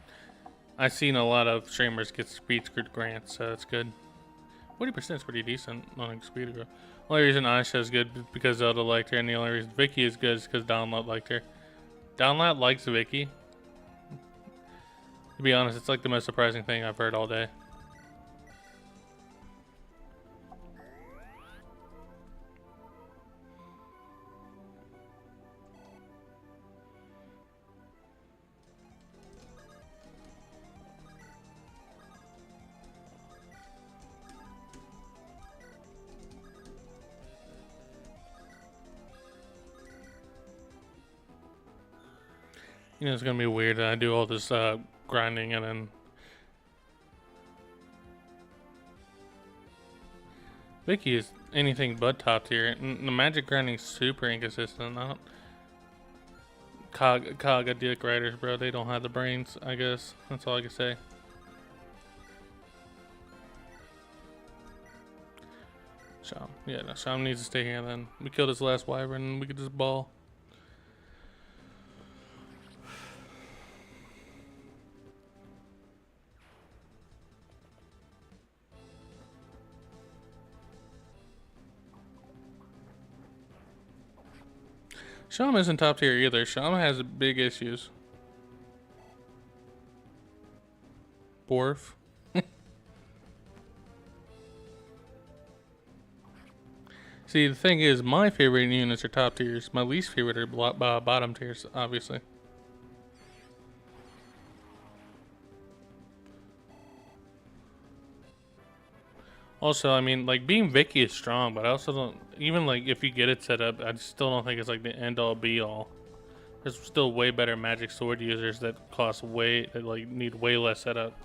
I've seen a lot of streamers get speed screwed grants, so that's good. 40% is pretty decent on a speed growth. Only reason Aisha is good is because Zelda liked her, and the only reason Vicky is good is because Download liked her. Download likes Vicky. To be honest, it's like the most surprising thing I've heard all day. You know, it's gonna be weird that I do all this grinding and then Vicky is anything but top tier. The magic grinding's super inconsistent. I don't... Cog dick riders, bro. They don't have the brains, I guess. That's all I can say. Sham. Yeah, no, Sham needs to stay here then. We kill this last wyvern and we could just ball. Sham isn't top tier either. Sham has big issues. Borf. See, the thing is, my favorite units are top tiers. My least favorite are bottom tiers, obviously. Also, I mean, like, being Vicky is strong, but I also don't... Even, like, if you get it set up, I still don't think it's, like, the end-all, be-all. There's still way better magic sword users that cost way... that, like, need way less setup.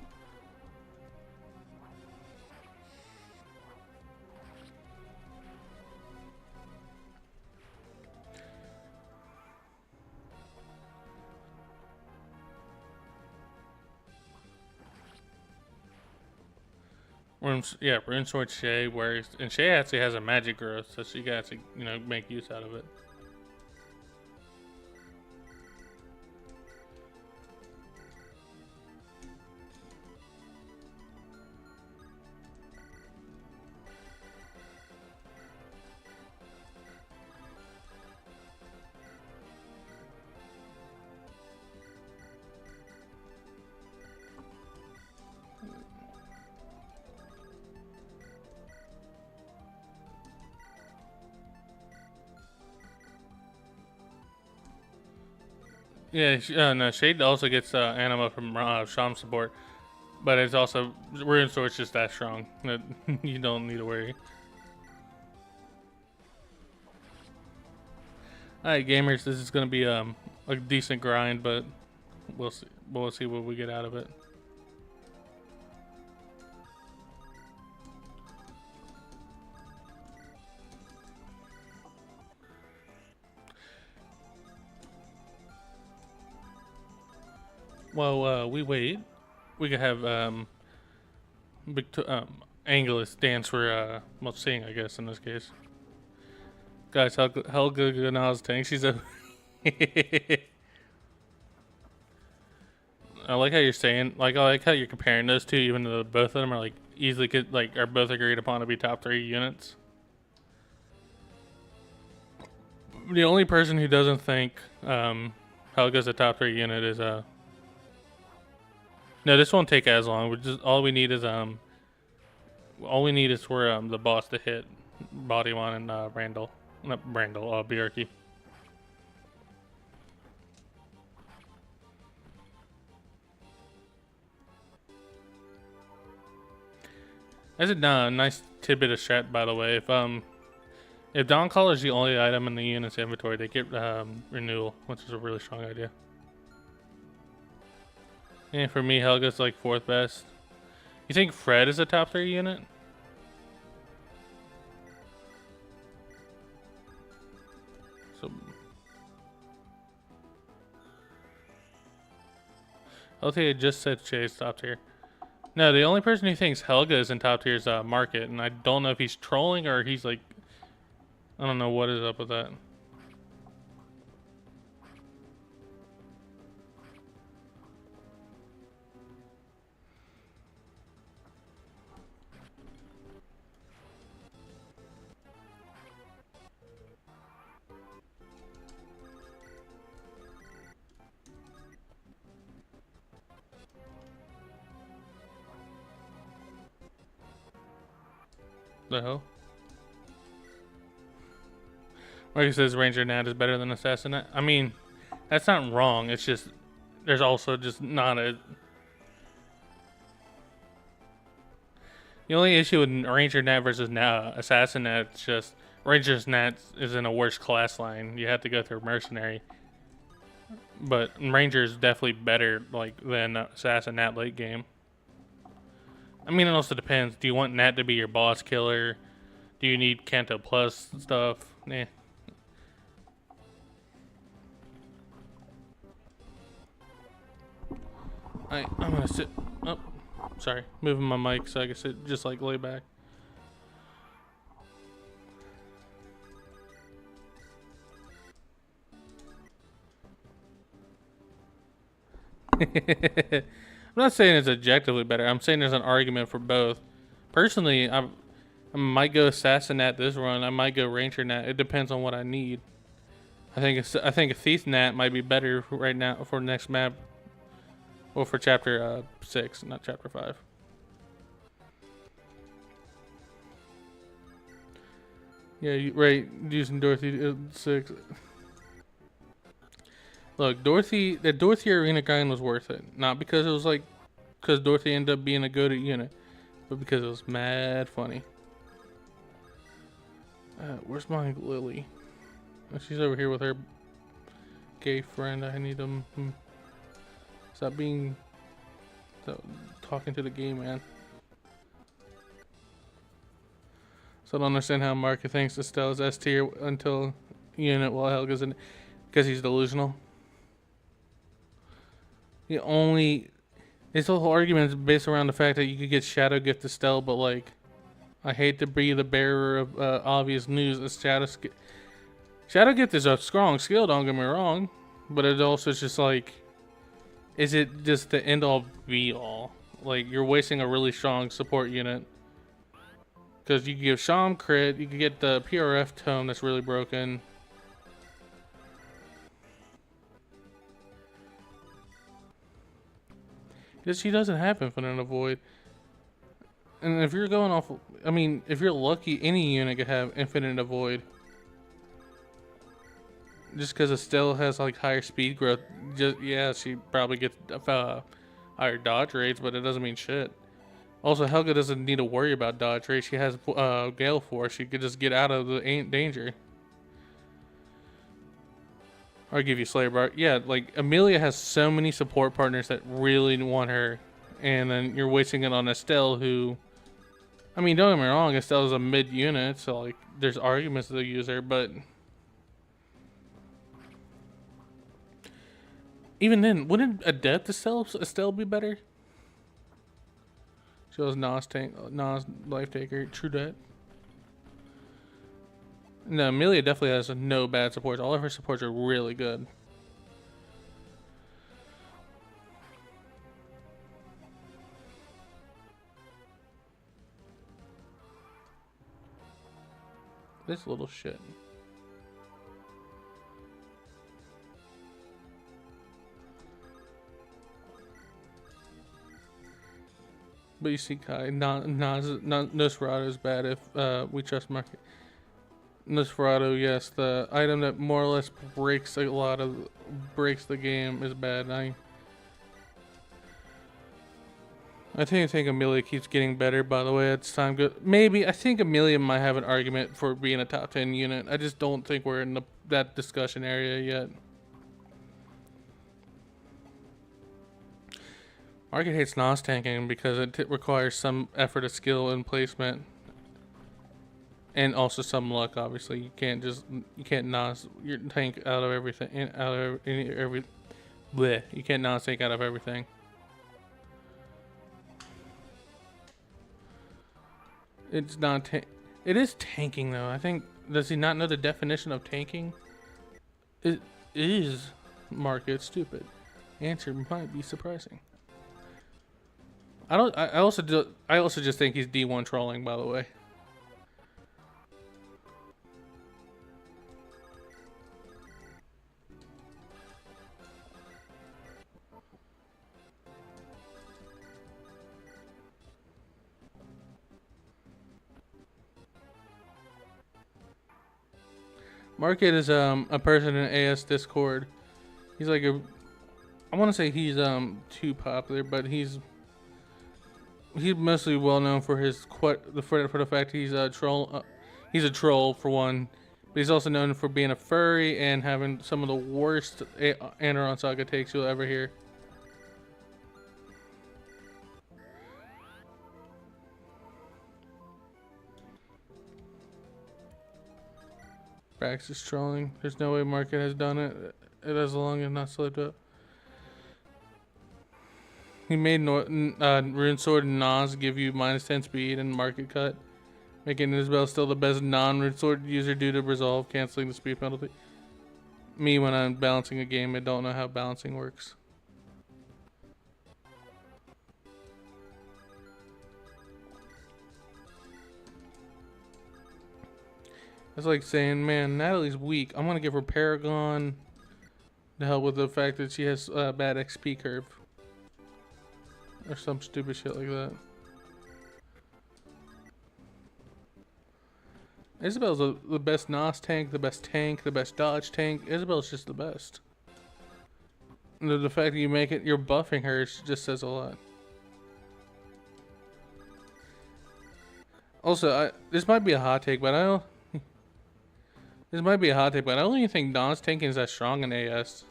Rune Sword Shay works, and Shay actually has a magic growth, so she can actually make use out of it. Yeah, no, Shade also gets anima from Sham support, but it's also Rune Sword's just that strong that you don't need to worry. Alright, gamers, this is gonna be a decent grind, but we'll see. We'll see what we get out of it. While we wait, we could have Angelus dance for sing, I guess in this case. Guys, Helga Gana's tank. She's a. I like how you're saying, I like how you're comparing those two, even though both of them are like easily are both agreed upon to be top 3 units. The only person who doesn't think Helga's a top 3 unit is No, this won't take as long. All we need is for the boss to hit Bodymon and Bjerke. That's a nice tidbit of strat, by the way. If Dawn Caller is the only item in the unit's inventory, they get renewal, which is a really strong idea. And for me, Helga's like 4th best. You think Fred is a top 3 unit? So LTA just said Chase top tier. No, the only person who thinks Helga is in top tier is Market, and I don't know if he's trolling or he's like, I don't know what is up with that. The hell? Marcus says Ranger Nat is better than Assassin Nat. I mean, that's not wrong. It's just there's also just not a. The only issue with Ranger Nat versus Assassin Nat is just Ranger's Nat is in a worse class line. You have to go through Mercenary. But Ranger is definitely better than Assassin Nat late game. I mean, it also depends. Do you want Nat to be your boss killer? Do you need Kanto Plus stuff? Nah. I'm gonna sit. Oh, sorry. Moving my mic so I can sit just lay back. I'm not saying it's objectively better. I'm saying there's an argument for both. Personally, I might go Assassin Nat this run. I might go Ranger Nat. It depends on what I need. I think a Thief Nat might be better right now for next map. Well, for chapter 6, not chapter 5. Yeah, right. Using Dorothy 6. Look, the Dorothy Arena grind was worth it. Not because it was because Dorothy ended up being a go-to unit, but because it was mad funny. Where's my Lily? She's over here with her gay friend. I need them. Stop talking to the gay man. So I don't understand how Market thinks Estelle is S tier until unit while Helga's in, because he's delusional. The only This whole argument is based around the fact that you could get Shadow Gift Estelle, but like, I hate to be the bearer of obvious news. Shadow Gift is a strong skill, don't get me wrong, but it also is just like, is it just the end all be all? Like, you're wasting a really strong support unit. Because you can give Sham crit, you can get the PRF tome that's really broken. She doesn't have Infinite Avoid. And if you're going off, I mean, if you're lucky, any unit could have Infinite Avoid. Just because Estelle has like higher speed growth, yeah, she probably gets higher dodge rates, but it doesn't mean shit. Also, Helga doesn't need to worry about dodge rate. She has Gale Force. She could just get out of the danger. Or give you Slayer Bar. Yeah, like Amelia has so many support partners that really want her, and then you're wasting it on Estelle, who, I mean, don't get me wrong, Estelle is a mid unit, so like there's arguments to use her, but even then, wouldn't Adept Estelle be better? She was Nas Life Taker, true that. No, Amelia definitely has no bad supports. All of her supports are really good. This little shit. But you see, Kai, Nosferatu is bad if we trust market. Nosferatu, yes, the item that more or less breaks the game is bad. I think Amelia keeps getting better. By the way, it's time good. Maybe I think Amelia might have an argument for being a top 10 unit. I just don't think we're in that discussion area yet. Market hates Nas tanking because it requires some effort of skill and placement. And also some luck, obviously. You can't Nas your tank out of everything. You can't Nas tank out of everything. It's not. It is tanking though. I think. Does he not know the definition of tanking? It is. Market stupid. Answer might be surprising. I also just think he's D1 trolling. By the way. Market is a person in AS Discord. He's like I want to say he's too popular, but he's mostly well known for his for the fact he's a troll. He's a troll for one, but he's also known for being a furry and having some of the worst Andaron Saga takes you'll ever hear. Brax is trolling. There's no way Market has done it. It has long and not slipped up. He made Rune Sword and Nas give you -10 speed and Market cut, making Isabel still the best non-Rune Sword user due to resolve, canceling the speed penalty. Me, when I'm balancing a game, I don't know how balancing works. It's like saying, man, Natalie's weak. I'm gonna give her Paragon to help with the fact that she has a bad XP curve. Or some stupid shit like that. Isabel's the best Nos tank, the best dodge tank. Isabel's just the best. And the fact that you're buffing her just says a lot. Also, this might be a hot take, but I don't. This might be a hot take, but I don't even think Don's tanking is that strong in AS.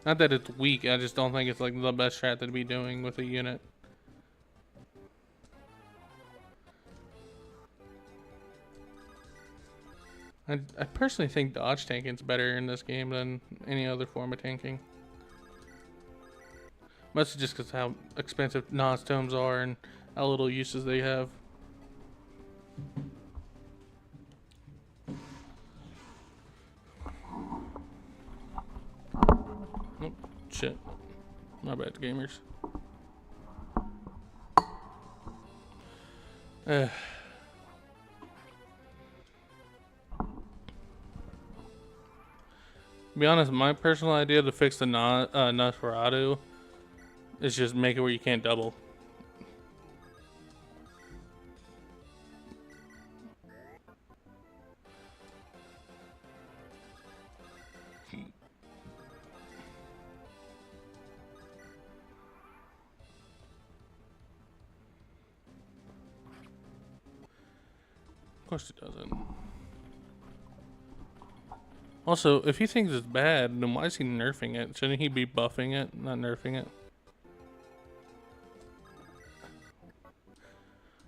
Not that it's weak, I just don't think it's like the best strat to be doing with a unit. I personally think dodge tanking's better in this game than any other form of tanking. Mostly just because how expensive Nas tomes are and how little uses they have. Oh, shit. My bad, gamers. To be honest, my personal idea to fix the Nosferatu is just make it where you can't double. Of course it doesn't. Also, if he thinks it's bad, then why is he nerfing it? Shouldn't he be buffing it, not nerfing it?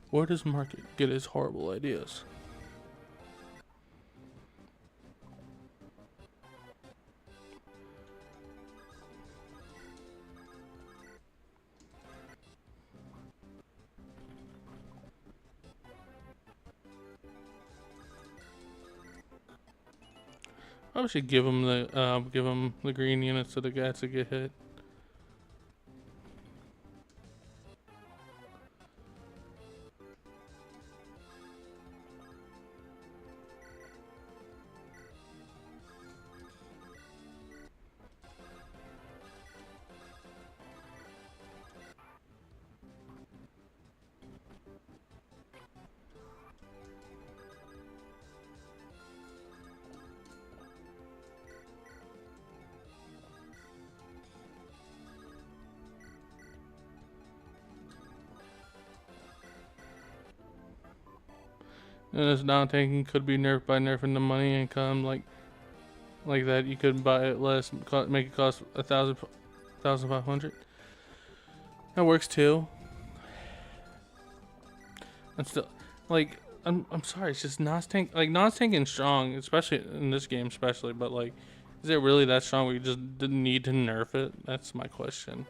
Where does Market get his horrible ideas? I should give him the green units to the guys that get hit. And this down tanking could be nerfed by nerfing the money income like that. You could buy it less, make it cost 1,500. That works too. I'm still like I'm sorry. It's just Nos tanking strong, especially in this game, especially. But like, is it really that strong? Where you just didn't need to nerf it? That's my question.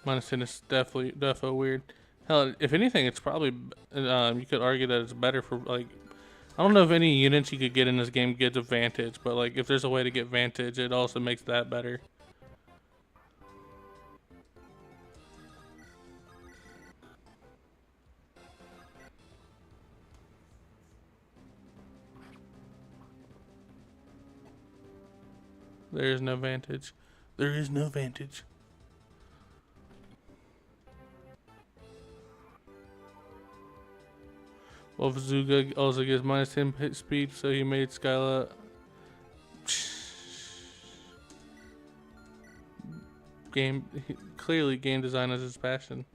Minus 10 is definitely weird. Hell, if anything, it's probably you could argue that it's better for like. I don't know if any units you could get in this game gets a Vantage, but like if there's a way to get Vantage, it also makes that better. There is no Vantage. There is no Vantage. Well, Zuga also gets minus 10 hit speed, so he made Skyla. Clearly game design is his passion.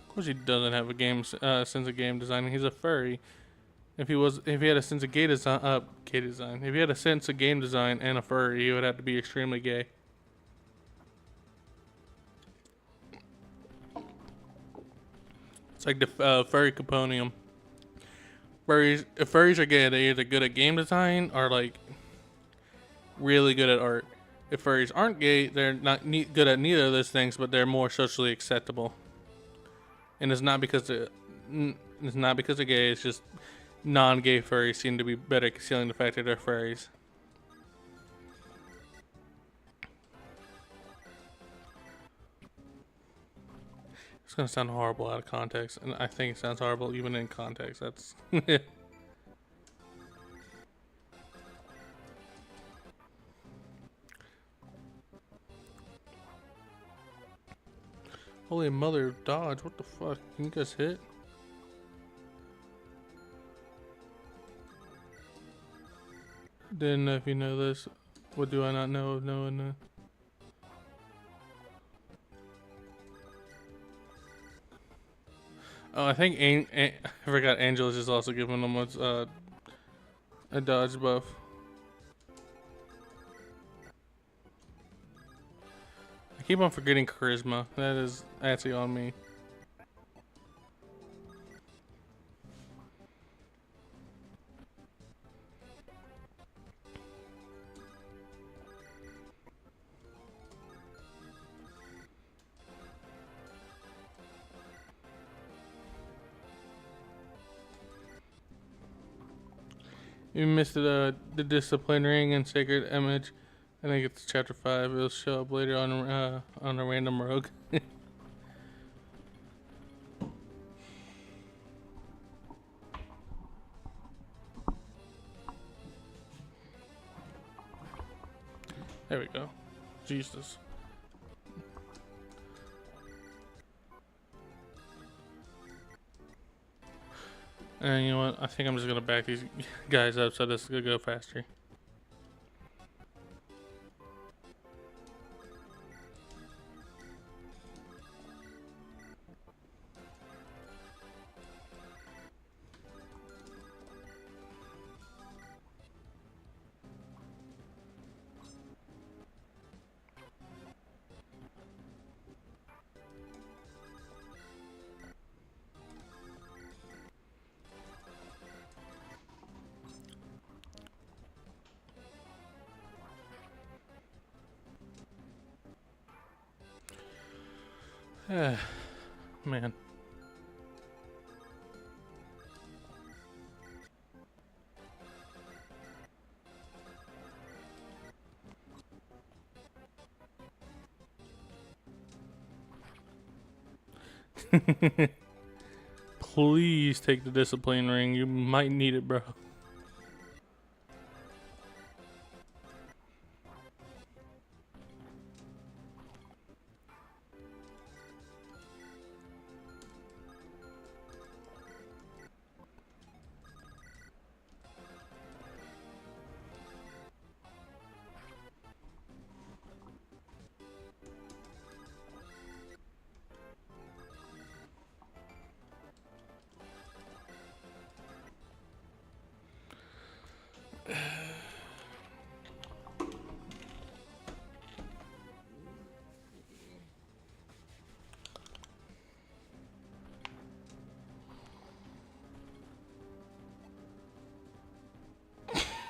Of course, he doesn't have a sense of game design. He's a furry. If he had a sense of game design. If he had a sense of game design and a furry, he would have to be extremely gay. It's like the furry component. If furries are gay, they're either good at game design or like really good at art. If furries aren't gay, they're not good at neither of those things, but they're more socially acceptable. And it's not because they're gay. It's just non-gay furries seem to be better at concealing the fact that they're furries. It's gonna sound horrible out of context, and I think it sounds horrible even in context. That's holy mother of Dodge! What the fuck? Can you guys hit? Didn't know if you know this. What do I not know of knowing? Oh, I think I forgot Angela's is also giving them a dodge buff. I keep on forgetting charisma. That is actually on me. You missed the discipline ring and sacred image. I think it's chapter 5. It'll show up later on a random rogue. There we go. Jesus. And you know what? I think I'm just gonna back these guys up so this is gonna go faster. Man. Please take the discipline ring. You might need it, bro.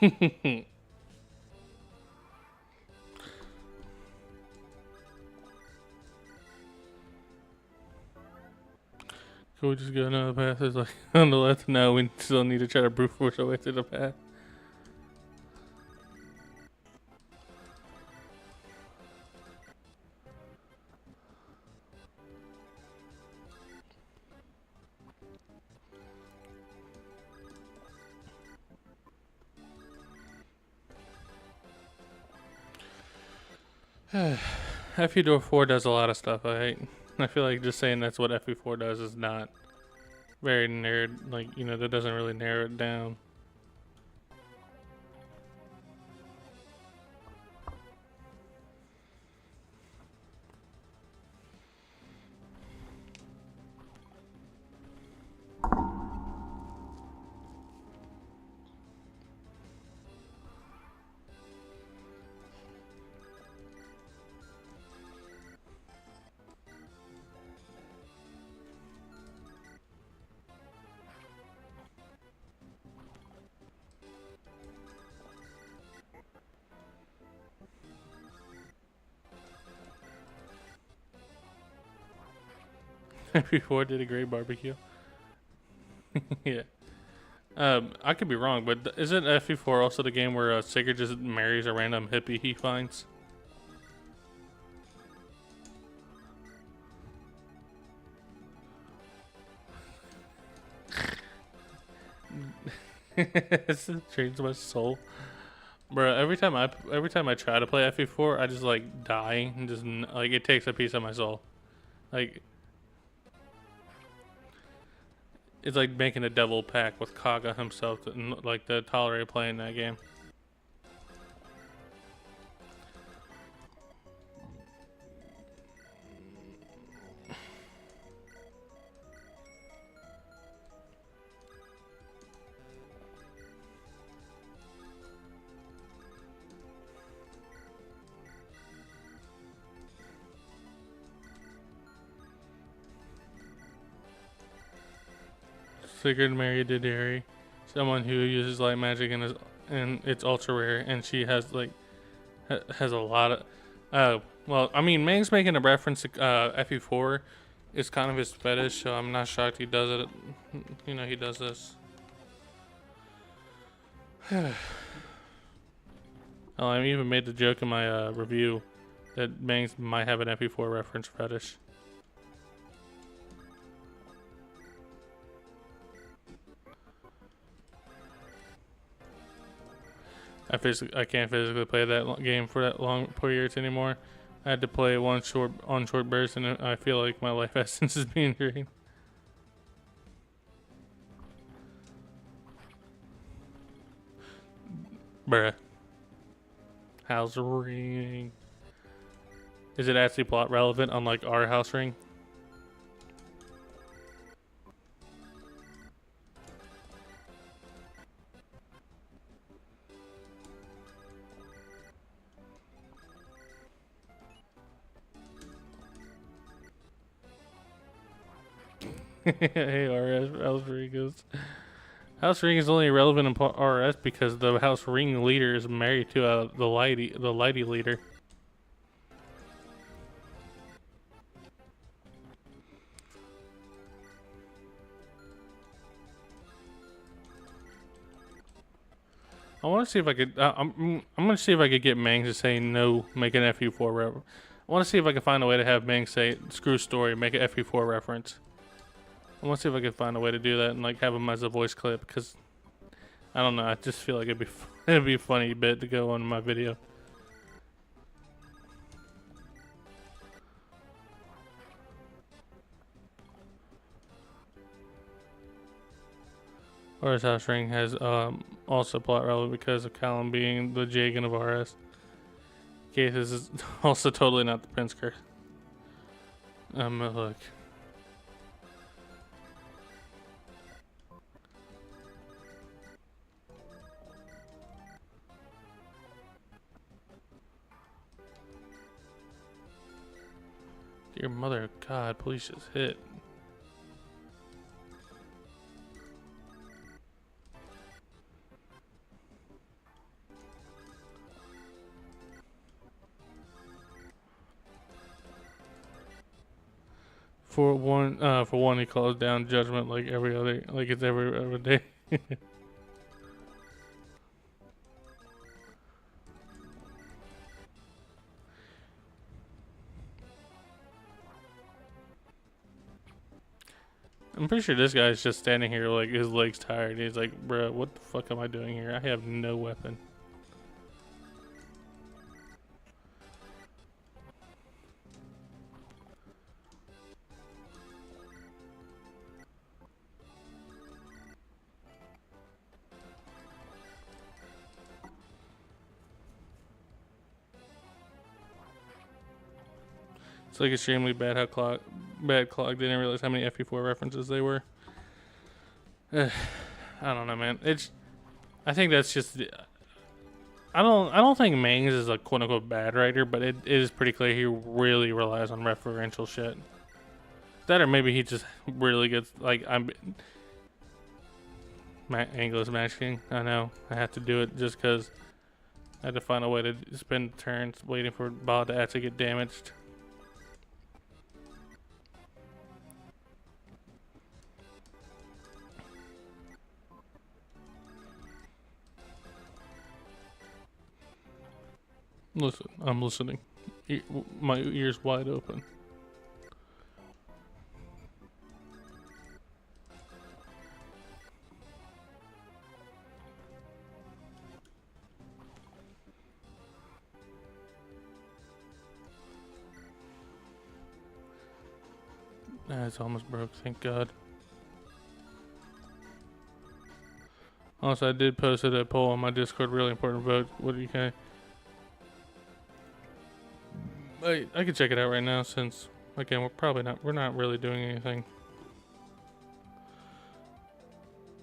Can we just go another path? It's like on the left. No, we still need to try to brute force our way through the path. FE4 does a lot of stuff. I feel like just saying that's what FE4 does is not very narrowed. Like, you know, that doesn't really narrow it down. FE4 did a great barbecue. Yeah. I could be wrong, but isn't FE4 also the game where Saga just marries a random hippie he finds? It's changed my soul, bro. Every time I try to play FE4, I just like die and just like it takes a piece of my soul. Like it's like making a devil pact with Kaga himself to tolerate playing that game. Sigurd Marididari, someone who uses light magic and it's ultra rare, and she has like has a lot of. Well, I mean, Mang's making a reference to FE4. It's kind of his fetish, so I'm not shocked he does it. You know, he does this. I even made the joke in my review that Mangs might have an FE4 reference fetish. I can't physically play that game for that long periods anymore. I had to play one short burst, and I feel like my life essence is being drained. Bruh. House ring. Is it actually plot relevant, unlike our house ring? Hey, RS, House Ring is... House Ring is only relevant in RS because the House Ring leader is married to the Lighty leader. I want to see if I could... I'm going to see if I could get Mangs to say no, make an FE4 reference. I want to see if I can find a way to have Mangs say, screw story, make an FE4 reference. I want to see if I can find a way to do that and like have him as a voice clip, because I don't know, I just feel like it'd be a funny bit to go on my video. RS House Ring has also plot relevant because of Callum being the Jagan of RS. Case is also totally not the Prince Curse. Look. Dear mother of God, please just hit. For one, he calls down judgment like it's every other day. I'm pretty sure this guy's just standing here like his leg's tired. He's like, bruh, what the fuck am I doing here? I have no weapon. It's like extremely bad how Clock didn't realize how many FE4 references they were. I don't know, man. I think that's just. I don't think Mangs is a quote unquote bad writer, but it is pretty clear he really relies on referential shit. That or maybe he just really gets like Anglo Smashing. I know I have to do it just because I had to find a way to spend turns waiting for Bob to actually get damaged. Listen, I'm listening. My ears wide open. It's almost broke, thank God. Also, I did post a poll on my Discord, really important vote. What do you think? I can check it out right now since, again, we're not really doing anything.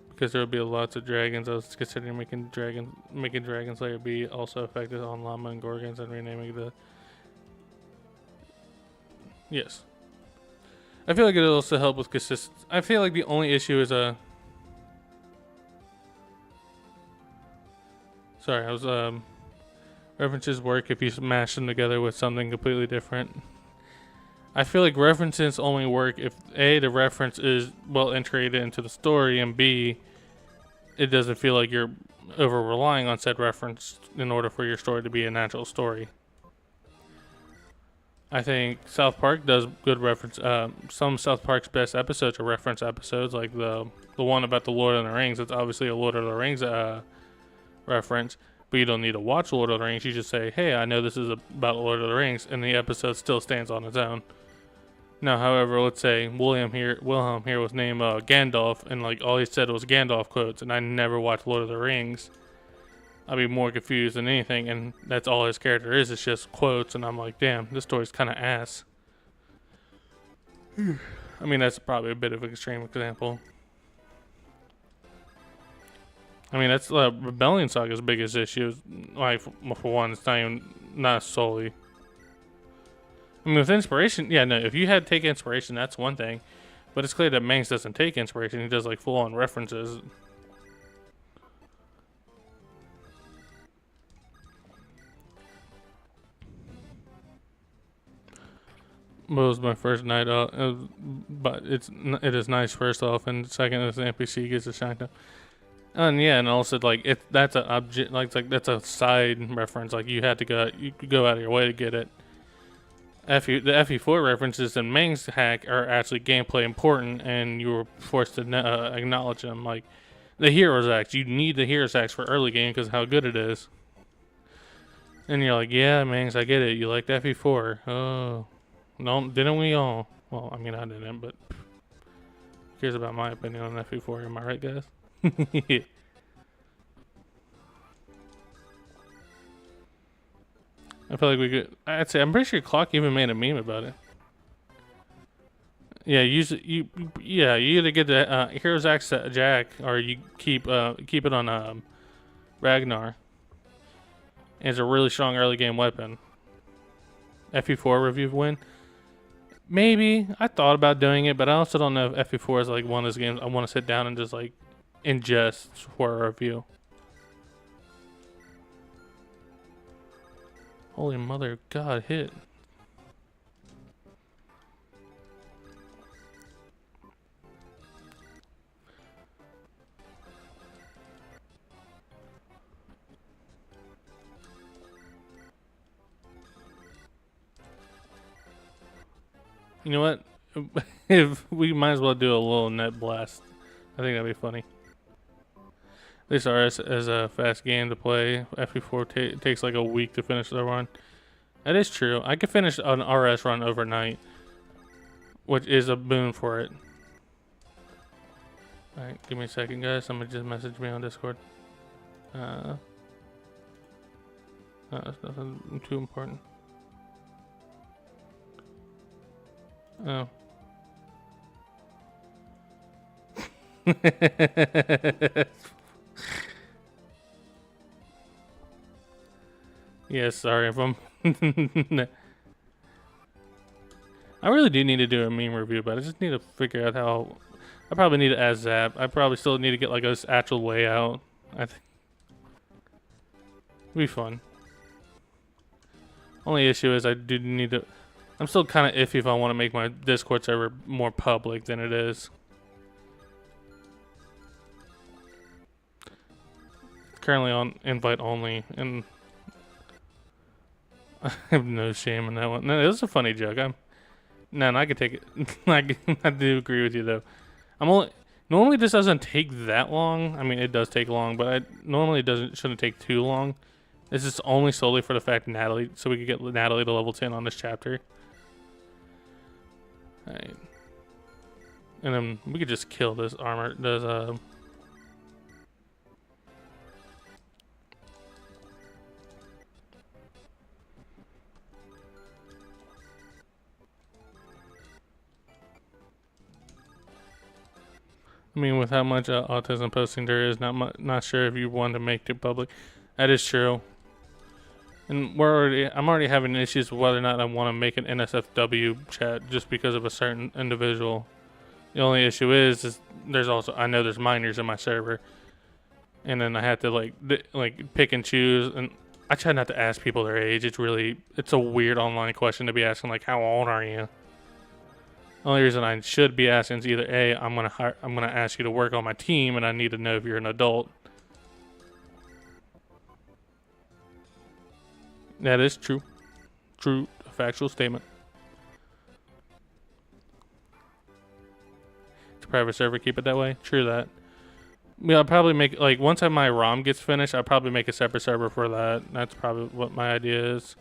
Because there will be lots of dragons. I was considering making Dragon Slayer be also effective on Llama and Gorgons and renaming the... Yes. I feel like it'll also help with consistency. I feel like the only issue is Sorry, I was references work if you smash them together with something completely different. I feel like references only work if A, the reference is well integrated into the story, and B, it doesn't feel like you're over relying on said reference in order for your story to be a natural story. I think South Park does good reference. Some of South Park's best episodes are reference episodes, like the one about the Lord of the Rings. It's obviously a Lord of the Rings reference, but you don't need to watch Lord of the Rings. You just say, "Hey, I know this is about Lord of the Rings," and the episode still stands on its own. Now, however, let's say Wilhelm here was named Gandalf, and like all he said was Gandalf quotes, and I never watched Lord of the Rings. I'd be more confused than anything, and that's all his character is. It's just quotes, and I'm like, damn, this story's kind of ass. I mean, that's probably a bit of an extreme example. I mean, that's Rebellion Saga's biggest issue. Like, for one, it's not solely. I mean, with inspiration, yeah, no, if you had to take inspiration, that's one thing. But it's clear that Mangs doesn't take inspiration. He does, like, full-on references. It was my first night out, but it is nice first off, and second, as the NPC gets a shine. And yeah, and also like that's a object, like that's a side reference. Like you could go out of your way to get it. The FE4 references in Mang's hack are actually gameplay important, and you were forced to acknowledge them. Like the Heroes Axe, you need the Heroes Axe for early game because of how good it is. And you're like, yeah, Mangs, I get it. You liked FE4. Oh. No, didn't we all? Well, I mean, I didn't, but who cares about my opinion on FE4? Am I right, guys? I feel like we could. I'm pretty sure Clock even made a meme about it. Yeah, you either get the Heroes Axe Jack or you keep it on Ragnar. And it's a really strong early game weapon. FE4 review win. Maybe. I thought about doing it, but I also don't know if FE4 is like one of those games I want to sit down and just like ingest for a review. Holy mother of God, hit. You know what? If we might as well do a little net blast. I think that'd be funny. At least RS is a fast game to play. FE4 takes like a week to finish the run. That is true. I could finish an RS run overnight, which is a boon for it. Alright, give me a second, guys. Somebody just messaged me on Discord. No, that's nothing too important. Oh. Yeah, sorry if I'm. I really do need to do a meme review, but I just need to figure out how. I probably need to add Zap. I probably still need to get like a actual layout. I think it'd be fun. Only issue is I do need to. I'm still kind of iffy if I want to make my Discord server more public than it is. It's currently on invite only, and I have no shame in that one. No, it was a funny joke. I could take it. I do agree with you though. Normally this doesn't take that long. I mean, it does take long, but normally shouldn't take too long. This is only solely for the fact Natalie, so we could get Natalie to level 10 on this chapter. Alright. And then we could just kill this armor. I mean, with how much autism posting there is, not sure if you want to make it public. That is true. And I'm already having issues with whether or not I want to make an NSFW chat just because of a certain individual. The only issue is I know there's minors in my server, and then I had to like pick and choose. And I try not to ask people their age. It's a weird online question to be asking, like, how old are you? The only reason I should be asking is either A, I'm gonna ask you to work on my team, and I need to know if you're an adult. That is true. True, a factual statement. It's a private server, keep it that way. True that. Yeah, I'll probably make, like, once my ROM gets finished, I'll probably make a separate server for that. That's probably what my idea is.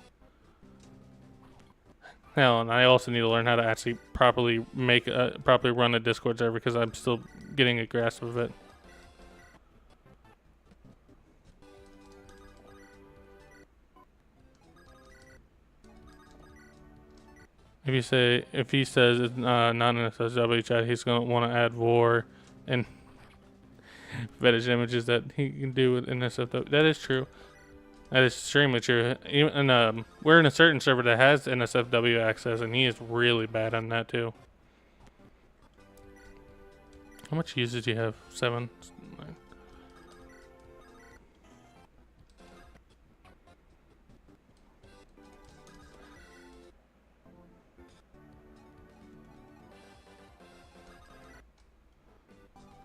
Hell, and I also need to learn how to actually properly run a Discord server because I'm still getting a grasp of it. If he says it's not in SSW chat, he's gonna want to add war and fetish images that he can do with NSFW. That is true. That is extremely true. Even we're in a certain server that has NSFW access, and he is really bad on that too. How much usage do you have? 7.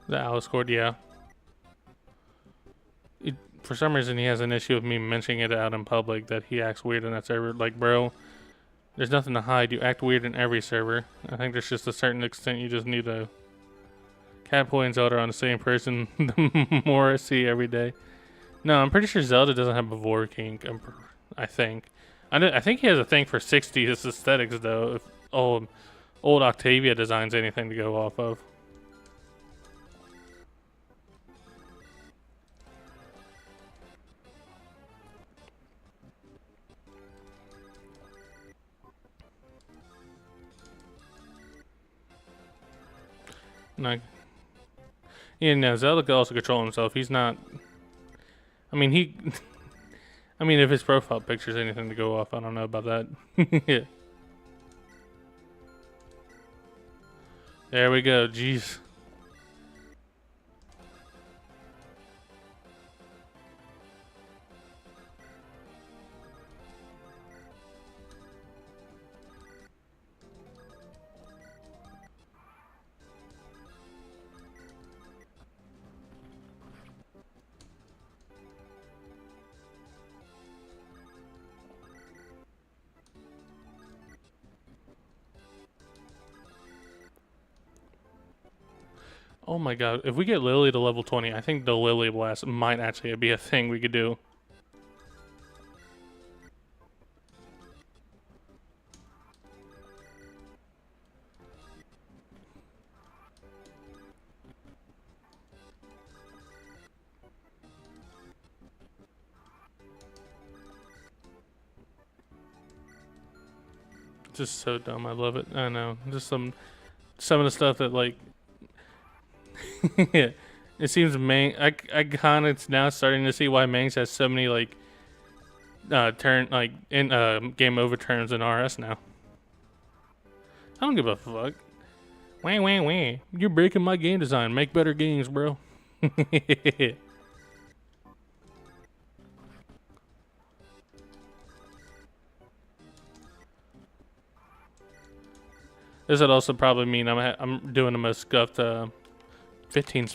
The Alice Cord, yeah. For some reason, he has an issue with me mentioning it out in public that he acts weird in that server. Like, bro, there's nothing to hide. You act weird in every server. I think there's just a certain extent you just need to. Catboy and Zelda are on the same person. The more I see every day. No, I'm pretty sure Zelda doesn't have a vor kink. I think. I think he has a thing for 60s aesthetics, though. If old Octavia designs anything to go off of. No. Yeah, no, Zelda can also control himself. He's not. I mean, I mean, if his profile picture's anything to go off, I don't know about that. Yeah. There we go. Jeez. Oh my god, if we get Lily to level 20, I think the Lily Blast might actually be a thing we could do. Just so dumb, I love it. I know. Just some of the stuff that, like, it seems I kind of now starting to see why Mangs has so many like game over turns in RS now. I don't give a fuck. Wah wah wah. You're breaking my game design. Make better games, bro. This would also probably mean I'm doing the most scuffed 15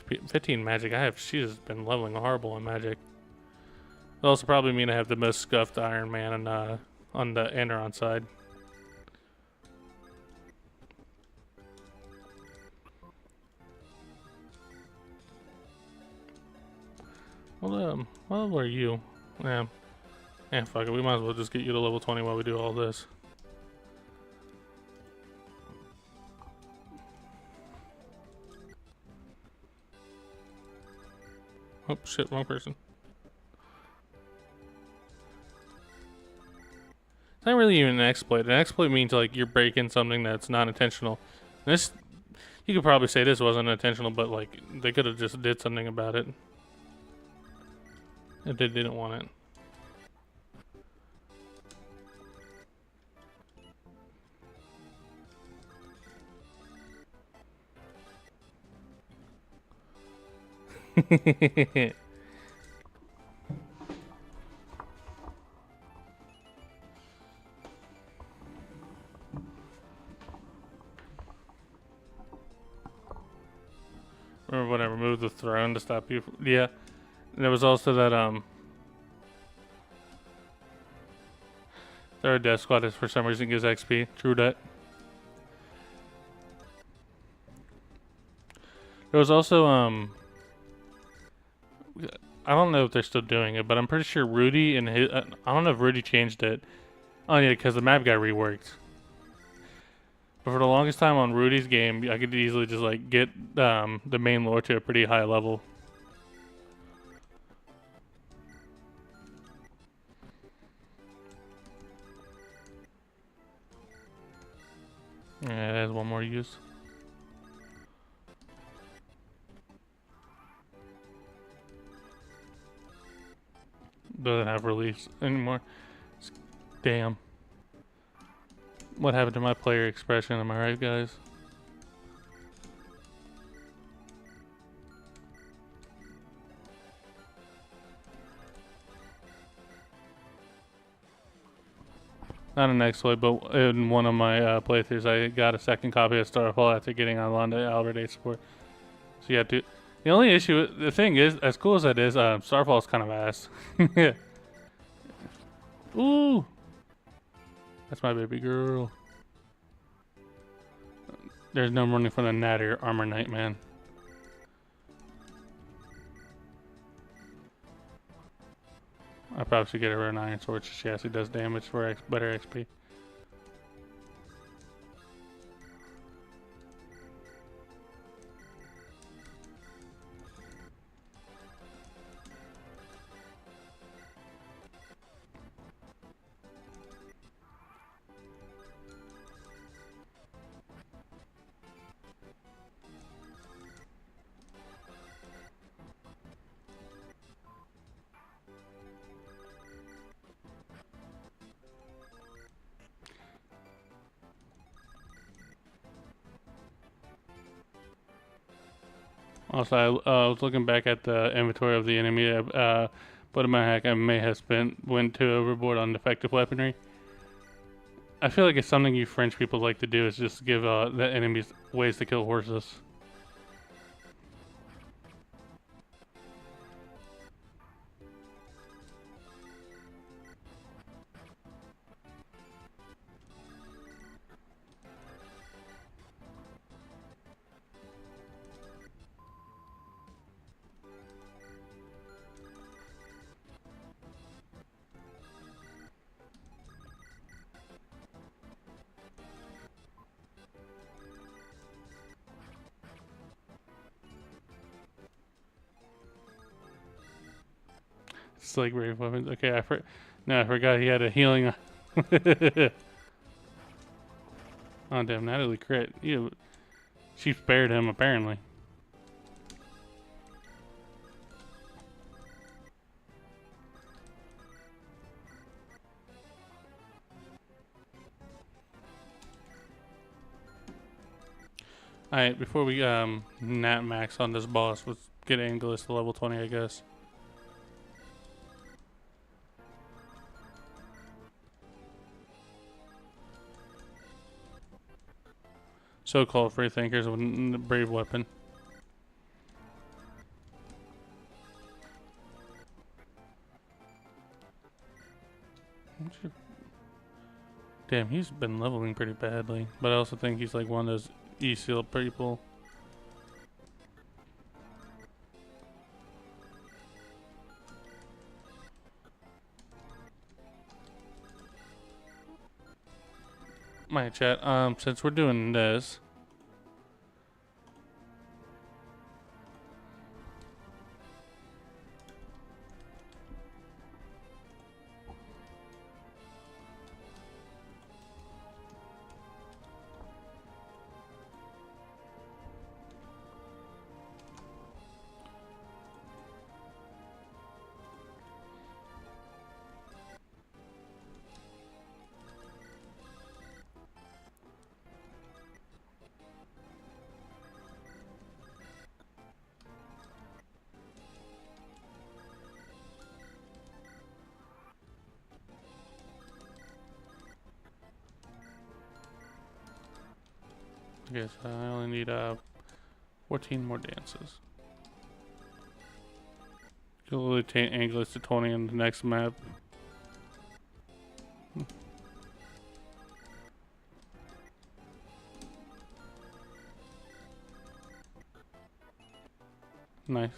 magic I have. She's been leveling horrible in magic. It'll also probably mean I have the most scuffed Ironman on the Andaron side. Well, what level are you? Yeah, fuck it. We might as well just get you to level 20 while we do all this. Oh shit, wrong person. It's not really even an exploit. An exploit means like you're breaking something that's not intentional. This, you could probably say this wasn't intentional, but like they could have just did something about it if they didn't want it. or when I removed the throne to stop you. Yeah. And there was also that third death squad is for some reason gives XP. True that. There was also I don't know if they're still doing it, but I'm pretty sure Rudy and his I don't know if Rudy changed it. Oh yeah, because the map got reworked. But for the longest time on Rudy's game, I could easily just like get the main lore to a pretty high level. Yeah, it has one more use. Doesn't have release anymore. Damn. What happened to my player expression? Am I right, guys? Not an exploit, but in one of my playthroughs, I got a second copy of Starfall after getting on Londa Albert 8 support. So you have to. The only issue, the thing is, as cool as that is, Starfall is kind of ass. Yeah. Ooh, that's my baby girl. There's no running from the Natter Armor Knight, man. I probably should get her an Iron Sword. She actually does damage for better XP. Also, I was looking back at the inventory of the enemy. But in my hack, I may have went too overboard on defective weaponry. I feel like it's something you French people like to do is just give the enemies ways to kill horses. Slick brave weapons. Okay, I forgot he had a healing. Oh damn, Natalie crit. She spared him apparently. Alright, before we nat max on this boss, let's get Angelus to level 20, I guess. So-called free thinkers with a brave weapon. Damn, he's been leveling pretty badly, but I also think he's like one of those E-seal people. My chat, since we're doing this, I guess I only need 14 more dances. You'll attain Anglers to 20 on the next map. Nice.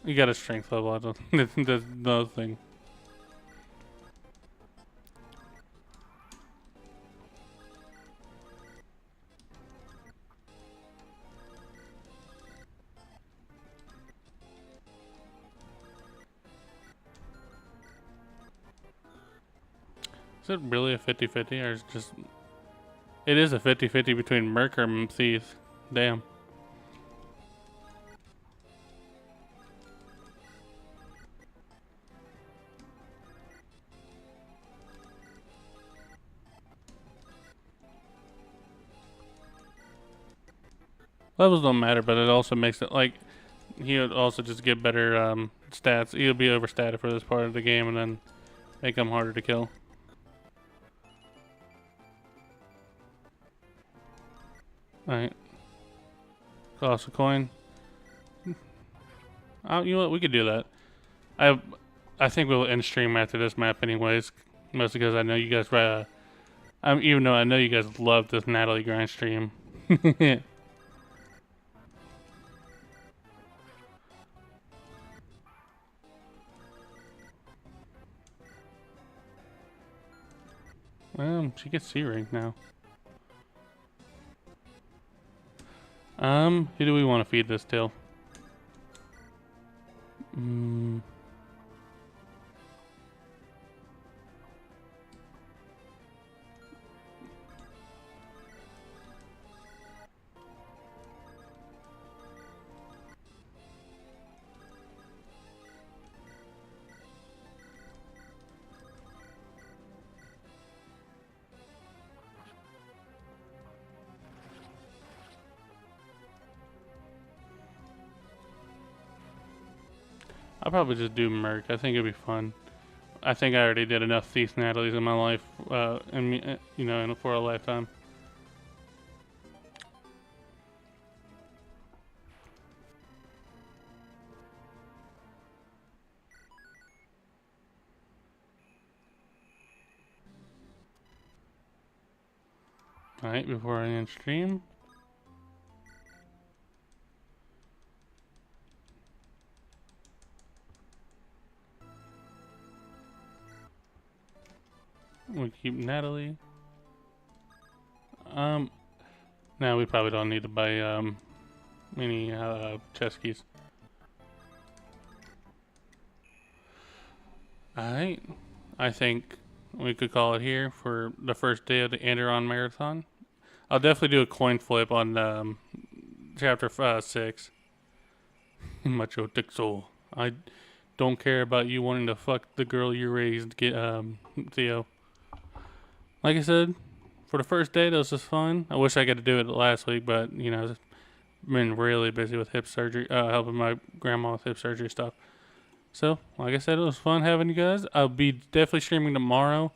You got a strength level. I don't. That's another thing. Is it really a 50-50 or is it just... It is a 50-50 between Merc and Thief. Damn. Levels don't matter, but it also makes it like... He'll also just get better stats. He'll be overstated for this part of the game and then make him harder to kill. Alright. Toss a coin. Oh, you know what? We could do that. I think we'll end stream after this map anyways. Mostly because I know you guys... even though I know you guys love this Natalie grind stream. She gets C rank now. Who do we want to feed this till? I'll probably just do Merc. I think it'd be fun. I think I already did enough Thief Natalies in my life, and you know, for a lifetime. Alright, before I end stream. We keep Natalie. Now we probably don't need to buy any chess keys. Alright. I think we could call it here for the first day of the Andaron Marathon. I'll definitely do a coin flip on chapter 6. Macho Tixel. I don't care about you wanting to fuck the girl you raised, Theo. Like I said, for the first day, that was just fun. I wish I could do it last week, but, you know, I've been really busy with hip surgery, helping my grandma with hip surgery stuff. So, like I said, it was fun having you guys. I'll be definitely streaming tomorrow,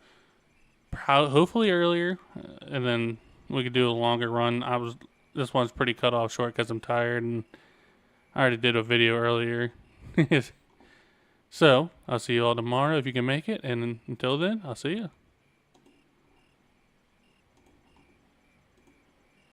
hopefully earlier, and then we could do a longer run. This one's pretty cut off short because I'm tired, and I already did a video earlier. So, I'll see you all tomorrow if you can make it, and until then, I'll see you.